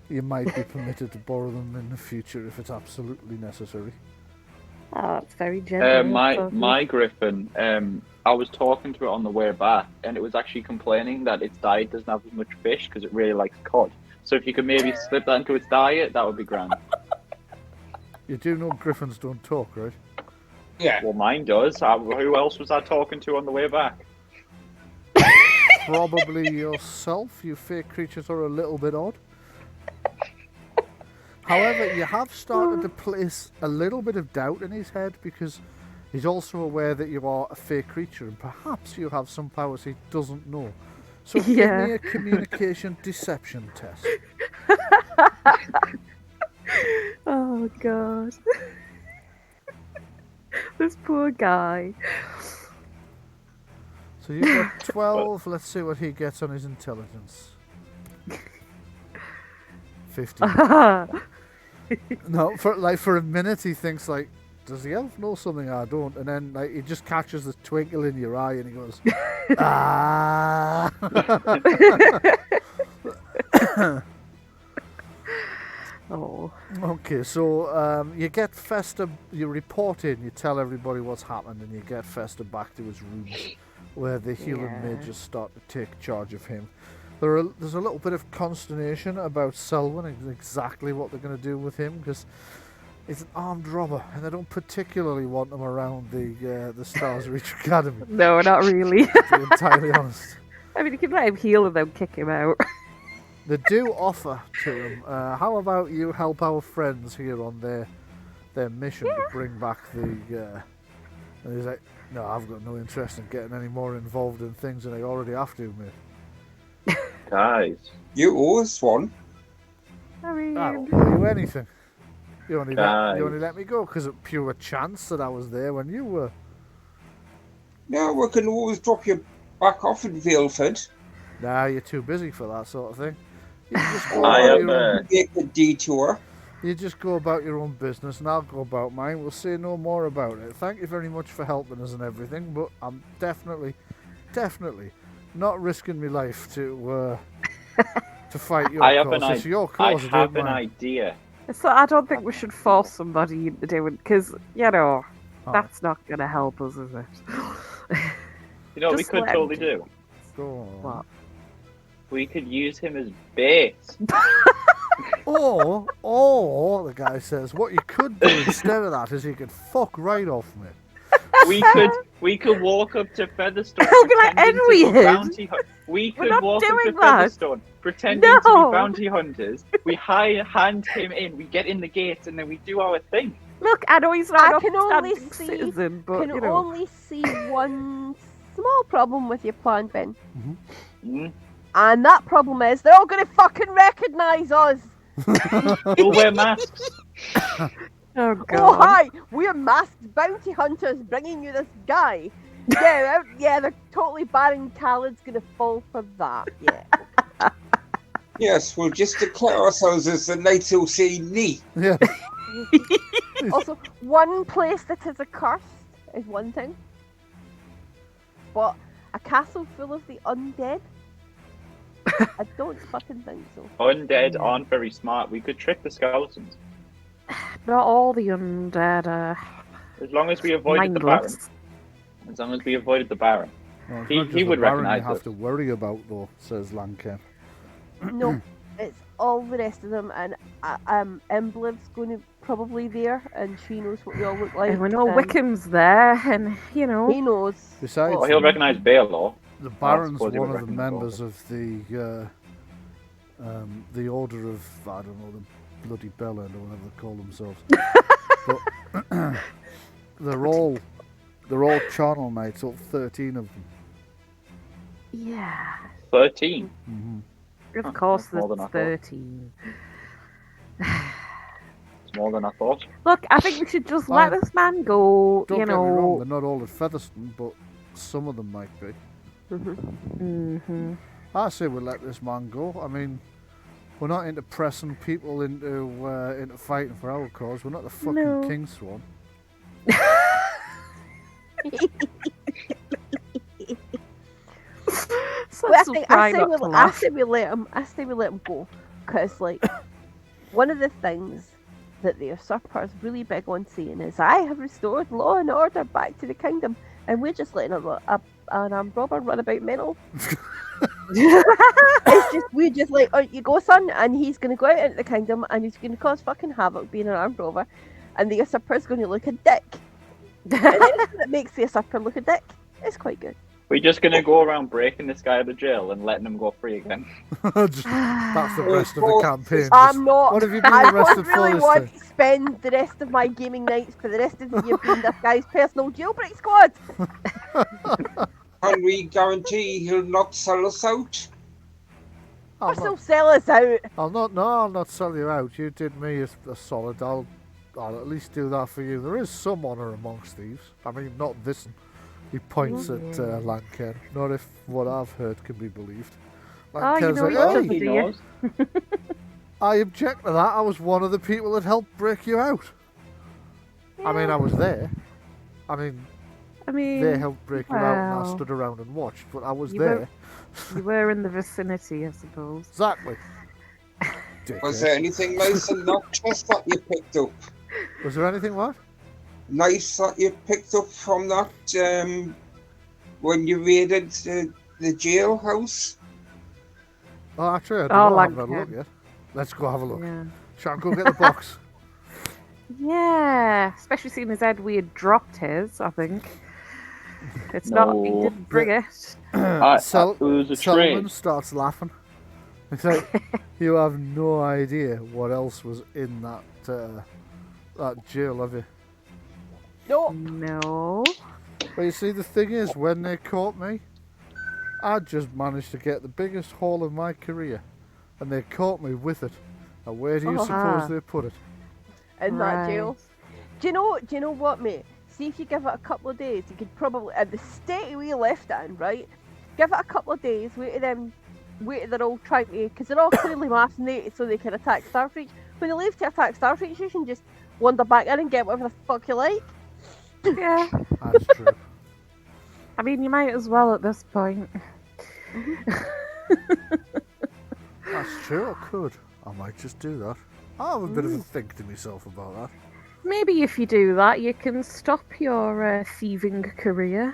you might be permitted to borrow them in the future if it's absolutely necessary. Oh, that's very generous. My griffin, I was talking to it on the way back, and it was actually complaining that its diet doesn't have as much fish because it really likes cod. So if you could maybe slip that into its diet, that would be grand. You do know griffins don't talk, right? Yeah. Well, mine does. Who else was I talking to on the way back? Probably yourself. You fake creatures are a little bit odd. However, you have started to place a little bit of doubt in his head because he's also aware that you are a fake creature and perhaps you have some powers he doesn't know. So give Yeah. me a communication deception test. Oh god. This poor guy. So you've got 12. Let's see what he gets on his intelligence. 15. No, for a minute he thinks like, does the elf know something I don't? And then like he just catches the twinkle in your eye and he goes, ah. Oh. Okay, so you get Fester, you report in, you tell everybody what's happened, and you get Fester back to his rooms where the healing Yeah. mages start to take charge of him. There's a little bit of consternation about Selwyn and exactly what they're going to do with him because he's an armed robber and they don't particularly want him around the Stars Reach Academy, No, not really. to be entirely honest. I mean, you can let him heal and then kick him out. They do offer to him. How about you help our friends here on their mission to bring back the. And he's like, no, I've got no interest in getting any more involved in things than I already have to, mate. Guys, You owe us one. I mean, I don't owe you anything. You only Guys. let me go because of pure chance that I was there when you were. No, we can always drop you back off in Vileford. Nah, you're too busy for that sort of thing. You just go I about am. your own, Make a detour. you just go about your own business, and I'll go about mine. We'll say no more about it. Thank you very much for helping us and everything, but I'm definitely not risking my life to fight your I have cause. an It's your I cause. have don't an mind. idea. so I don't think we should force somebody into doing because Oh, that's not going to help us, is it? You know what we Just could let him totally do do? go on. What? We could use him as bait. Or the guy says, what you could do instead of that is you could fuck right off me. We could walk up to Featherstone. I'll be like, pretending to be Edwin! bounty We We're could not walk up to doing that. Featherstone, pretending to No. be bounty hunters. We hand him in. We get in the gate, and then we do our thing. Look, I know he's not I an can only upstanding see- citizen, but Can only see one small problem with your plan, Ben. Mm. And that problem is they're all going to fucking recognise us. We'll wear masks. oh Oh, god. hi! We're masked bounty hunters bringing you this guy. Yeah, they're totally barring Kaled's going to fall for that. Yeah. Yes, we'll just declare ourselves as the knights who say knee. Yeah. Also, one place that is accursed is one thing. But a castle full of the undead? I don't fucking think so. Undead aren't very smart. We could trick the skeletons. Not all the undead are As long as we avoided the Baron. mindless. As long as we avoided the Baron. Well, it's He- not he just would the Baron recognise you have us. to worry about, though, says Lankan. No, it's all the rest of them, and Embliv's going to probably there, and she knows what we all look like. And we know and Wickham's there, and He knows. Besides, Well, he'll recognise Balore. the Baron's suppose he one would of the recognise members of the Order of, I don't know, the bloody Bellend or whatever they call themselves. But they're all Charnel Knights, all 13 of them. yeah, 13. of Huh, course that's more than I there's thought. 13. It's more than I thought. Look, I think we should just let Fine. this man go. Don't you get me wrong, know. they're not all at Featherstone, but some of them might be. Mm-hmm. I say we let this man go. I mean, we're not into pressing people into fighting for our cause. We're not the fucking No. King Swan. Well, I say we let him go, because like one of the things that the usurper is really big on saying is, "I have restored law and order back to the kingdom," and we're just letting an armed robber run about mental. We're just like, "Oh, you go, son," and he's going to go out into the kingdom and he's going to cause fucking havoc being an armed robber, and the usurper is going to look a dick. And anything that makes the usurper look a dick is quite good. We're just going to go around breaking this guy out of jail and letting him go free again. That's the rest of the campaign. I'm not. What have you been I arrested don't for really this want time? to spend the rest of my gaming nights for the rest of the year being this guy's personal jailbreak squad. Can we guarantee he'll not sell us out? I'll He'll not, sell us out. I'll not sell you out. You did me a solid. I'll at least do that for you. There is some honour amongst thieves. I mean, not this one. He points at Lankan. Not if what I've heard can be believed. Oh, you Lankan's know like, each Well, other, "Hey, he do you? knows. I object to that. I was one of the people that helped break you out. I mean, I was there. I mean, they helped break you out and I well, stood around and watched, but I was you there. were- You were in the vicinity, I suppose. Exactly. Was Dickhead. there anything nice and noxious that you picked up? Was there anything what? Nice that you picked up from that when you raided the jailhouse? Oh, actually, I Oh, don't know. I haven't had a Lankan. look yet. Let's go have a look. Yeah. Shall I go get the box? Yeah, especially seeing as Edwin had dropped his, I think. It's not, he No. didn't bring it. It was a Selman trade. starts laughing. It's like you have no idea what else was in that jail, have you? No. No. But you see, the thing is, when they caught me, I just managed to get the biggest haul of my career, and they caught me with it. Now, where do you suppose they put it? In that jail. Do you know what, mate? See if you give it a couple of days, you could probably, at the state we left it in, right? Give it a couple of days, wait till they're all trying to, because they're all clearly machinated so they can attack Starfleet. When they leave to attack Starfleet, you can just wander back in and get whatever the fuck you like. Yeah. That's true. I mean, you might as well at this point. That's true, I could. I might just do that. I'll have a bit of a think to myself about that. Maybe if you do that, you can stop your thieving career.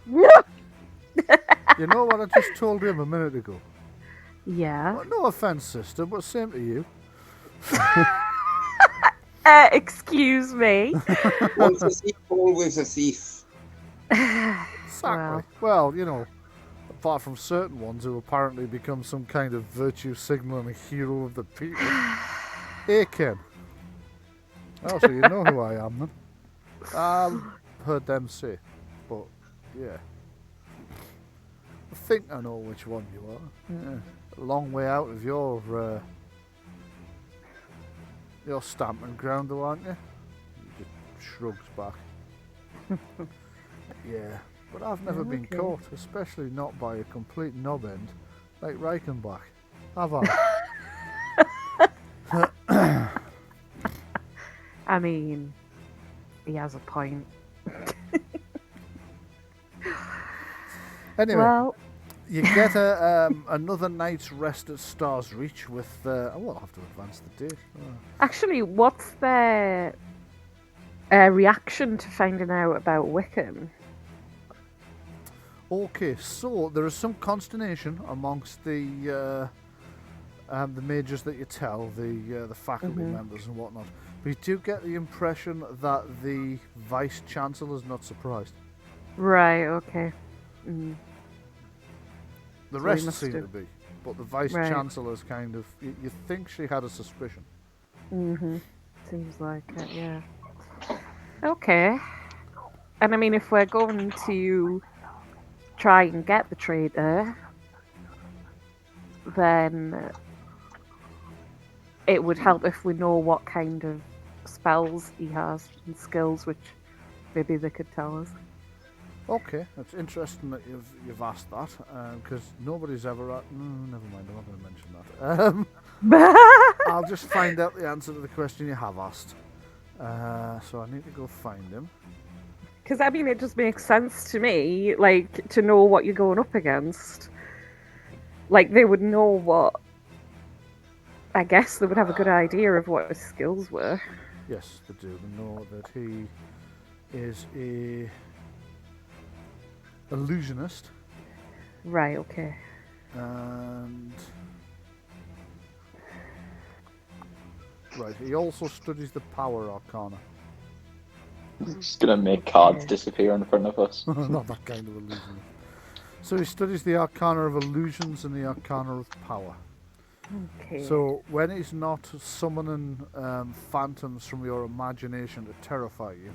You know what I just told him a minute ago? Yeah. Well, no offence, sister, but same to you. Excuse me. Once a thief, always a thief. Exactly. Well, you know, apart from certain ones who apparently become some kind of virtue signal and a hero of the people. Hey, Ken. Oh, so you know who I am then? I've heard them say, but yeah. I think I know which one you are. Yeah. A long way out of your stamping ground, though, aren't you? He just shrugs back. Yeah, but I've never been caught, especially not by a complete knobend like Reichenbach. Have I? I mean, he has a point. Anyway, Well, you get another night's rest at Star's Reach with... I will have to advance the date. actually, what's their reaction to finding out about Wiccan? Okay, so there is some consternation amongst the majors that you tell, the faculty members and whatnot. But you do get the impression that the Vice Chancellor's not surprised. Right, okay. Mm. The So rest he must seem have- to be. But the Vice Right. Chancellor's kind of... You think she had a suspicion. Seems like it, yeah. Okay. And I mean, if we're going to try and get the traitor, then it would help if we know what kind of spells he has and skills, which maybe they could tell us. Okay, it's interesting that you've asked that, because nobody's ever... No, never mind, I'm not going to mention that. I'll just find out the answer to the question you have asked. So I need to go find him. Because, I mean, it just makes sense to me, like, to know what you're going up against. Like, they would know what... I guess they would have a good idea of what his skills were. Yes, they do. They know that he is a illusionist, Right, okay. and right, he also studies the power arcana. He's gonna make cards disappear in front of us. Not that kind of illusion. So he studies the arcana of illusions and the arcana of power. Okay. So when he's not summoning phantoms from your imagination to terrify you,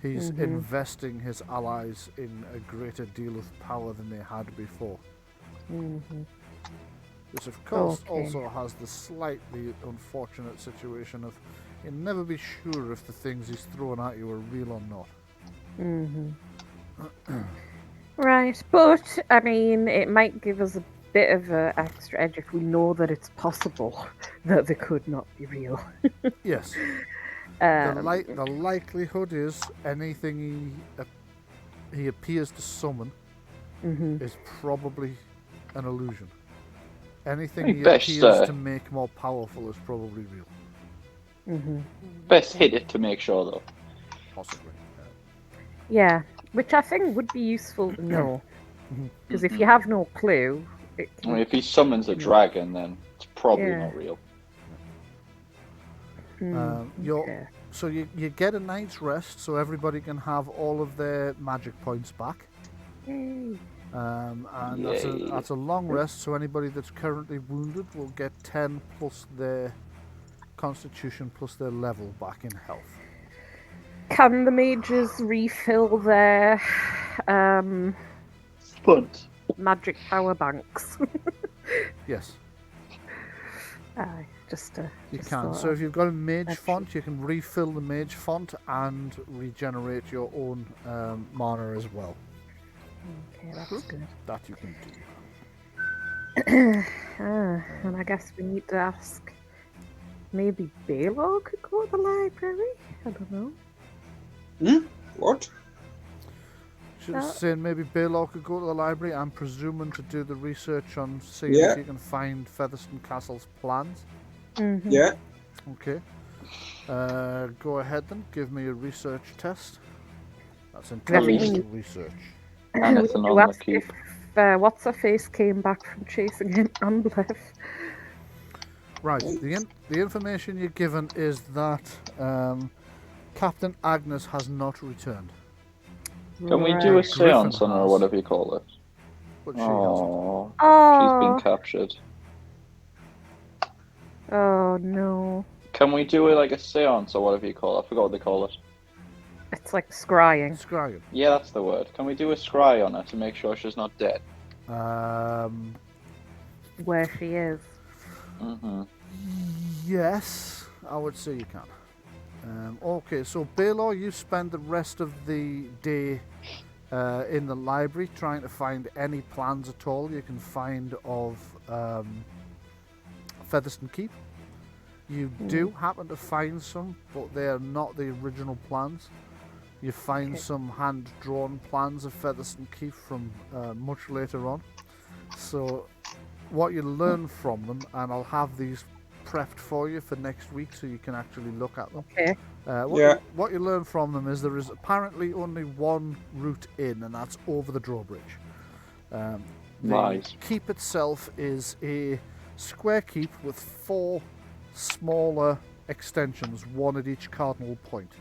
he's investing his allies in a greater deal of power than they had before. Which of course also has the slightly unfortunate situation of you'll never be sure if the things he's throwing at you are real or not. Right, but, I mean, it might give us a bit of an extra edge if we know that it's possible that they could not be real. Yes. The likelihood is anything he appears to summon is probably an illusion. Anything he appears to make more powerful is probably real. Best hit it to make sure, though. Possibly. Yeah, which I think would be useful to know. Because if you have no clue... I mean, if he summons a dragon, then it's probably not real. So you get a night's rest, so everybody can have all of their magic points back. Yay. And Yay. that's a long rest, so anybody that's currently wounded will get 10 plus their constitution plus their level back in health. Can the mages refill their But magic power banks? Yes, Aye, just you just can. thought So if you've got a mage That's font, you can refill the mage font and regenerate your own mana as well. okay, that's good. That you can do. And I guess we need to ask. Maybe Balore could go to the library. I don't know. What? She was saying maybe Balore could go to the library. I'm presuming to do the research on seeing Yeah. if you can find Featherstone Castle's plans. Mm-hmm. Yeah. Okay. Go ahead then. Give me a research test. That's intelligent research. And We it's need an to on the ask keep. if what's her face came back from chasing him and left. Right. The information you're given is that Captain Agnes has not returned, Can we do a Right. seance on her, or has. whatever you call it? but she hasn't. Oh, she's Oh, been captured. oh no! Can we do it like a seance, or whatever you call it? I forgot what they call it. It's like scrying. Scrying. Yeah, that's the word. Can we do a scry on her to make sure she's not dead? Where she is. Mm-hmm. Yes, I would say you can. Okay, so Balore, you spend the rest of the day in the library trying to find any plans at all you can find of Featherstone Keep. You do happen to find some, but they are not the original plans. You find Okay. some hand-drawn plans of Featherstone Keep from much later on. So what you learn from them, and I'll have these prepped for you for next week so you can actually look at them. Okay. What you learn from them is there is apparently only one route in, and that's over the drawbridge. The Nice. keep itself is a square keep with 4 smaller extensions, one at each cardinal point.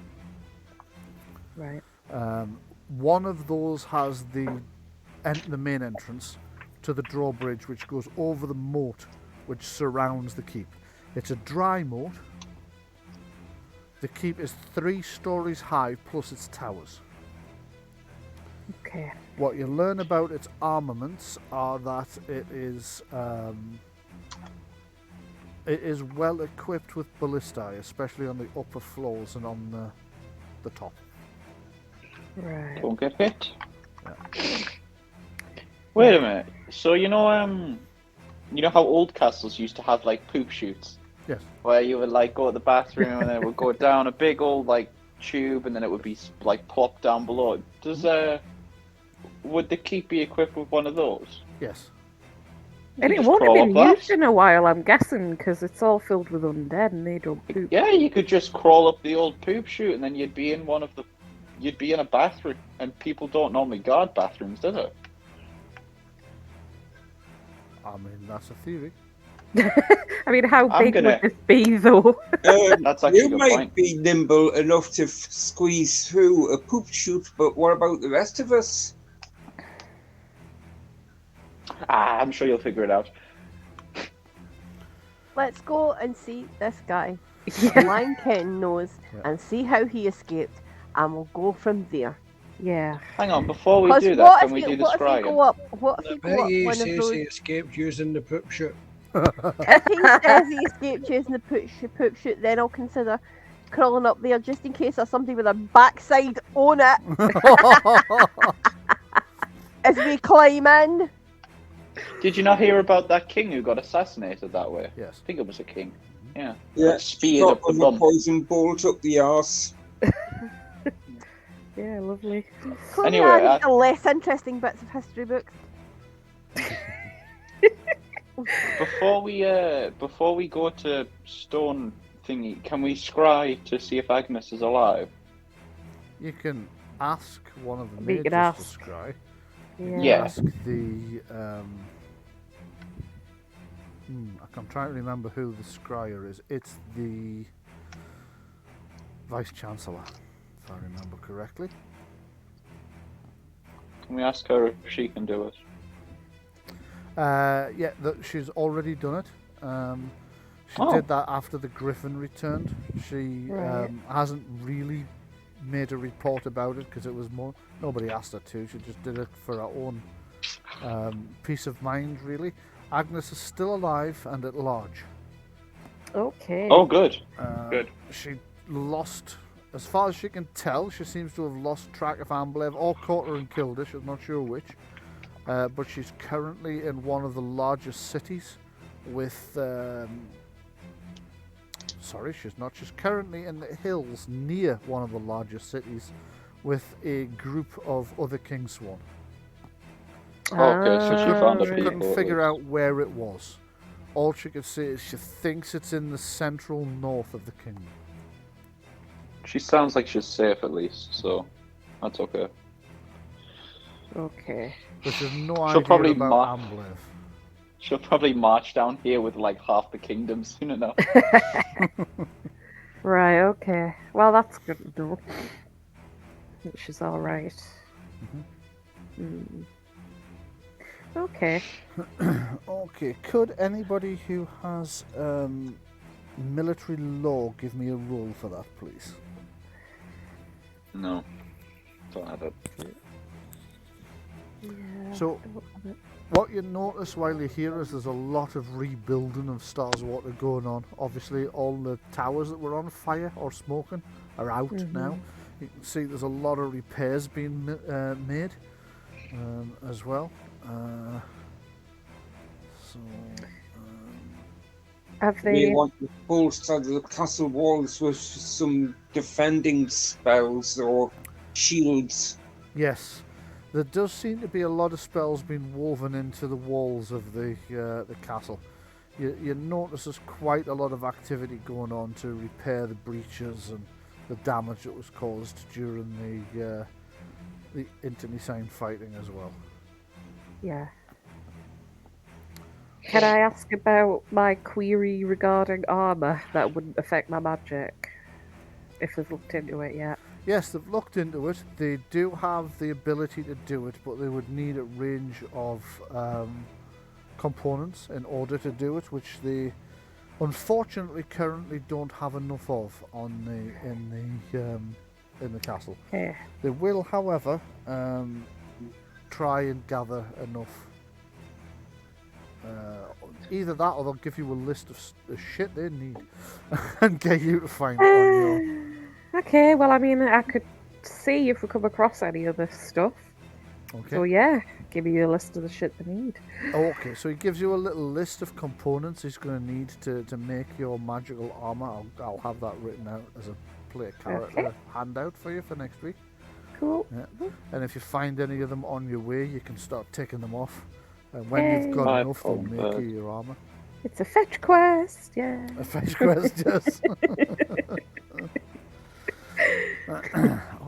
Right. One of those has the main entrance to the drawbridge, which goes over the moat which surrounds the keep. It's a dry moat. The keep is 3 stories high plus its towers. Okay. What you learn about its armaments are that it is well equipped with ballistae, especially on the upper floors and on the top. Right. Don't get hit. Wait a minute. So you know how old castles used to have like poop chutes, Yes. where you would like go to the bathroom and then it would go down a big old like tube and then it would be like plopped down below. Would the keep be equipped with one of those? Yes. You And could it just won't have crawl been up that. used in a while, I'm guessing, because it's all filled with undead and they don't poop. Yeah, you could just crawl up the old poop chute and then you'd be in a bathroom, and people don't normally guard bathrooms, do they? I mean, that's a theory. I mean, how I'm big gonna- would this be, though? That's actually a You good might point. be nimble enough to squeeze through a poop chute, but what about the rest of us? I'm sure you'll figure it out. Let's go and see this guy. Yeah. Blind Ken knows Yeah. and see how he escaped, and we'll go from there. Yeah. Hang on, before we Because do what that, if can we you, do the what if you scrying? go up? What if I you bet go up he one of says those? he escaped using the poop chute. If he says he escaped using the poop chute, then I'll consider crawling up there just in case there's somebody with a backside on it as we climb in. Did you not hear about that king who got assassinated that way? Yes. I think it was a king. Yeah. Yeah, Speared up the from a bum. poison bolt up the arse. Yeah, lovely. Clearly Anyway, adding the less interesting bits of history books. Before we go to stone thingy, can we scry to see if Agnes is alive? You can ask one of the We mages could to ask. scry. Yeah. Ask the. I'm trying to remember who the scryer is. It's the Vice Chancellor, if I remember correctly. Can we ask her if she can do it? Yeah, she's already done it. She Oh. did that after the Griffin returned. She Right. hasn't really made a report about it because it was more nobody asked her to. She just did it for her own peace of mind, really. Agnes is still alive and at large. Okay. Oh, good. Good. She lost, as far as she can tell, she seems to have lost track of Amblev or caught her and killed her. She's not sure which. But she's currently in one of the largest cities with... sorry, she's not. She's currently in the hills near one of the largest cities with a group of other Kingsworn. Okay, so she found a She people. couldn't figure out where it was. All she could say is she thinks it's in the central north of the kingdom. She sounds like she's safe at least, so that's okay. Okay. But she's no She'll idea probably about Amblev. She'll probably march down here with like half the kingdom soon enough. Right, okay. Well, that's good to know. I think she's alright. Okay. Okay, could anybody who has military law give me a roll for that, please? No, don't have it. Yeah, So- I don't have it. What you notice while you're here is there's a lot of rebuilding of Starswater going on. Obviously, all the towers that were on fire or smoking are out now. You can see there's a lot of repairs being made as well. Have We they? want to bolster the castle walls with some defending spells or shields. Yes, there does seem to be a lot of spells being woven into the walls of the castle. You notice there's quite a lot of activity going on to repair the breaches and the damage that was caused during the internecine fighting as well. Yeah. Can I ask about my query regarding armor that wouldn't affect my magic? If they've looked into it yet. Yes, they've looked into it. They do have the ability to do it, but they would need a range of components in order to do it, which they unfortunately currently don't have enough of in the castle. Okay. They will, however, try and gather enough. Either that, or they'll give you a list of shit they need and get you to find it on your. Okay, well, I mean, I could see if we come across any of this stuff. Okay. So, yeah, give you a list of the shit they need. Okay, so he gives you a little list of components he's going to need to make your magical armor. I'll have that written out as a play character Okay. handout for you for next week. Cool. Yeah. And if you find any of them on your way, you can start ticking them off. And when you've got Yay. enough, they'll Five make on you your armor. It's a fetch quest, yeah. A fetch quest, yes.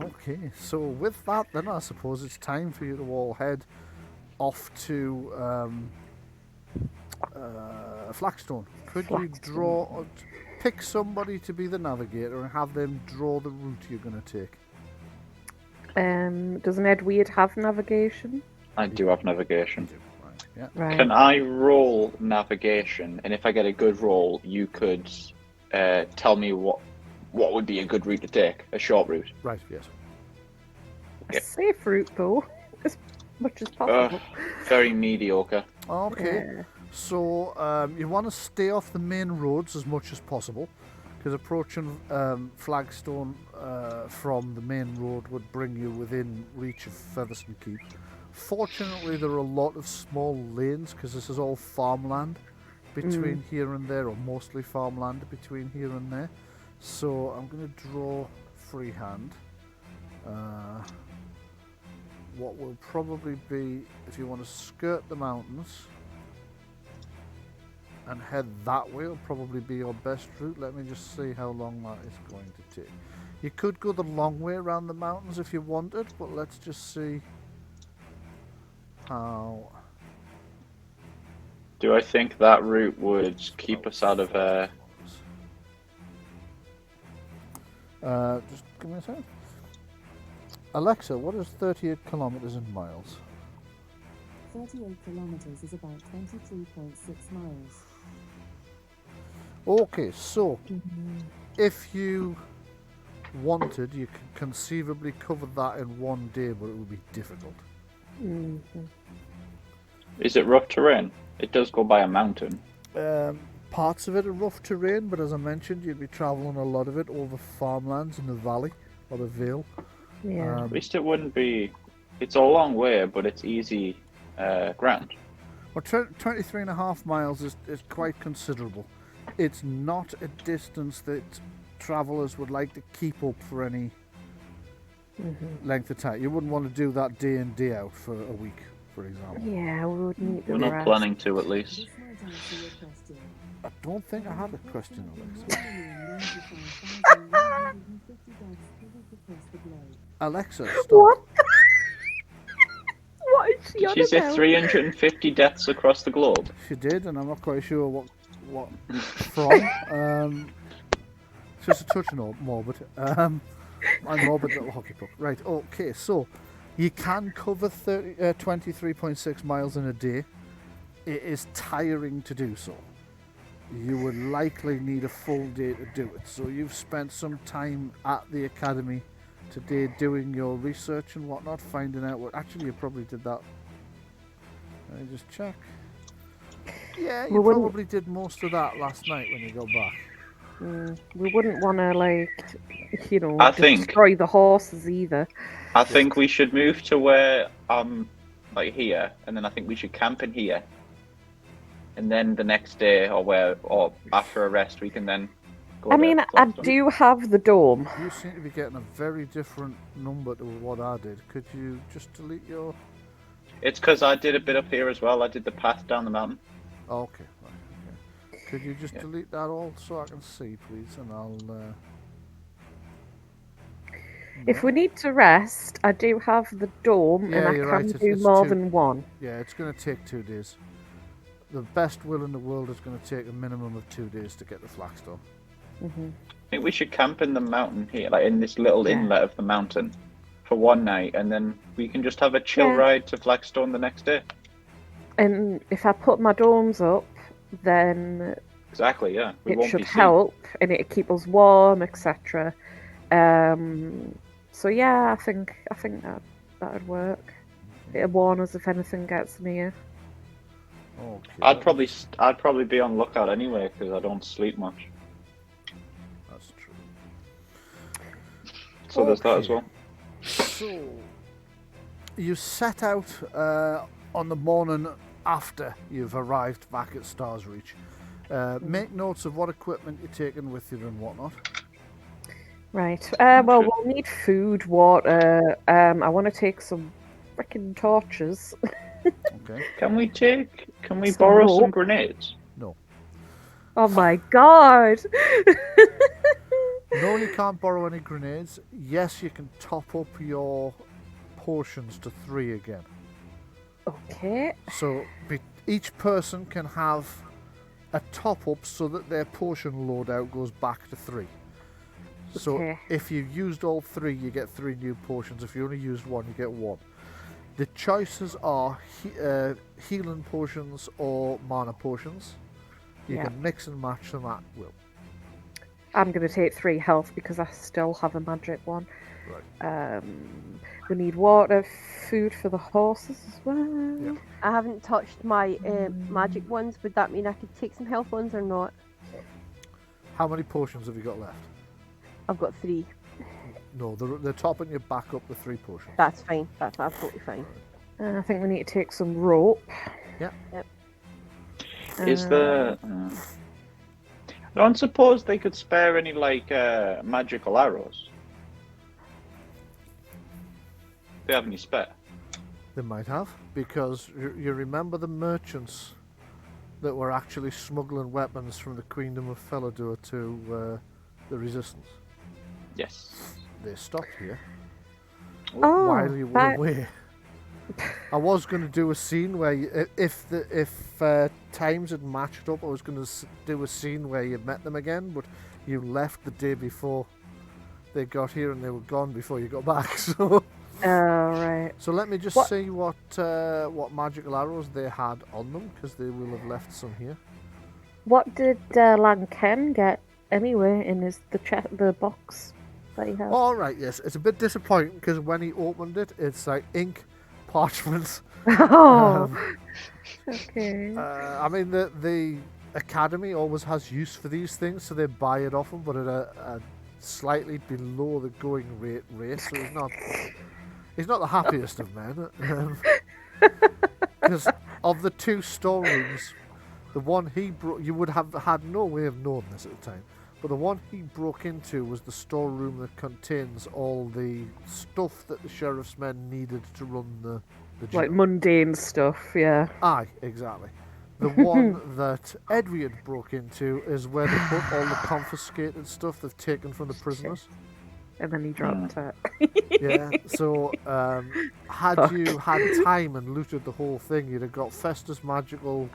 Okay, so with that, then I suppose it's time for you to all head off to Flaxstone. Could you pick somebody to be the navigator and have them draw the route you're going to take? Doesn't Edward have navigation? I do have navigation. Right, yeah. Right. Can I roll navigation? And if I get a good roll, you could tell me what would be a good route to take, a short route. Right, yes. A safe route, though, as much as possible. Very mediocre. Okay, Yeah. so you want to stay off the main roads as much as possible, because approaching Flagstone from the main road would bring you within reach of Featherstone Keep. Fortunately, there are a lot of small lanes, because this is all farmland between here and there, or mostly farmland between here and there. So I'm going to draw freehand. What will probably be, if you want to skirt the mountains and head that way, will probably be your best route. Let me just see how long that is going to take. You could go the long way around the mountains if you wanted, but let's just see how. Do I think that route would keep us out of Just give me a second. Alexa, what is 38 kilometers in miles? 38 kilometers is about 23.6 miles. Okay, so if you wanted, you could conceivably cover that in one day, but it would be difficult. Is it rough terrain? It does go by a mountain. Parts of it are rough terrain, but as I mentioned, you'd be travelling a lot of it over farmlands in the valley or the vale. Yeah. At least it wouldn't be. It's a long way, but it's easy ground. Well, 23.5 miles is quite considerable. It's not a distance that travellers would like to keep up for any length of time. You wouldn't want to do that day in, day out for a week, for example. Yeah, we would need the We're not rest. planning to, at least. This might answer your question. I don't think I had a question, Alexa. 1,095,150 deaths covered across the globe. Alexa, stop. What? What is she on She said about? 350 deaths across the globe. She did, and I'm not quite sure what from. It's just a touch morbid. I'm morbid little hockey puck. Right, okay, so you can cover 23.6 miles in a day. It is tiring to do so. You would likely need a full day to do it. So you've spent some time at the academy today doing your research and whatnot, finding out what... Actually, you probably did that. Let me just check. Yeah, you We wouldn't- probably did most of that last night when you got back. We wouldn't want to, like, I think- destroy the horses either. I think we should move to where like here, and then I think we should camp in here. And then the next day, or after a rest, we can then go I to mean, I Fetherstone. do have the dome. You seem to be getting a very different number to what I did. Could you just delete your... It's because I did a bit up here as well. I did the path down the mountain. Oh, okay. Right, okay. Could you just delete that all so I can see, please? And I'll... If we need to rest, I do have the dome, Yeah, and I you're can right, do it's more two- than one. Yeah, it's going to take 2 days. The best will in the world is going to take a minimum of 2 days to get the Flagstone. I think we should camp in the mountain here, like in this little Yeah. inlet of the mountain, for one night, and then we can just have a chill Yeah. ride to Flagstone the next day. And if I put my domes up, then Exactly, yeah. We it won't should be seen. help, and it'll keep us warm, etc. So yeah, I think that'd work. It'll warn us if anything gets near. Okay. I'd probably be on lookout anyway because I don't sleep much. That's true. So there's that as Okay. well. So, you set out on the morning after you've arrived back at Stars Reach. Make notes of what equipment you're taking with you and whatnot. Well, we'll need food, water. I want to take some freaking torches. Okay. Can we Some borrow some rope. grenades? No. Oh my god! No, you can't borrow any grenades. Yes, you can top up your potions to 3 again. Okay. So each person can have a top up so that their potion loadout goes back to 3. So Okay. if you used all 3, you get 3 new potions. If you only used 1, you get 1. The choices are healing potions or mana potions. You Yeah. can mix and match them at will. I'm going to take 3 health because I still have a magic one. Right. We need water, food for the horses as well. Yeah. I haven't touched my magic ones. Would that mean I could take some health ones or not? How many potions have you got left? I've got 3. No, they're topping you back up with 3 potions. That's fine. That's absolutely fine. I think we need to take some rope. Yep. Is the? I don't suppose they could spare any like magical arrows. They have any spare? They might have, because you remember the merchants that were actually smuggling weapons from the Queendom of Felidor to the Resistance. Yes. They stopped here Oh, while you were that- away. I was going to do a scene where, if times had matched up, I was going to do a scene where you met them again, but you left the day before they got here and they were gone before you got back. So Oh, right. So let me just What- see what magical arrows they had on them, because they will have left some here. What did Lanken get anyway in the box that he had? All right, yes, it's a bit disappointing because when he opened it, it's like ink, parchment. Oh, Um, okay. I mean, the academy always has use for these things, so they buy it off him, but at a slightly below the going rate. So he's not the happiest of men. Because of the two storerooms, the one he broke, you would have had no way of knowing this at the time, but the one he broke into was the storeroom that contains all the stuff that the sheriff's men needed to run the Like job. mundane stuff, yeah. Aye, exactly. The one that Edward broke into is where they put all the confiscated stuff they've taken from the prisoners. And then he dropped it. Yeah, so had Fuck. you had time and looted the whole thing, you'd have got Festus' magical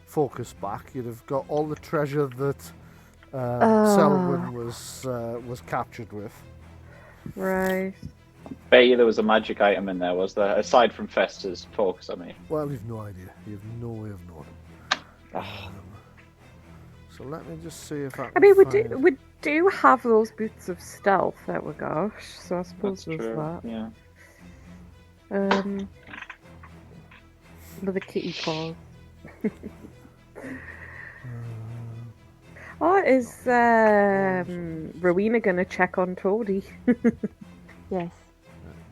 focus back. You'd have got all the treasure that Selwyn was captured with. Right. Bet you there was a magic item in there, was there? Aside from Festus' focus, I mean. Well, you've no idea. You have no way of knowing. So let me just see if I I mean, can we do have those boots of stealth that we got, so I suppose That's there's true. that. Yeah. With the kitty paws. Oh, is Rowena gonna check on Toadie? Yes.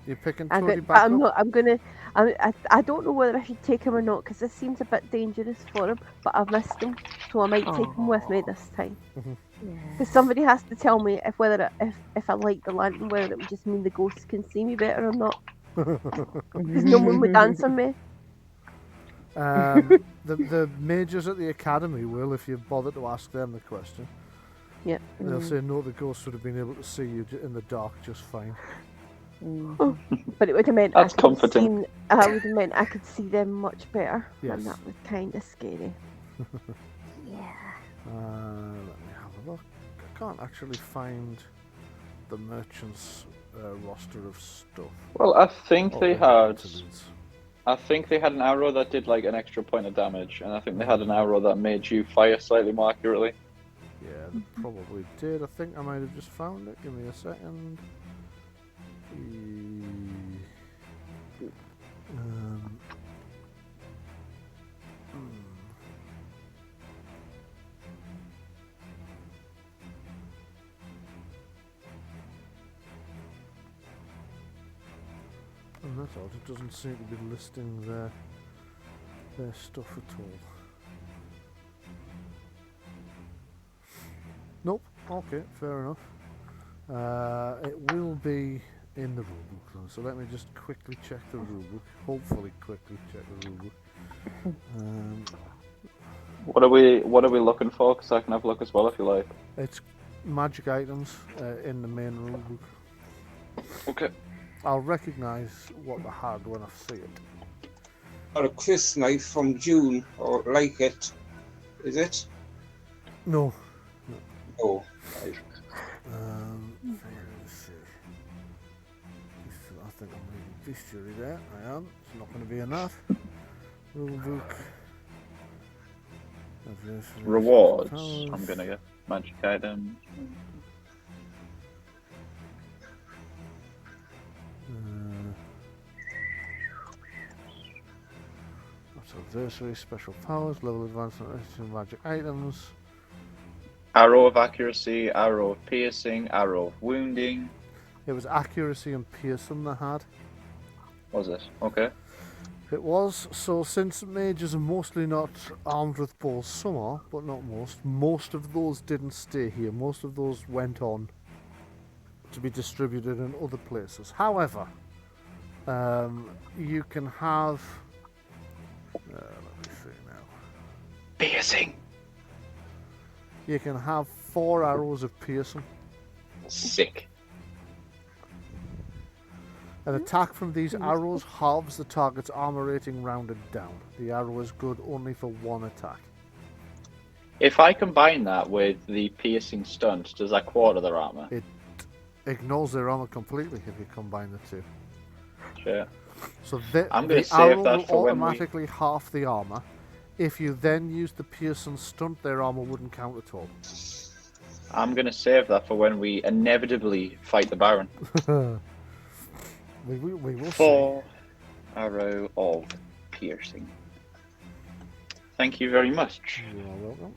You're picking I'm Toadie go- back I'm up? not. I'm gonna. I don't know whether I should take him or not because this seems a bit dangerous for him. But I've missed him, so I might take him with me this time. Yeah. Because somebody has to tell me if I like the lantern, whether it would just mean the ghosts can see me better or not. Because no one would answer me. The mages at the academy will, if you bother to ask them the question. Yep. They'll say no, the ghosts would have been able to see you in the dark just fine. But it would have meant That's I could comforting. I would have meant I could see them much better, Yes. and that was kind of scary. Let me have a look. I can't actually find the merchant's roster of stuff. Well, I think or they the had. maintenance. I think they had an arrow that did like an extra point of damage, and I think they had an arrow that made you fire slightly more accurately. Yeah, they probably did. I think I might have just found it. Give me a second. And that's odd. It doesn't seem to be listing their stuff at all. Nope. Okay, fair enough. It will be in the rulebook though, so let me just quickly check the rulebook. Hopefully, quickly check the rulebook. What are we looking for? Because I can have a look as well if you like. It's magic items in the main rulebook. Okay. I'll recognise what they had when I see it. Or a Chris knife from June, or like it. Is it? No. No. Right. Let's see. I think I'm reading bestiary there. I am. It's not going to be enough. Rulebook. Rewards. Powers. I'm gonna get magic items. Adversary, special powers, level advancement, magic items. Arrow of accuracy, arrow of piercing, arrow of wounding. It was accuracy and piercing they had. Was it? Okay. It was. So since mages are mostly not armed with bows, some are, but not most. Most of those didn't stay here. Most of those went on to be distributed in other places. However, you can have... let me see now. Piercing. You can have 4 arrows of piercing. Sick. An attack from these arrows halves the target's armor rating rounded down. The arrow is good only for 1 attack. If I combine that with the piercing stunt, does that quarter their armor? ignores their armor completely if you combine the two. Sure. So I'm the gonna save arrow that will for when we- automatically half the armor. If you then use the pierce and stunt, their armor wouldn't count at all. I'm going to save that for when we inevitably fight the Baron. we will see. 4 arrow of piercing. Thank you very much. You are welcome.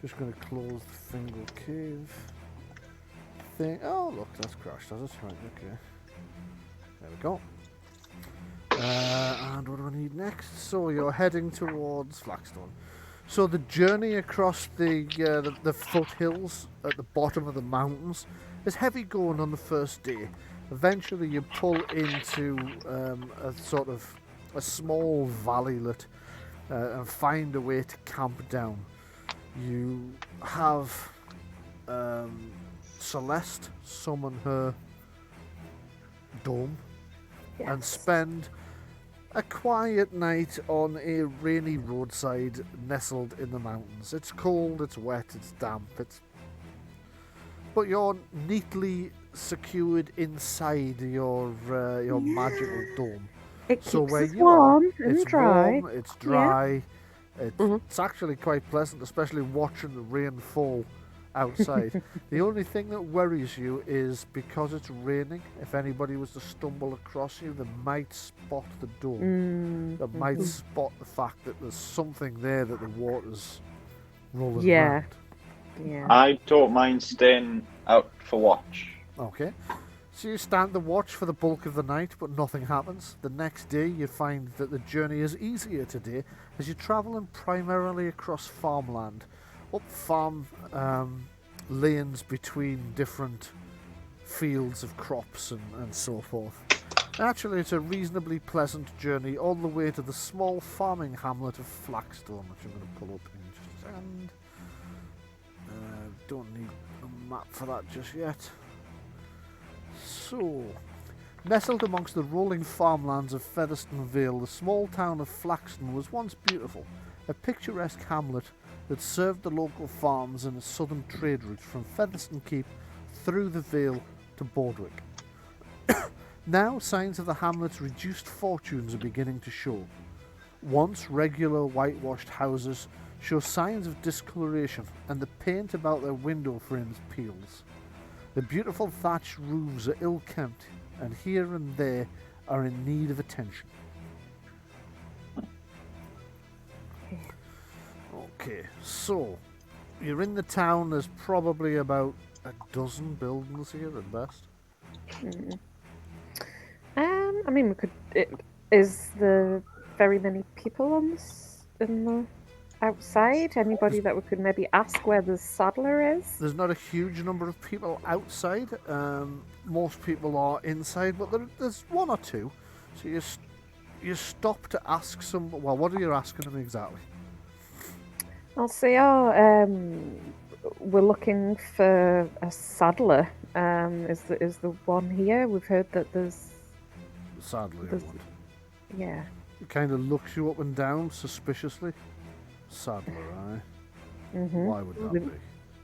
Just going to close the single cave thing. Oh, look, that's crashed, has it? Right, okay. There we go. And what do I need next? So you're heading towards Flaxstone. So the journey across the foothills at the bottom of the mountains is heavy going on the first day. Eventually you pull into a sort of a small valleylet and find a way to camp down. You have Celeste summon her dome and spend a quiet night on a rainy roadside nestled in the mountains. It's cold, it's wet, it's damp, but you're neatly secured inside your magical dome. It So keeps where us you warm are, and it's dry. warm, it's dry. Mhm. It's actually quite pleasant, especially watching the rain fall outside. The only thing that worries you is because it's raining, if anybody was to stumble across you, they might spot the dome. They might spot the fact that there's something there, that the water's rolling Yeah. around. Yeah. I don't mind staying out for watch. Okay. So you stand the watch for the bulk of the night, but nothing happens. The next day you find that the journey is easier today as you're travelling primarily across farmland, up farm lanes between different fields of crops and so forth. Actually, it's a reasonably pleasant journey all the way to the small farming hamlet of Flaxstone, which I'm going to pull up in just a second. Don't need a map for that just yet. So, nestled amongst the rolling farmlands of Featherstone Vale, the small town of Flaxstone was once beautiful, a picturesque hamlet that served the local farms in a southern trade route from Fetherstone Keep through the Vale to Bordwick. Now, signs of the hamlet's reduced fortunes are beginning to show. Once regular whitewashed houses show signs of discoloration, and the paint about their window frames peels. The beautiful thatched roofs are ill-kempt, and here and there are in need of attention. Okay, so you're in the town. There's probably about a dozen buildings here at best. I mean, we could. Is there very many people on this in the outside? Anybody that we could maybe ask where the saddler is? There's not a huge number of people outside. Most people are inside, but there's one or two. So you stop to ask some. Well, what are you asking them exactly? I'll say, we're looking for a saddler. Is the one here? We've heard that there's. Sadly, I There's- want. Yeah. He kind of looks you up and down suspiciously. Saddler, aye. Mhm. Why would that be?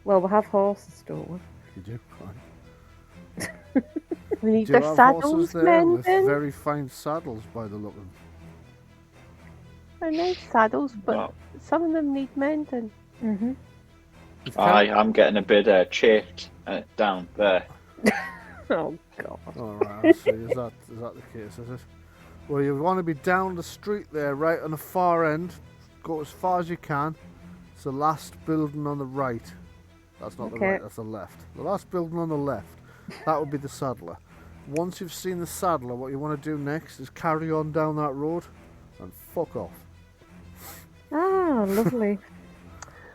Well, we have horses, don't we? You do? Fine. We need Do the have saddles horses there with mending. very fine saddles by the look of them. They're nice saddles, but Wow. some of them need mending. Mhm. You've I'm getting a bit chafed down there. Oh God. Alright, I see. Is that the case, is it? Well, you want to be down the street there, right on the far end. Go as far as you can. It's the last building on the right. That's not the Okay. right, that's the left. The last building on the left. That would be the saddler. Once you've seen the saddler, what you want to do next is carry on down that road and fuck off. Ah, lovely.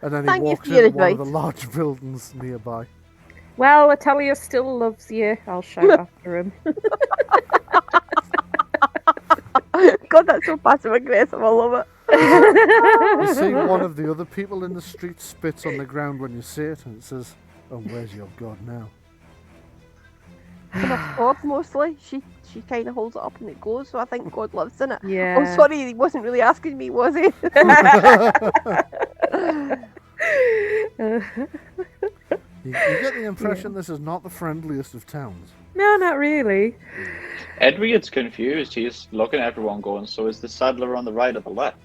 And then Thank he you walks for your into one of the advice. large buildings nearby. Well, Atalia still loves you. I'll shout after him. God, that's so passive aggressive. I love it. You see one of the other people in the street spits on the ground when you see it, and it says, "And where's your god now?" And a God, mostly. She kind of holds it up and it goes, so I think God lives in it. Yeah. Oh, sorry, he wasn't really asking me, was he? You get the impression this is not the friendliest of towns. No, not really. Edwy gets confused. He's looking at everyone going, so is the saddler on the right or the left?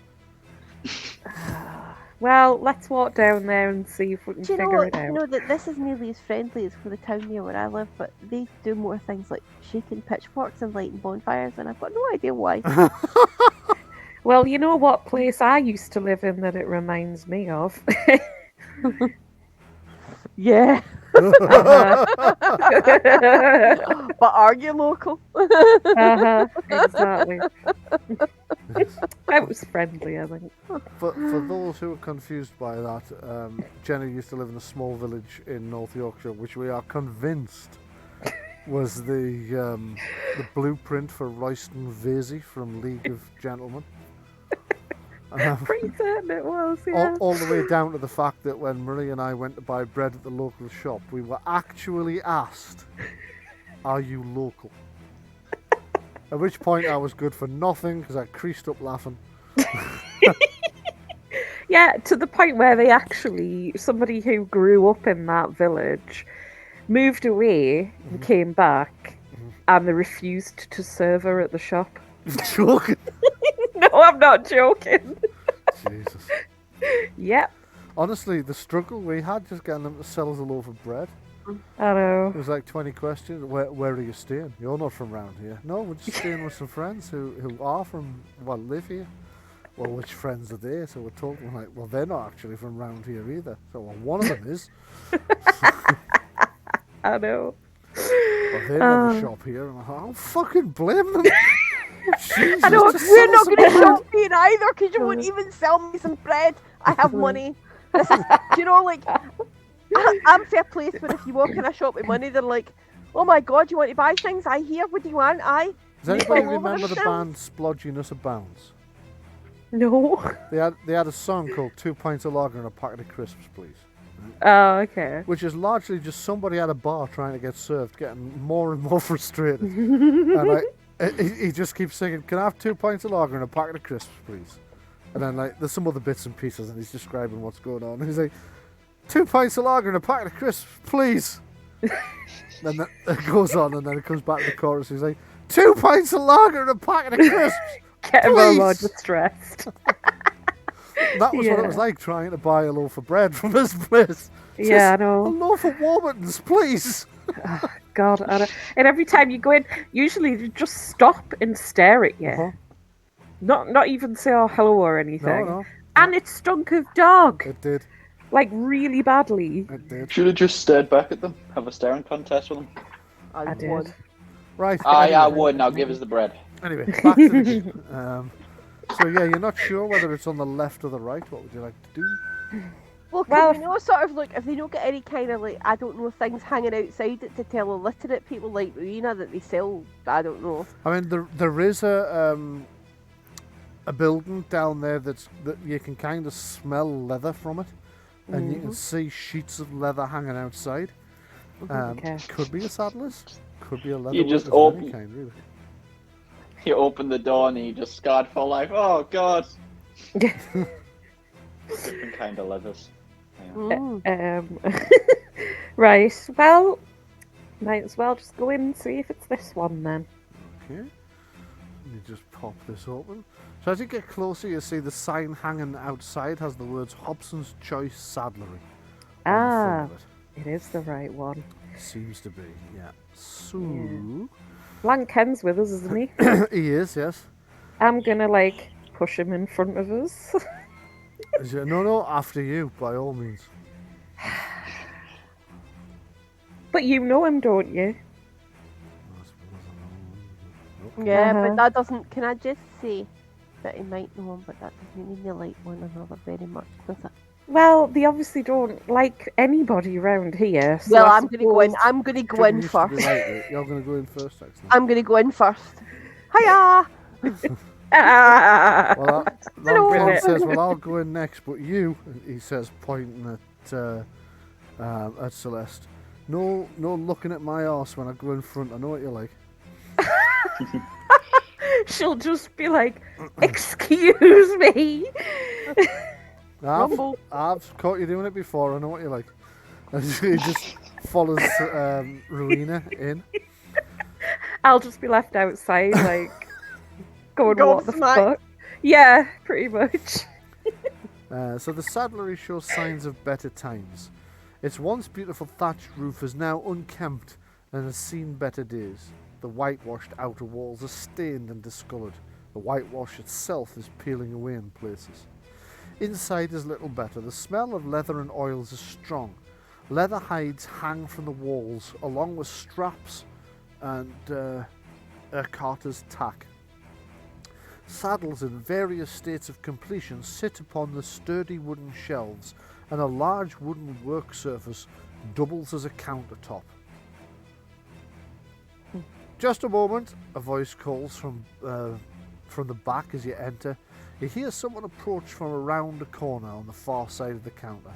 Well, let's walk down there and see if we can Do you figure know, it out. you know that this is nearly as friendly as for the town near where I live, but they do more things like shaking pitchforks and lighting bonfires, and I've got no idea why. Well, you know what place I used to live in that it reminds me of? Yeah. Uh-huh. But are you local? Exactly. It was friendly, I think. For those who are confused by that, Jenni used to live in a small village in North Yorkshire, which we are convinced was the blueprint for Royston Vasey from League of Gentlemen. Pretty certain it was, yeah. All the way down to the fact that when Marie and I went to buy bread at the local shop, we were actually asked, "Are you local?" At which point I was good for nothing because I creased up laughing. Yeah, to the point where they actually, somebody who grew up in that village, moved away and came back, and they refused to serve her at the shop. Joking. No, I'm not joking. Jesus. Yep, Honestly, the struggle we had just getting them to sell us a loaf of bread. I know. It was like 20 questions. Where are you staying? You're not from round here. No, we're just staying with some friends who are from, live here. Well, which friends are they? So we're talking like, well, they're not actually from round here either. So, well, one of them is. I know. Well, they never shop here. And I don't fucking blame them. Jesus, I know, just we're sell not some going to bread. shop for you either because you won't even sell me some bread. I have money. This is, do you know, like, I'm fair place where if you walk in a shop with money, they're like, oh my god, you want to buy things? I hear, what do you want? Does anybody all over remember the themselves. band Splodginess Abounds? No. They had a song called 2 Pints of Lager and a Packet of Crisps, please. Oh, okay. Which is largely just somebody at a bar trying to get served, getting more and more frustrated. And he just keeps singing, "Can I have 2 pints of lager and a packet of crisps, please?" And then there's some other bits and pieces, and he's describing what's going on. And he's like, 2 pints of lager and a packet of crisps, please. Then it goes on, and then it comes back to the chorus. He's like, 2 pints of lager and a packet of crisps. Get him Please. more distressed. That was what it was like trying to buy a loaf of bread from this place. Yeah, I A know. loaf of Warburton's, please. God, I know. And every time you go in, usually they just stop and stare at you. Uh-huh. Not even say oh hello or anything. No. And it stunk of dog. It did. Like really badly. It did. Should have just stared back at them. Have a staring contest with them. I did. won. Right. I anyway. would. Now give us the bread. Anyway, back to the game. So yeah, you're not sure whether it's on the left or the right. What would you like to do? Well, Well, can you know, sort of, like, if they don't get any kind of, like, I don't know, things hanging outside it to tell illiterate people like Rowena that they sell, I don't know. I mean, there is a building down there that you can kind of smell leather from it, and you can see sheets of leather hanging outside. Okay. Could be a saddler's, could be a leather. You just worker's of any open- kind, really. You open the door and you just scarred for life. Oh god. Different kind of leathers. Yeah. Right, well, might as well just go in and see if it's this one then. Okay. You just pop this open. So as you get closer, you see the sign hanging outside has the words Hobson's Choice Saddlery. on the front of It is the right one. it. Seems to be, yeah. So Blank Ken's with us, isn't he? he is, yes. I'm gonna, like, push him in front of us. No, after you, by all means. But you know him, don't you? Yeah, Uh-huh. but that doesn't, can I just say that he might know him, but that doesn't mean they like one another very much, does it? Well, they obviously don't like anybody round here. So Well, I I'm gonna go in, suppose- I'm gonna go in first. You're going to go in first, actually. I'm gonna go in first. Hiya! Ah! Well, Hello. Long John says, well, I'll go in next, but you, he says, pointing at Celeste. No looking at my arse when I go in front. I know what you're like. She'll just be like, "Excuse me." I've caught you doing it before. I know what you're like. He just follows Rowena in. I'll just be left outside, like, going, what the Gobsmacked. fuck? Yeah, pretty much. So the saddlery shows signs of better times. Its once beautiful thatched roof is now unkempt and has seen better days. The whitewashed outer walls are stained and discoloured. The whitewash itself is peeling away in places. Inside is little better. The smell of leather and oils is strong. Leather hides hang from the walls, along with straps and a carter's tack. Saddles in various states of completion sit upon the sturdy wooden shelves, and a large wooden work surface doubles as a countertop. Just a moment, a voice calls from the back as you enter. You hear someone approach from around a corner on the far side of the counter.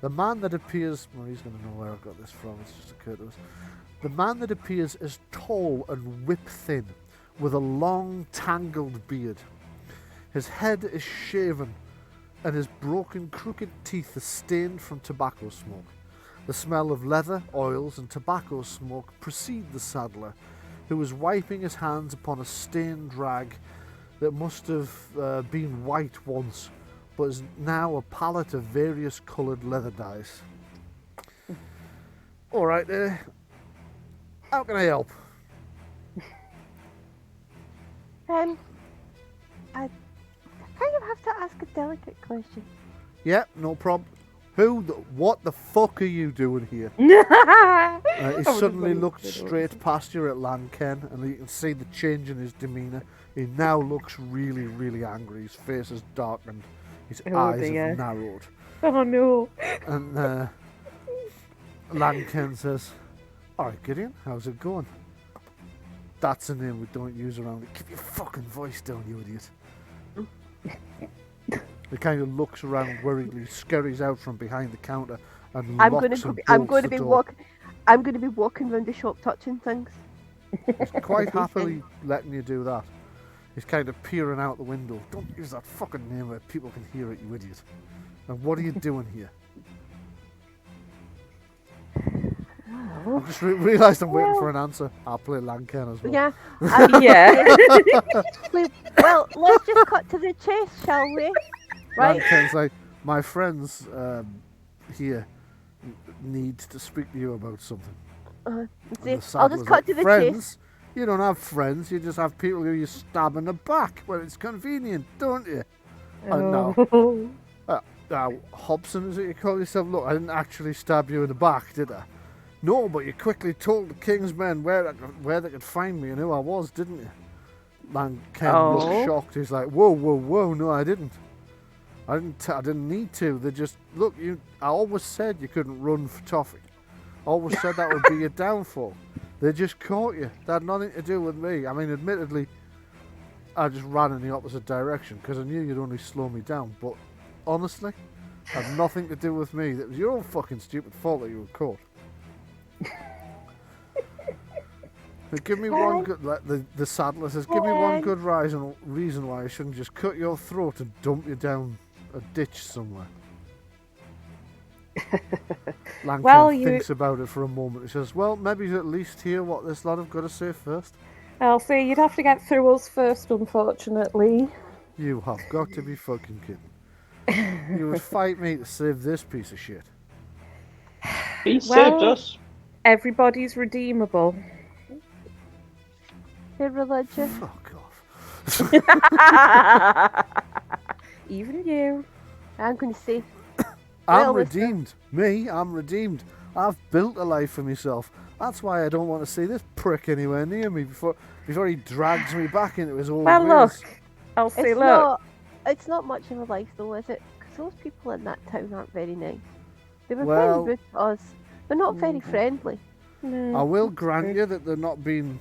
The man that appears... Well, he's going to know where I got this from, it's just occurred to us. The man that appears is tall and whip-thin, with a long, tangled beard. His head is shaven, and his broken, crooked teeth are stained from tobacco smoke. The smell of leather, oils, and tobacco smoke precede the saddler, who is wiping his hands upon a stained rag that must have been white once, but is now a palette of various coloured leather dyes. Alright, how can I help? I kind of have to ask a delicate question. Yeah, no problem. What the fuck are you doing here? He suddenly looked straight past you at Lanken, and you can see the change in his demeanour. He now looks really, really angry. His face has darkened. His eyes have narrowed. Oh no. And Lanken says, "Alright, Gideon, how's it going?" That's a name we don't use around it. Keep your fucking voice down, you idiot. He kind of looks around worriedly, scurries out from behind the counter, and I'm locks going and bolts to the be door. I'm going to be walking around the shop touching things. He's quite happily letting you do that. He's kind of peering out the window. Don't use that fucking name where people can hear it, you idiot. And what are you doing here? I just realised I'm waiting for an answer. I'll play Lanken as well. Yeah. Yeah. Well, let's just cut to the chase, shall we? Right. Lanken's like, my friends here need to speak to you about something. And the I'll saddler's just cut to the friends? chase. You don't have friends, you just have people who you stab in the back when it's convenient, don't you? Oh. Now, Hobson, is it you call yourself? Look, I didn't actually stab you in the back, did I? No, but you quickly told the King's men where they could find me and who I was, didn't you? Man, Ken looked shocked. He's like, whoa, no, I didn't. I didn't need to. They just, look, I always said you couldn't run for toffee. I always said that would be your downfall. They just caught you. That had nothing to do with me. I mean, admittedly, I just ran in the opposite direction because I knew you'd only slow me down. But honestly, it had nothing to do with me. It was your own fucking stupid fault that you were caught. Give me one good. The saddler says, "Give me one good reason why I shouldn't just cut your throat and dump you down a ditch somewhere." Lanken thinks about it for a moment. He says, "Well, maybe at least hear what this lot have got to say first." I'll say you'd have to get through us first, unfortunately. You have got to be fucking kidding. You would fight me to save this piece of shit. He saved us. Everybody's redeemable. They're religious. Fuck off. Even you. I'm going to say. I'm redeemed. I'm redeemed. I've built a life for myself. That's why I don't want to see this prick anywhere near me before he drags me back into his old ways. Look. I'll say, It's not much of a life, though, is it? Because those people in that town aren't very nice. They were very rude to us. They're not very friendly. No. I will grant you that they're not being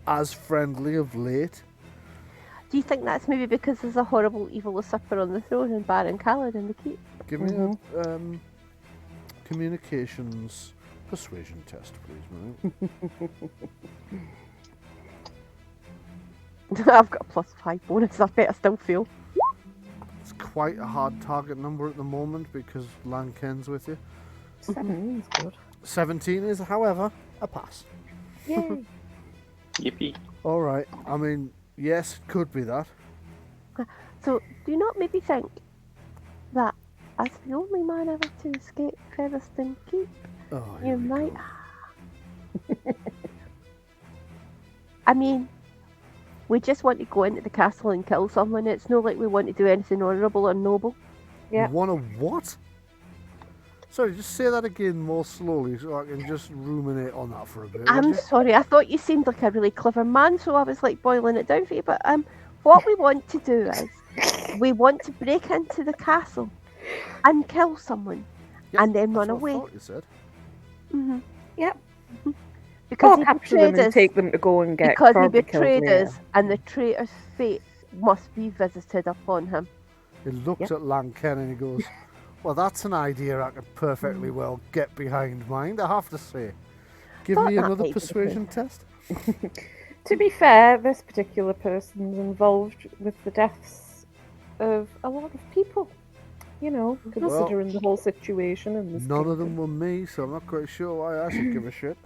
as friendly of late. Do you think that's maybe because there's a horrible evil usurper on the throne and Baron Kaled in the keep? Give me a communications persuasion test, please, mate. I've got a +5 bonus. I bet I still fail. It's quite a hard target number at the moment because Lanken's with you. 17 is good. 17 is, however, a pass. Yay. Yippee. All right. I mean, yes, it could be that. So, do you not maybe think that as the only man ever to escape Fetherstone Keep, Oh, you here we might. go. I mean, we just want to go into the castle and kill someone. It's not like we want to do anything honourable or noble. Yeah. You want to what? Sorry, just say that again more slowly so I can just ruminate on that for a bit. would I'm you? sorry, I thought you seemed like a really clever man, so I was like boiling it down for you. But what we want to do is we want to break into the castle and kill someone Yep, and then that's run what I away. thought you said. Mm-hmm. Yep. Because Or he capture betrayed them and us. take them to go and get Because he probably killed betrayed later. us, and the traitor's fate must be visited upon him. He looks Yep. at Lanken and he goes, well, that's an idea I could perfectly well get behind, mind, I have to say. Give Thought me that another might be the persuasion test. To be fair, this particular person's involved with the deaths of a lot of people. You know, considering the whole situation and this None of them kingdom. were me, so I'm not quite sure why I should give a shit.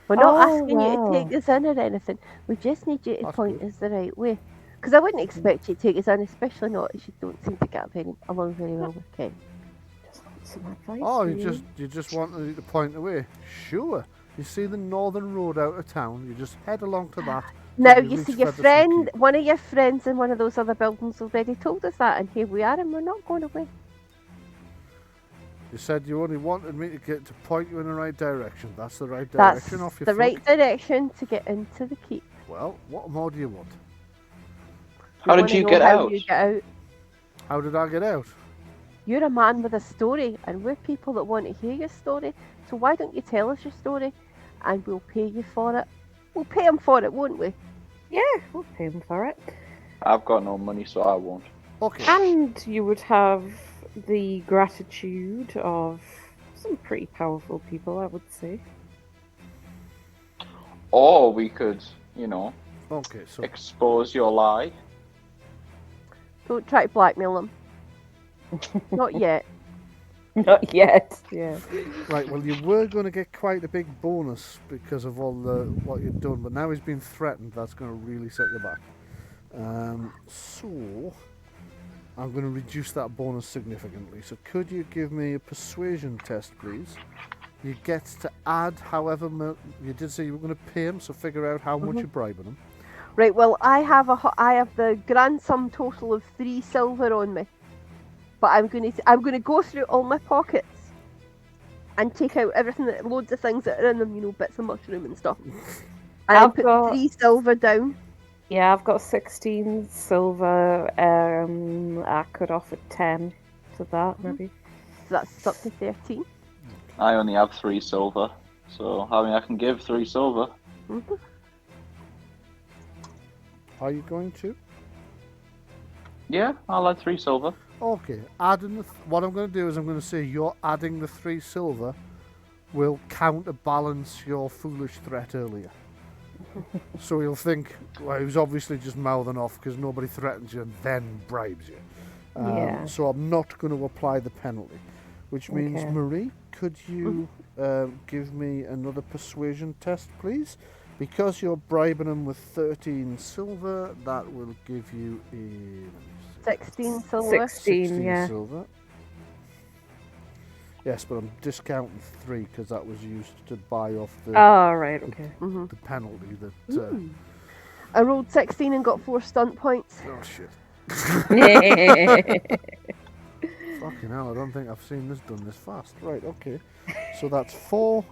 We're not Oh, asking you to wow. take us in or anything. We just need you to That's point good. us the right way. Because I wouldn't expect you to take us in, especially not as you don't seem to get along very well with Ken. Just want some advice. Oh, really. you just want me to point the way? Sure. You see the northern road out of town, you just head along to that. Now, till you reach see, your Featherstone friend, Keep. one of your friends in one of those other buildings already told us that, and here we are, and we're not going away. You said you only wanted me to get to point you in the right direction. That's the right That's direction off your the foot. right direction to get into the keep. Well, what more do you want? How We did wanna you know get how out? you get out. How did I get out? You're a man with a story, and we're people that want to hear your story. So why don't you tell us your story, and we'll pay you for it. We'll pay him for it, won't we? Yeah, we'll pay him for it. I've got no money, so I won't. Okay. And you would have the gratitude of some pretty powerful people, I would say. Or we could, you know, Okay, so expose your lie. Don't try to blackmail him. Not yet. Not yet. Yeah. right, well, you were going to get quite a big bonus because of all the what you'd done, but now he's been threatened. That's going to really set you back. So I'm going to reduce that bonus significantly. So could you give me a persuasion test, please? You get to add however you did say you were going to pay him, so figure out how much you're bribing him. Right. Well, I have the grand sum total of 3 silver on me, but I'm going to go through all my pockets and take out everything loads of things that are in them. You know, bits of mushroom and stuff. And I've put got- 3 silver down. Yeah, I've got 16 silver. I could offer 10 to that, maybe. So that's up to 13. I only have 3 silver, so I mean I can give 3 silver. Mm-hmm. Are you going to? Yeah, I'll add 3 silver. Okay, adding what I'm going to do is I'm going to say you're adding the 3 silver will counterbalance your foolish threat earlier. So you'll think, well, he was obviously just mouthing off because nobody threatens you and then bribes you. Yeah. So I'm not going to apply the penalty, which means, Okay. Marie, could you give me another persuasion test, please? Because you're bribing him with 13 silver, that will give you a... let me see. 16 silver. 16, yeah. silver. Yes, but I'm discounting 3 because that was used to buy off the Oh, right, okay. Mm-hmm. the penalty that. I rolled 16 and got 4 stunt points. Oh shit! Yeah. Fucking hell! I don't think I've seen this done this fast. Right, okay. So that's 4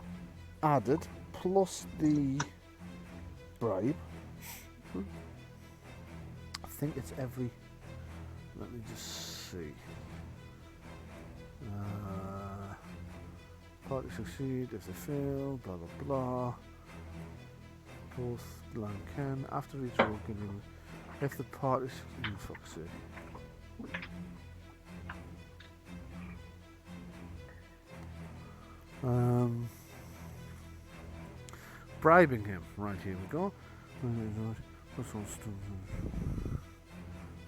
added plus the bribe. I think it's every. Let me just see. Party succeed if they fail, blah blah blah. Both land can after each roll given if the party fuck's sake. Bribing him. Right, here we go.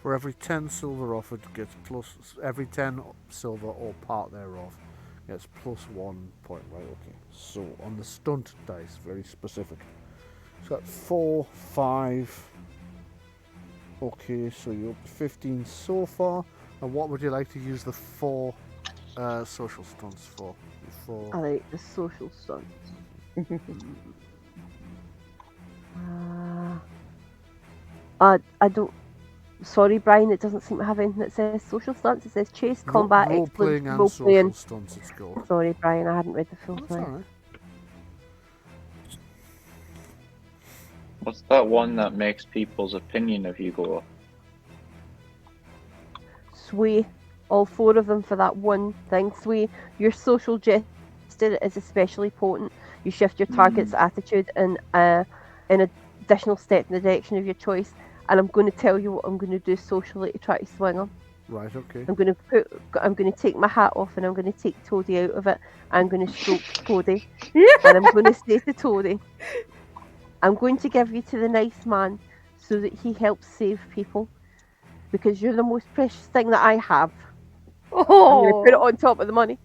For every 10 silver offered gets plus every 10 silver or part thereof Yes, +1 point. Right, okay. So on the stunt dice, very specific. So that's 4, 5. Okay, so you're up to 15 so far. And what would you like to use the 4 social stunts for? I like the social stunts. I don't. Sorry, Brian. It doesn't seem to have anything that says social stunts. It says chase, combat, role exploits, playing and role social playing. stunts. It's called. Sorry, Brian. I hadn't read the full That's thing. alright. What's that one that makes people's opinion of you go up? Sway. All 4 of them for that one thing. Sway. Your social gesture is especially potent. You shift your target's attitude in an additional step in the direction of your choice. And I'm going to tell you what I'm going to do socially to try to swing them. Right, okay. I'm going to take my hat off and I'm going to take Toadie out of it. I'm going to stroke Toadie. And I'm going to say to Toadie, I'm going to give you to the nice man so that he helps save people. Because you're the most precious thing that I have. I'm going to put it on top of the money.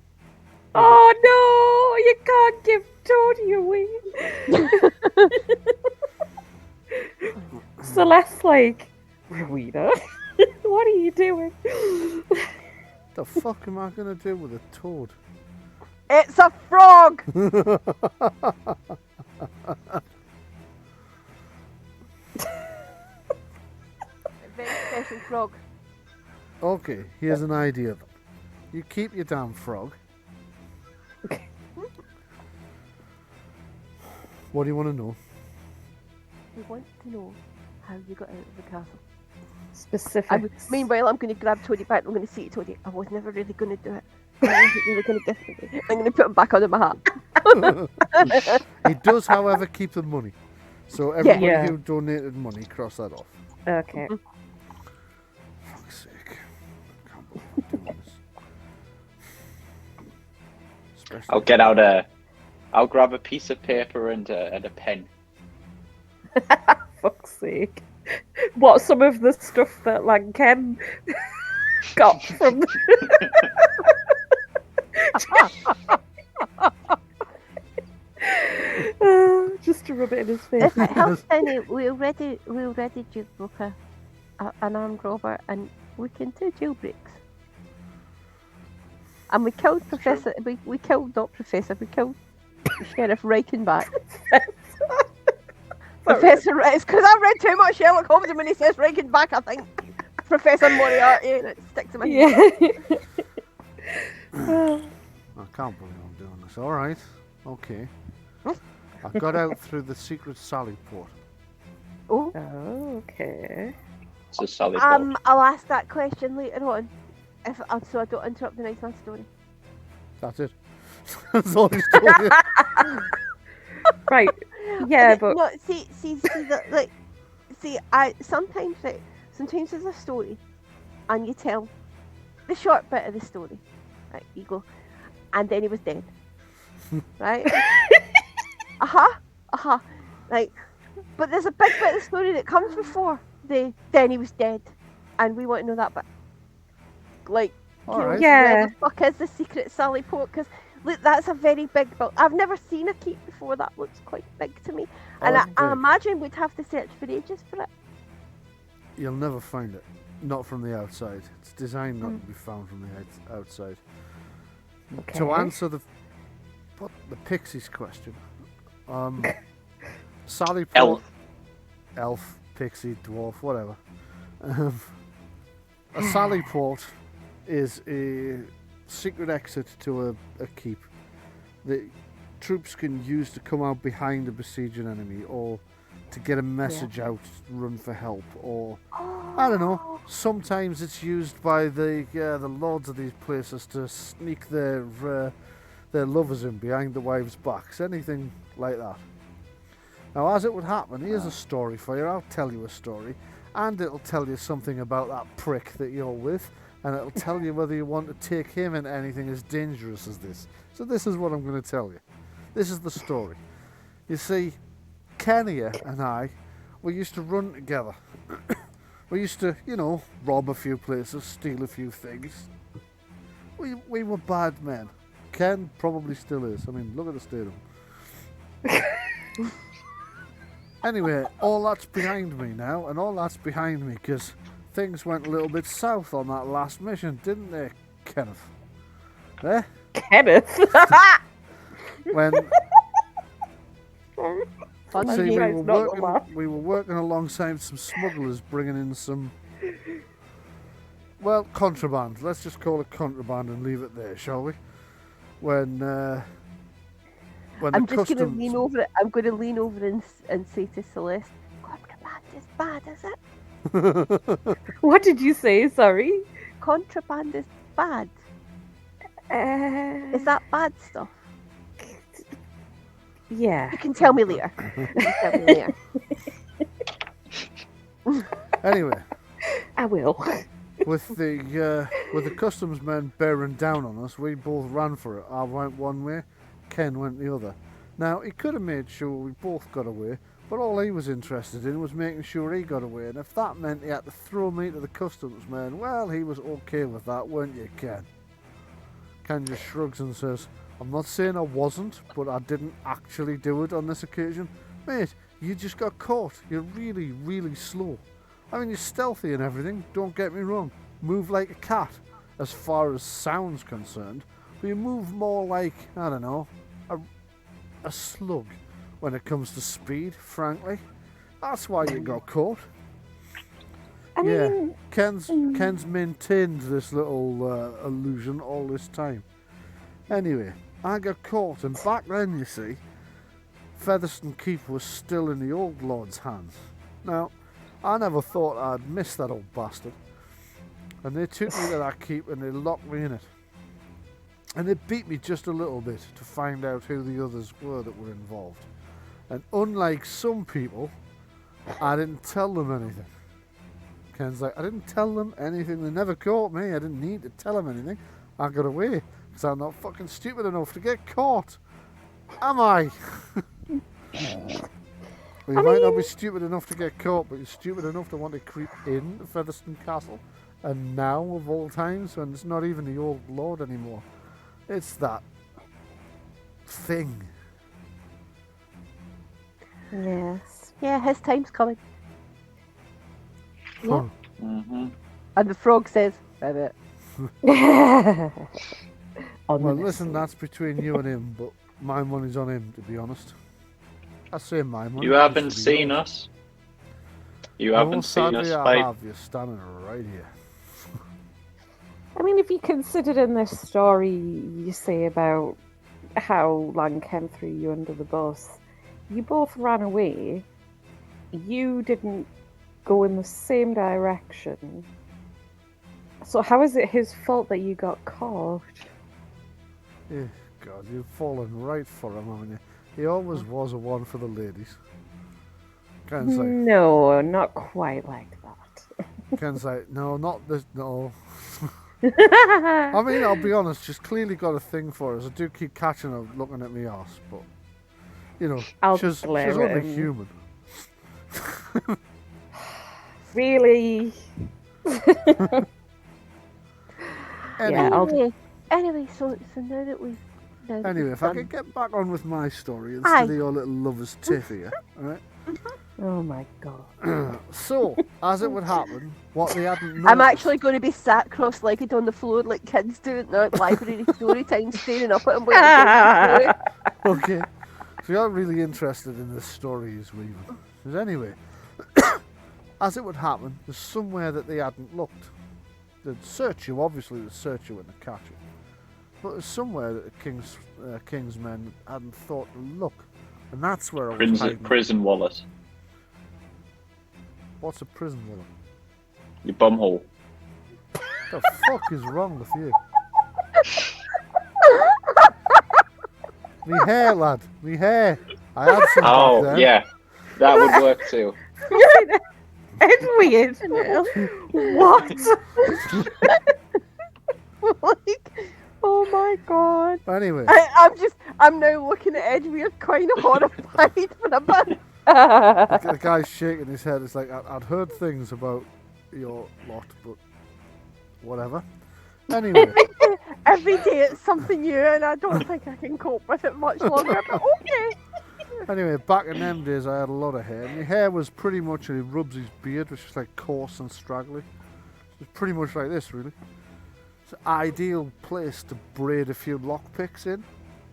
Oh no! You can't give Toadie away. Celeste, like, Rowena, what are you doing? The fuck am I gonna do with a toad? It's a frog! A very special frog. Okay, here's an idea. You keep your damn frog. What do you want to know? We want to know how you got out of the castle. Specifics. Meanwhile, I'm going to grab Toadie back. I'm going to say to Toadie, I was never really going to do it. I wasn't really going to give it away. I'm going to put him back under my hat. He does, however, keep the money. So everybody Yeah. who donated money, cross that off. Okay. Fuck's sake. I can't believe I'm doing this. Especially I'll grab a piece of paper and a pen. Fuck's sake. What, some of the stuff that, like, Ken got from... Just to rub it in his face. If it helps any, we already just broke an armed robber and we can do jailbreaks. And we killed Professor. We killed not Professor. We killed Sheriff Reichenbach. Professor, it's because I've read too much Sherlock Holmes, and when he says Reichenbach, I think Professor Moriarty, and it sticks in my head. Yeah. I can't believe I'm doing this. Alright. Okay. I got out through the secret sally port. Oh. Okay. It's a Sally port. I'll ask that question later on, so I don't interrupt the nice man's story. That's it. That's all he's told you. Right. Yeah, but... No, sometimes there's a story, and you tell the short bit of the story, right? You go, and then he was dead, right? Like, but there's a big bit of the story that comes before then he was dead, and we want to know that bit. Like, Alright. Yeah. where the fuck is the secret Sally port? Because look, that's a very big build. I've never seen a keep before. That looks quite big to me, and that's I big. imagine we'd have to search for ages for it. You'll never find it. Not from the outside. It's designed not to be found from the outside. Okay. To answer the Pixies question, Sally Port, elf, pixie, dwarf, whatever. A Sally Port is a secret exit to a keep that troops can use to come out behind a besieging enemy, or to get a message out, run for help, or I don't know. Sometimes it's used by the lords of these places to sneak their lovers in behind the wives' backs, anything like that. Now, as it would happen, here's a story for you. I'll tell you a story, and it'll tell you something about that prick that you're with, and it'll tell you whether you want to take him into anything as dangerous as this. So this is what I'm going to tell you. This is the story. You see, Kenya and I, we used to run together. We used to, rob a few places, steal a few things. We were bad men. Ken probably still is. I mean, look at the state of him. Anyway, all that's behind me now, and all that's behind me because things went a little bit south on that last mission, didn't they, Kenneth? Eh? Kenneth. When Fun see, game. we were working alongside some smugglers bringing in some, well, contraband. Let's just call it contraband and leave it there, shall we? When I'm the just going to customs... lean over it. I'm going to lean over and say to Celeste, contraband is bad, is it? What did you say? Sorry. Contraband is bad. Is that bad stuff? Yeah. You can tell me later. You can tell me later. Anyway, I will. with the customs men bearing down on us, we both ran for it. I went one way, Ken went the other. Now, he could have made sure we both got away, but all he was interested in was making sure he got away, and if that meant he had to throw me to the customs men, well, he was okay with that, weren't you, Ken? Ken just shrugs and says, I'm not saying I wasn't, but I didn't actually do it on this occasion. Mate, you just got caught. You're really, really slow. I mean, you're stealthy and everything, don't get me wrong. Move like a cat, as far as sound's concerned, but you move more like, I don't know, a slug when it comes to speed, frankly. That's why you got caught. I mean, Ken's maintained this little illusion all this time. Anyway, I got caught, and back then, you see, Fetherstone Keep was still in the old lord's hands. Now, I never thought I'd miss that old bastard. And they took me to that keep and they locked me in it. And they beat me just a little bit to find out who the others were that were involved. And unlike some people, I didn't tell them anything. Ken's like, I didn't tell them anything. They never caught me. I didn't need to tell them anything. I got away because I'm not fucking stupid enough to get caught. Am I? Well, you might not be stupid enough to get caught, but you're stupid enough to want to creep in to Featherstone Castle. And now, of all times, when it's not even the old lord anymore. It's that thing. yes. Yeah, his time's coming. Huh. Mm-hmm. And the frog says, "Rabbit." Well, listen, that's between you and him, but my money's on him, to be honest. I say my money. You it haven't used to be seen yours. us. You haven't seen us sadly, I fight. have. You're standing right here. I mean, if you consider in this story, you say about how Lankem threw you under the bus, you both ran away. You didn't go in the same direction. So how is it his fault that you got caught? Eh, God, you've fallen right for him, haven't you? He always was a one for the ladies. Ken's like, No, not quite like that. Ken's like, no, not this, no. I mean, I'll be honest, she's clearly got a thing for us. I do keep catching her looking at me arse, but, you know, I'll she's glare at only him. human. Really? Anyway, I'll- Anyway, so now that we've anyway, if I done- could get back on with my story instead of your little lover's tiff here, alright? Oh my god. So, as it would happen, what they hadn't noticed... I'm actually going to be sat cross-legged on the floor like kids do at the library story time, staring up at him. Like Okay, so you're really interested in this story he's weaving. Because anyway, as it would happen, there's somewhere that they hadn't looked. They'd search you, obviously they'd search you when they catch you. But there's somewhere that the King's men hadn't thought to look. And that's where I was hiding. Prison wallet. What's a prison wallet? Your bumhole. The fuck is wrong with you? Me hair, lad. Me hair. I had some back Oh, then. yeah. That would work too. Edwin! What? like, oh my god. Anyway, I'm now looking at Edward kind of horrified for a bit. the guy's shaking his head. It's like, I'd heard things about your lot, but whatever. Anyway, Every day it's something new, and I don't think I can cope with it much longer. But okay. anyway, back in them days, I had a lot of hair. My hair was pretty much, he rubs his beard, which is like coarse and straggly. It's pretty much like this, really. It's an ideal place to braid a few lockpicks in.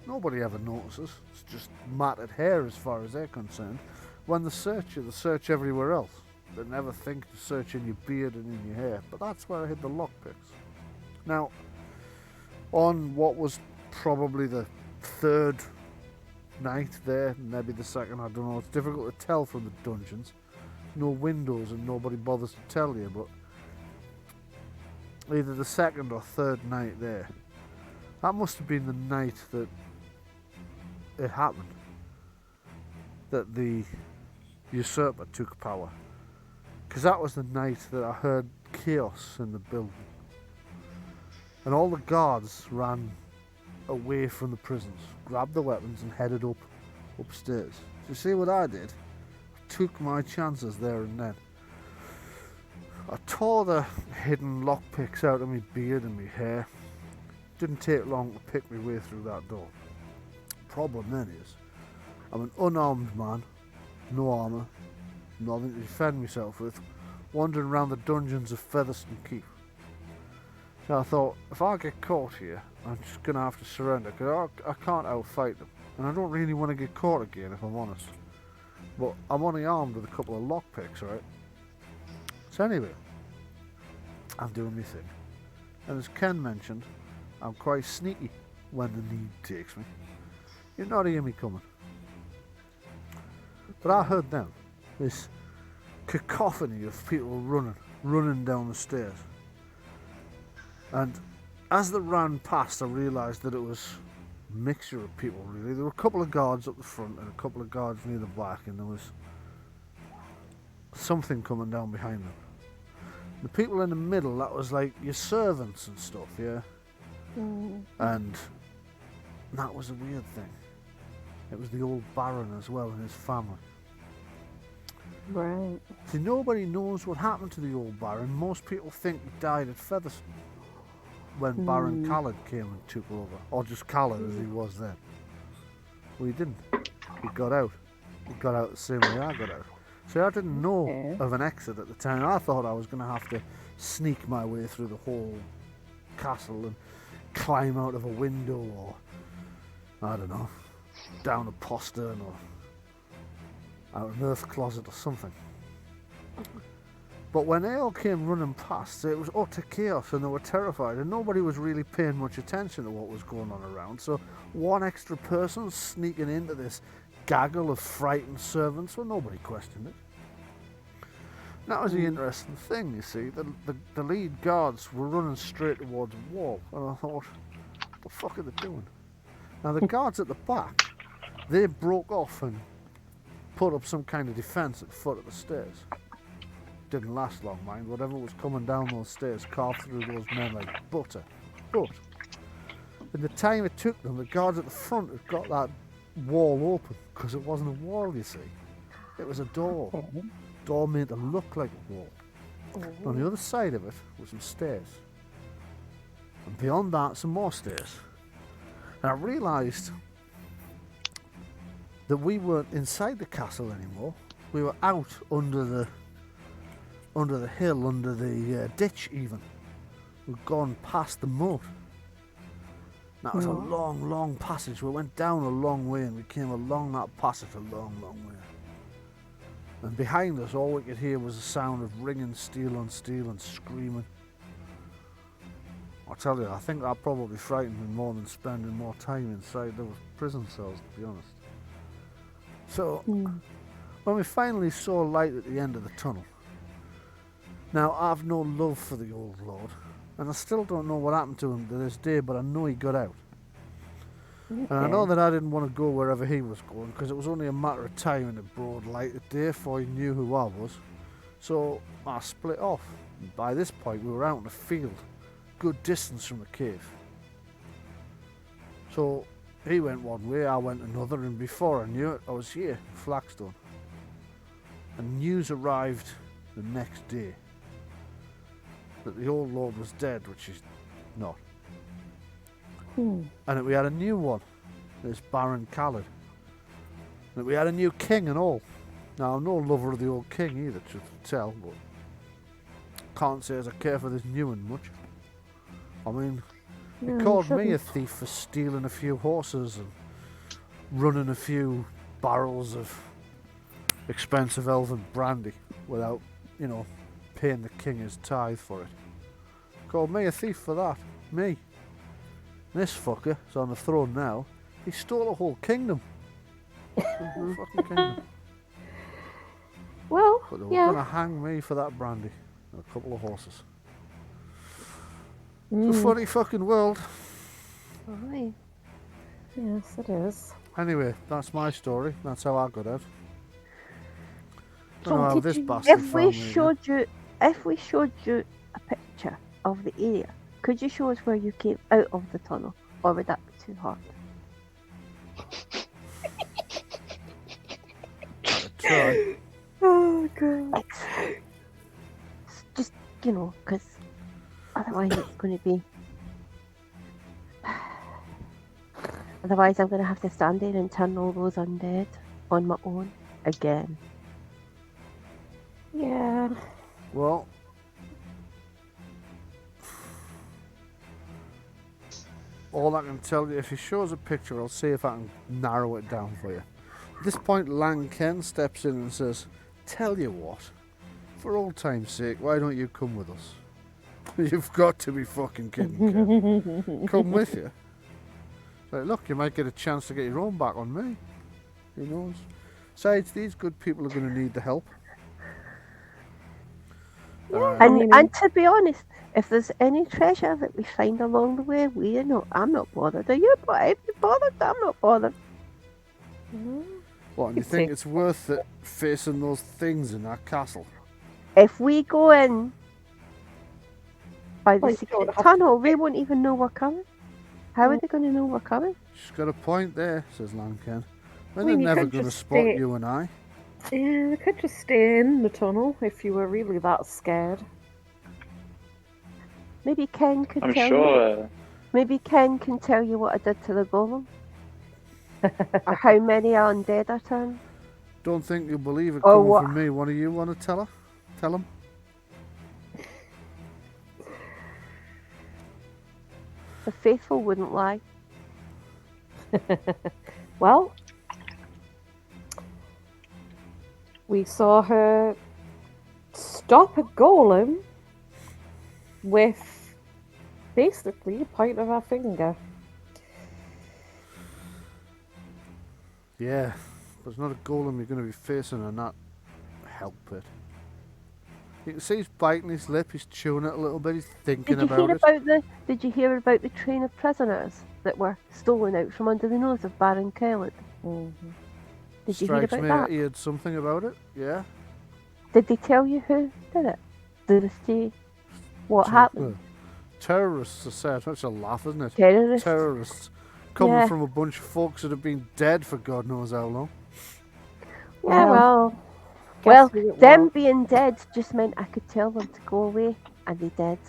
Nobody ever notices. It's just matted hair as far as they're concerned. When they search you, they search everywhere else. They never think to search in your beard and in your hair. But that's where I hid the lockpicks. Now, on what was probably the third night there, maybe the second, I don't know. It's difficult to tell from the dungeons. No windows and nobody bothers to tell you, but either the second or third night there. That must have been the night that it happened. That the usurper took power. Because that was the night that I heard chaos in the building. And all the guards ran away from the prisons, grabbed the weapons and headed upstairs. So you see what I did? I took my chances there and then. I tore the hidden lockpicks out of my beard and my hair. Didn't take long to pick my way through that door. Problem then is, I'm an unarmed man, no armour, nothing to defend myself with, wandering around the dungeons of Fetherstone Keep. So I thought, if I get caught here, I'm just going to have to surrender, because I can't outfight them. And I don't really want to get caught again, if I'm honest. But I'm only armed with a couple of lockpicks, right? So anyway, I'm doing my thing. And as Ken mentioned, I'm quite sneaky when the need takes me. You're not hear me coming. But I heard them, this cacophony of people running down the stairs. And as they ran past, I realised that it was a mixture of people, really. There were a couple of guards up the front and a couple of guards near the back, and there was something coming down behind them. The people in the middle, that was like your servants and stuff, yeah? And that was a weird thing. It was the old Baron as well and his family. Right. See, nobody knows what happened to the old Baron. Most people think he died at Featherstone when Baron Kaled came and took over. Or just Kaled as he was then. Well, he didn't. He got out. He got out the same way I got out. So I didn't know of an exit at the time. I thought I was going to have to sneak my way through the whole castle and climb out of a window or, I don't know, down a postern or out an earth closet or something. But when they all came running past, it was utter chaos and they were terrified and nobody was really paying much attention to what was going on around. So one extra person sneaking into this gaggle of frightened servants, well, nobody questioned it. That was the interesting thing, you see. The lead guards were running straight towards the wall, and I thought, what the fuck are they doing? Now the guards at the back, they broke off and put up some kind of defence at the foot of the stairs. Didn't last long, mind. Whatever was coming down those stairs carved through those men like butter. But in the time it took them, the guards at the front had got that wall open, because it wasn't a wall, you see. It was a door. Door made to look like a wall. On the other side of it were some stairs. And beyond that, some more stairs. And I realised that we weren't inside the castle anymore. We were out under the hill, under the ditch even. We'd gone past the moat. That was a long, long passage. We went down a long way and we came along that passage a long, long way. And behind us, all we could hear was the sound of ringing steel on steel and screaming. I tell you, I think that probably frightened me more than spending more time inside those prison cells, to be honest. So, when we finally saw light at the end of the tunnel, now I've no love for the old lord, and I still don't know what happened to him to this day, but I know he got out. And I know that I didn't want to go wherever he was going, because it was only a matter of time in the broad light of day before he knew who I was. So I split off. And by this point we were out in the field, good distance from the cave. So he went one way, I went another, and before I knew it, I was here in Flaxstone. And news arrived the next day that the old lord was dead, which is not. Hmm. And we had a new one, this Baron Kaled. And we had a new king and all. Now, I'm no lover of the old king either, truth to tell, but can't say as I care for this new one much. I mean, No, he you called me a shouldn't. thief for stealing a few horses and running a few barrels of expensive elven brandy without, you know, paying the king his tithe for it. Called me a thief for that. Me. This fucker is on the throne now. He stole a whole kingdom. Fucking kingdom. Well, But they were yeah. going to hang me for that brandy and a couple of horses. It's Mm. a funny fucking world. Aye. Yes, it is. Anyway, that's my story. That's how I got out. So Don't know how did this you- bastard if found we me again. showed you a picture of the area, could you show us where you came out of the tunnel, or would that be too hard? Try. Oh god. Like, just because otherwise it's going to be. Otherwise, I'm going to have to stand there and turn all those undead on my own again. Yeah. Well, all I can tell you, if he shows a picture, I'll see if I can narrow it down for you. At this point, Lang Ken steps in and says, "Tell you what, for old time's sake, why don't you come with us?" You've got to be fucking kidding, Ken. Come with you. Like, look, you might get a chance to get your own back on me. Who knows? Besides, these good people are going to need the help. And to be honest, if there's any treasure that we find along the way, I'm not bothered. Are you bothered? I'm not bothered. What, and you think it's worth it facing those things in that castle? If we go in by the Well, you secret don't have to- tunnel, they won't even know we're coming. How are they going to know we're coming? She's got a point there, says Lanken. I And mean, they're you never could going to just spot stay- you and I. Yeah, we could just stay in the tunnel if you were really that scared. Maybe Ken could I'm tell you. sure. Maybe Ken can tell you what I did to the golem, or how many undead I turned. Don't think you'll believe it Oh, coming what? from me. One of you want to tell her? Tell him? The faithful wouldn't lie. Well, we saw her stop a golem with basically a point of her finger. Yeah, but it's not a golem you're going to be facing and not help it. You can see he's biting his lip, he's chewing it a little bit, he's thinking Did you about hear it. about the? Did you hear about the train of prisoners that were stolen out from under the nose of Baron Kaled? Mhm. Did you hear Strikes about me that? he had something about it, yeah. Did they tell you who did it? Did they say what So, happened? Terrorists are said. That's a laugh, isn't it? Terrorists. Terrorists. Coming Yeah. from a bunch of folks that have been dead for God knows how long. Yeah, well. Well, guess who it them was. being dead just meant I could tell them to go away, and they did.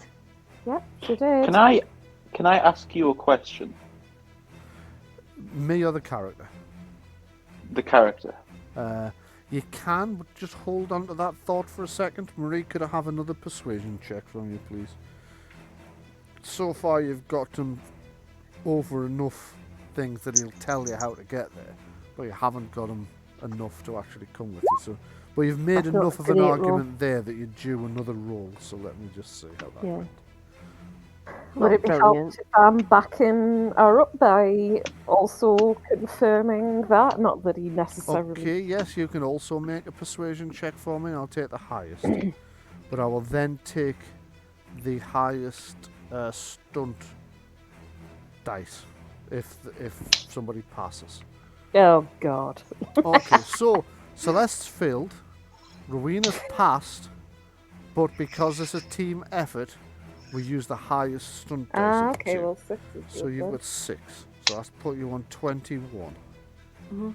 Yep, she did. Can I ask you a question? Me or the character? The character. You can, but just hold on to that thought for a second. Marie, could I have another persuasion check from you, please? So far, you've got him over enough things that he'll tell you how to get there, but you haven't got him enough to actually come with you. So, but you've made That's not enough of a an great roll. argument there that you're due another roll. So let me just see how that Yeah. went. Would it be Brilliant. helped if I'm backing her up by also confirming that? Not that he necessarily. Okay, yes, you can also make a persuasion check for me. I'll take the highest, but I will then take the highest stunt dice if somebody passes. Oh God. Okay, so Celeste's failed, Rowena's passed, but because it's a team effort, we use the highest stunt dice. of the Okay, two. well 6 is So good you've then. got 6. So that's put you on 21. Mhm.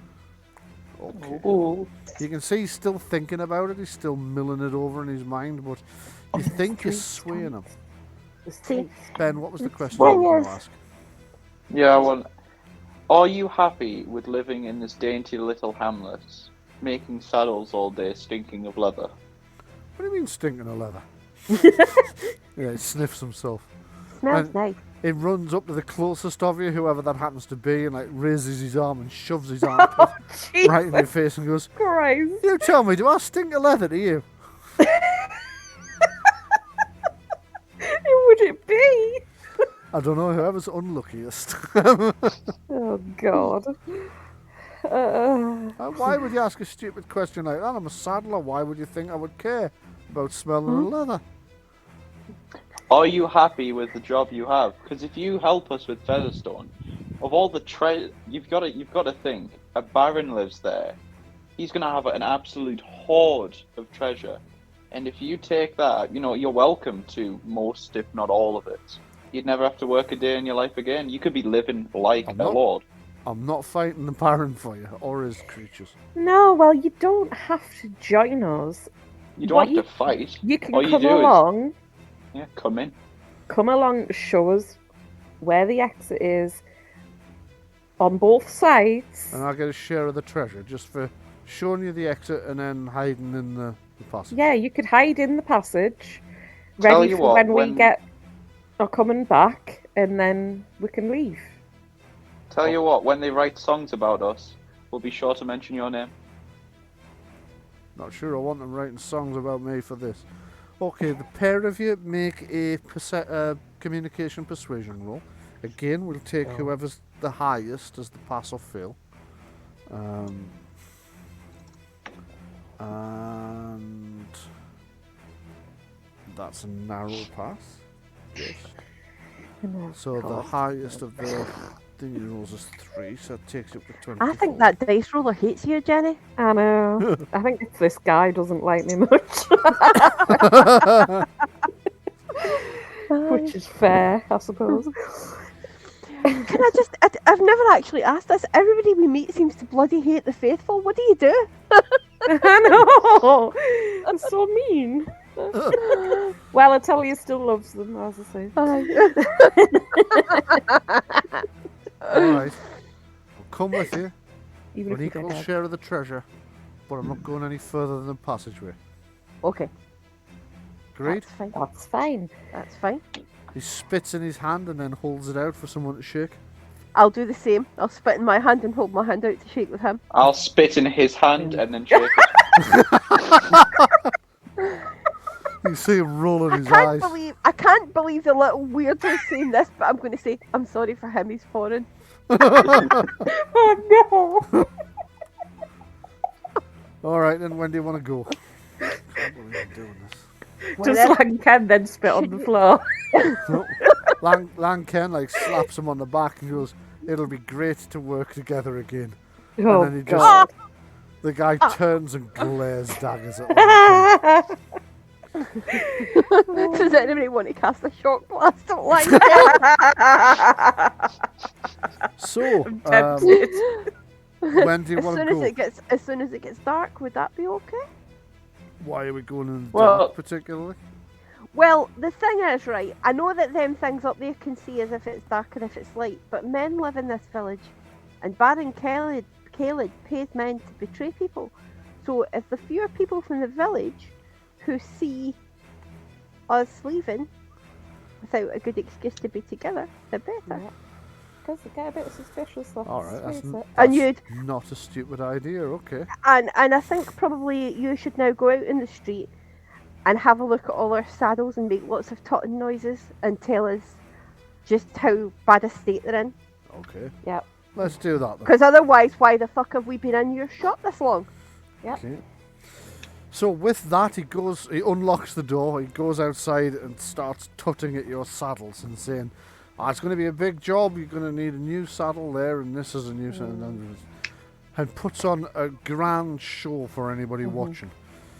Okay. Oh, You can see he's still thinking about it. He's still milling it over in his mind, but you think you're swaying him. See, Ben, what was the question Well, you were going to yes. ask? Yeah, well, are you happy with living in this dainty little hamlet, making saddles all day, stinking of leather? What do you mean stinking of leather? Yeah, he sniffs himself. smells And- nice. He runs up to the closest of you, whoever that happens to be, and like raises his arm and shoves his armpit right in your face and goes, Christ. "You tell me, do I stink of leather to you?" Who would it be? I don't know, whoever's unluckiest. Oh, God. Why would you ask a stupid question like that? I'm a saddler. Why would you think I would care about smelling of leather? Are you happy with the job you have? Because if you help us with Featherstone, of all the you've got to think a baron lives there. He's gonna have an absolute hoard of treasure, and if you take that, you're welcome to most, if not all of it. You'd never have to work a day in your life again. You could be living like I'm a not- lord. I'm not fighting the Baron for you, or his creatures. No, well, you don't have to join us. You don't What have to fight. You can All you come do is- along, Come in. show us where the exit is on both sides. And I'll get a share of the treasure, just for showing you the exit and then hiding in the passage. Yeah, you could hide in the passage, Tell ready you for what, when we are coming back, and then we can leave. Tell you what, when they write songs about us, we'll be sure to mention your name. Not sure I want them writing songs about me for this. Okay, the pair of you make a communication persuasion roll. Again, we'll take whoever's the highest as the pass or fail. And that's a narrow pass. Yes. So the highest of the thing rolls is 3, so it takes you up to 24. I think that dice roller hates you, Jenny. I know. I think it's this guy doesn't like me much. Which is fair, I suppose. Can I just? I've never actually asked this. Everybody we meet seems to bloody hate the faithful. What do you do? I know. That's so mean. Well, I tell you, still loves them, as I say. Alright. I'll come with you. Even An if you equal don't. share of the treasure, but I'm not going any further than the passageway. Okay, Agreed? that's fine. That's fine. That's fine. He spits in his hand and then holds it out for someone to shake. I'll do the same. I'll spit in my hand and hold my hand out to shake with him. I'll spit in his hand and then shake it. You see him rolling his eyes. I can't believe the little weirdo's saying this, but I'm going to say I'm sorry for him. He's foreign. Oh no! Alright, then when do you want to go? I can't believe I'm doing this. Just like Ken then spit on the floor. No. Lang Ken slaps him on the back and goes, "It'll be great to work together again." Oh, and then he God. the guy turns and glares daggers at Lang Ken. Does anybody want to cast a shock blast at like So, Tempted. when do you want to go? as soon as it gets dark, would that be okay? Why are we going in the Well- dark particularly? Well, the thing is, right, I know that them things up there can see as if it's dark and if it's light, but men live in this village, and Baron Kaled pays men to betray people. So if the fewer people from the village who see us leaving without a good excuse to be together, the better. Because they get a bit suspicious. Alright, that's And you'd not a stupid idea, okay. and I think probably you should now go out in the street and have a look at all our saddles and make lots of tutting noises and tell us just how bad a state they're in. Okay. Yep. Let's do that then. Because otherwise, why the fuck have we been in your shop this long? Okay. So with that, he unlocks the door, he goes outside and starts tutting at your saddles and saying, it's going to be a big job, you're going to need a new saddle there, and this is a new saddle. And puts on a grand show for anybody watching.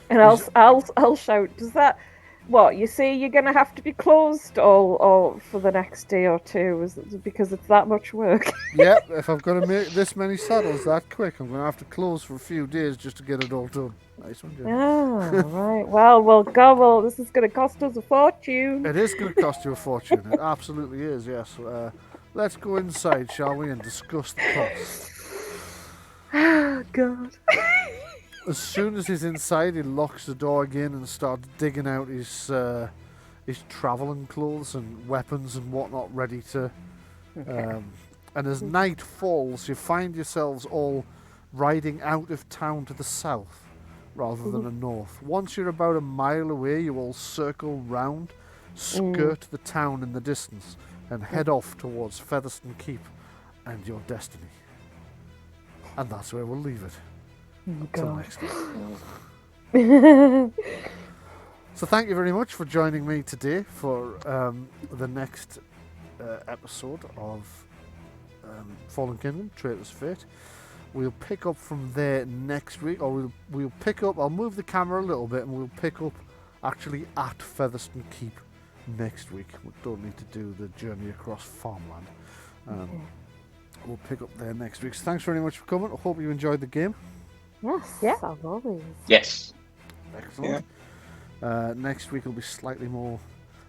And I'll shout, does that... What, you say you're going to have to be closed all for the next day or two? Is it because it's that much work? Yep, if I'm going to make this many saddles that quick, I'm going to have to close for a few days just to get it all done. Nice one, Jenni. Oh, right. Well, God, well, this is going to cost us a fortune. It is going to cost you a fortune. It absolutely is, yes. Let's go inside, shall we, and discuss the cost. Oh, God. As soon as he's inside, he locks the door again and starts digging out his travelling clothes and weapons and whatnot ready to... and as night falls, you find yourselves all riding out of town to the south rather than the north. Once you're about a mile away, you all circle round, skirt the town in the distance, and head off towards Fetherstone Keep and your destiny. And that's where we'll leave it. Till next week. So thank you very much for joining me today for the next episode of Fallen Kingdom, Traitors' Fate. We'll pick up from there next week, or we'll pick up, I'll move the camera a little bit and we'll pick up actually at Fetherstone Keep next week. We don't need to do the journey across farmland. We'll pick up there next week. So thanks very much for coming. I hope you enjoyed the game. Yes, as always. Yes. Excellent. Next week will be slightly more, I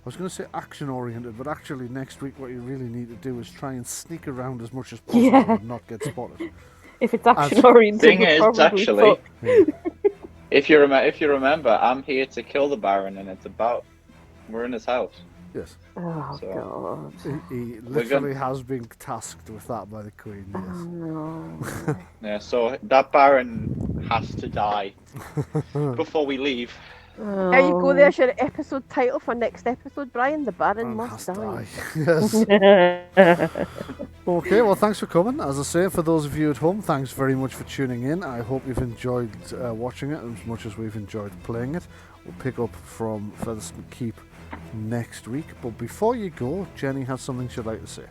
was going to say action oriented, but actually next week what you really need to do is try and sneak around as much as possible and not get spotted. If it's action oriented, Thing is, actually, if you remember, I'm here to kill the Baron, and we're in his house. Yes. Oh, So- God. He literally has been tasked with that by the Queen, Oh, yes. no. Yeah, so that Baron has to die before we leave. There you go. There's your episode title for next episode, Brian. The Baron And must has to die. Yes. Okay, well, thanks for coming. As I say, for those of you at home, thanks very much for tuning in. I hope you've enjoyed watching it as much as we've enjoyed playing it. We'll pick up from Fetherstone Keep next week. But before you go, Jenni has something she'd like to say.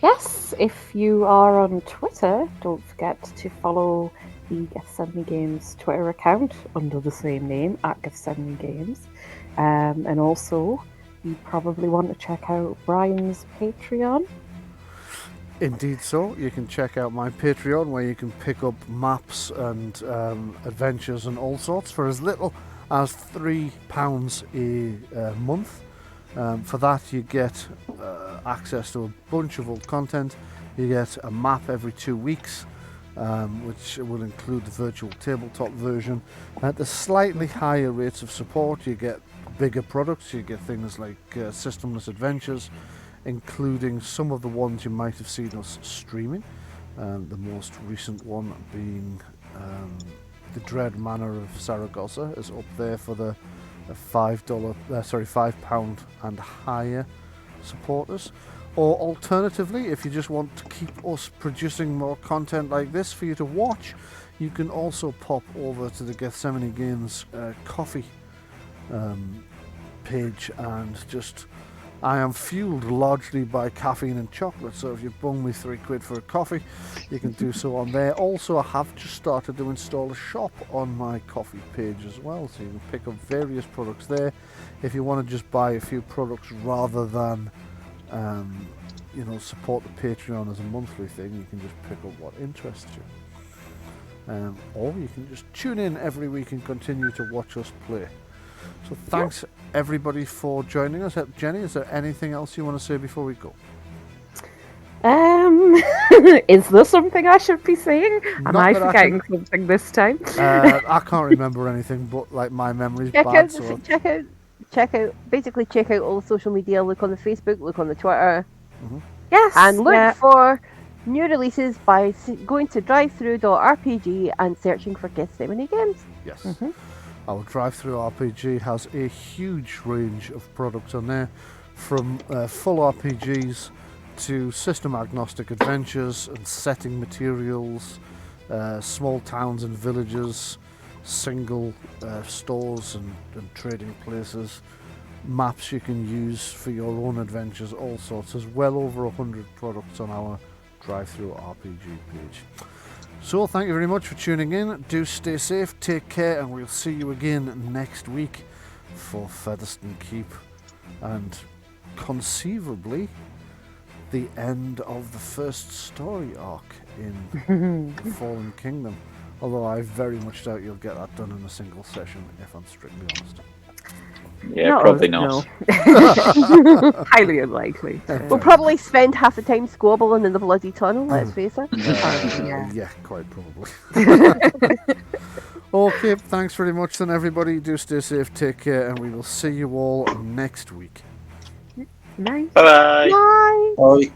Yes, if you are on Twitter, don't forget to follow the Gethsemane Games Twitter account under the same name, at Gethsemane Games. And also, you probably want to check out Bryan's Patreon. Indeed so. You can check out my Patreon where you can pick up maps and adventures and all sorts for as little as £3 a month. For that you get access to a bunch of old content. You get a map every 2 weeks, which will include the virtual tabletop version. At the slightly higher rates of support, you get bigger products. You get things like systemless adventures, including some of the ones you might have seen us streaming. The most recent one being the Dread Manor of Saragossa is up there for the £5 and higher supporters. Or alternatively, if you just want to keep us producing more content like this for you to watch, you can also pop over to the Gethsemane Games coffee page and just... I am fueled largely by caffeine and chocolate, so if you bung me £3 for a coffee, you can do so on there. Also, I have just started to install a shop on my coffee page as well, so you can pick up various products there. If you want to just buy a few products rather than support the Patreon as a monthly thing, you can just pick up what interests you. Or you can just tune in every week and continue to watch us play. So thanks everybody for joining us. Jenni, is there anything else you want to say before we go? Is there something I should be saying? Am Not I that I forgetting something this time? I can't remember anything, but like my memory's Check bad. out, So check out all the social media. Look on the Facebook, look on the Twitter, Yes. and look yeah. for new releases by going to drivethrough.rpg and searching for Gethsemane Games. yes, our drive-through RPG has a huge range of products on there, from full RPGs to system-agnostic adventures and setting materials, small towns and villages, single stores and trading places, maps you can use for your own adventures, all sorts. There's well over 100 products on our drive-through RPG page. So thank you very much for tuning in. Do stay safe, take care, and we'll see you again next week for Fetherstone Keep and conceivably the end of the first story arc in the Fallen Kingdom. Although I very much doubt you'll get that done in a single session, if I'm strictly honest. Yeah, Not probably us, not. no. Highly unlikely. We'll probably spend half the time squabbling in the bloody tunnel, let's face it. Yeah. Yeah, quite probably. Okay, thanks very much then, everybody. Do stay safe, take care, and we will see you all next week. Nice. Bye bye. Bye. Bye.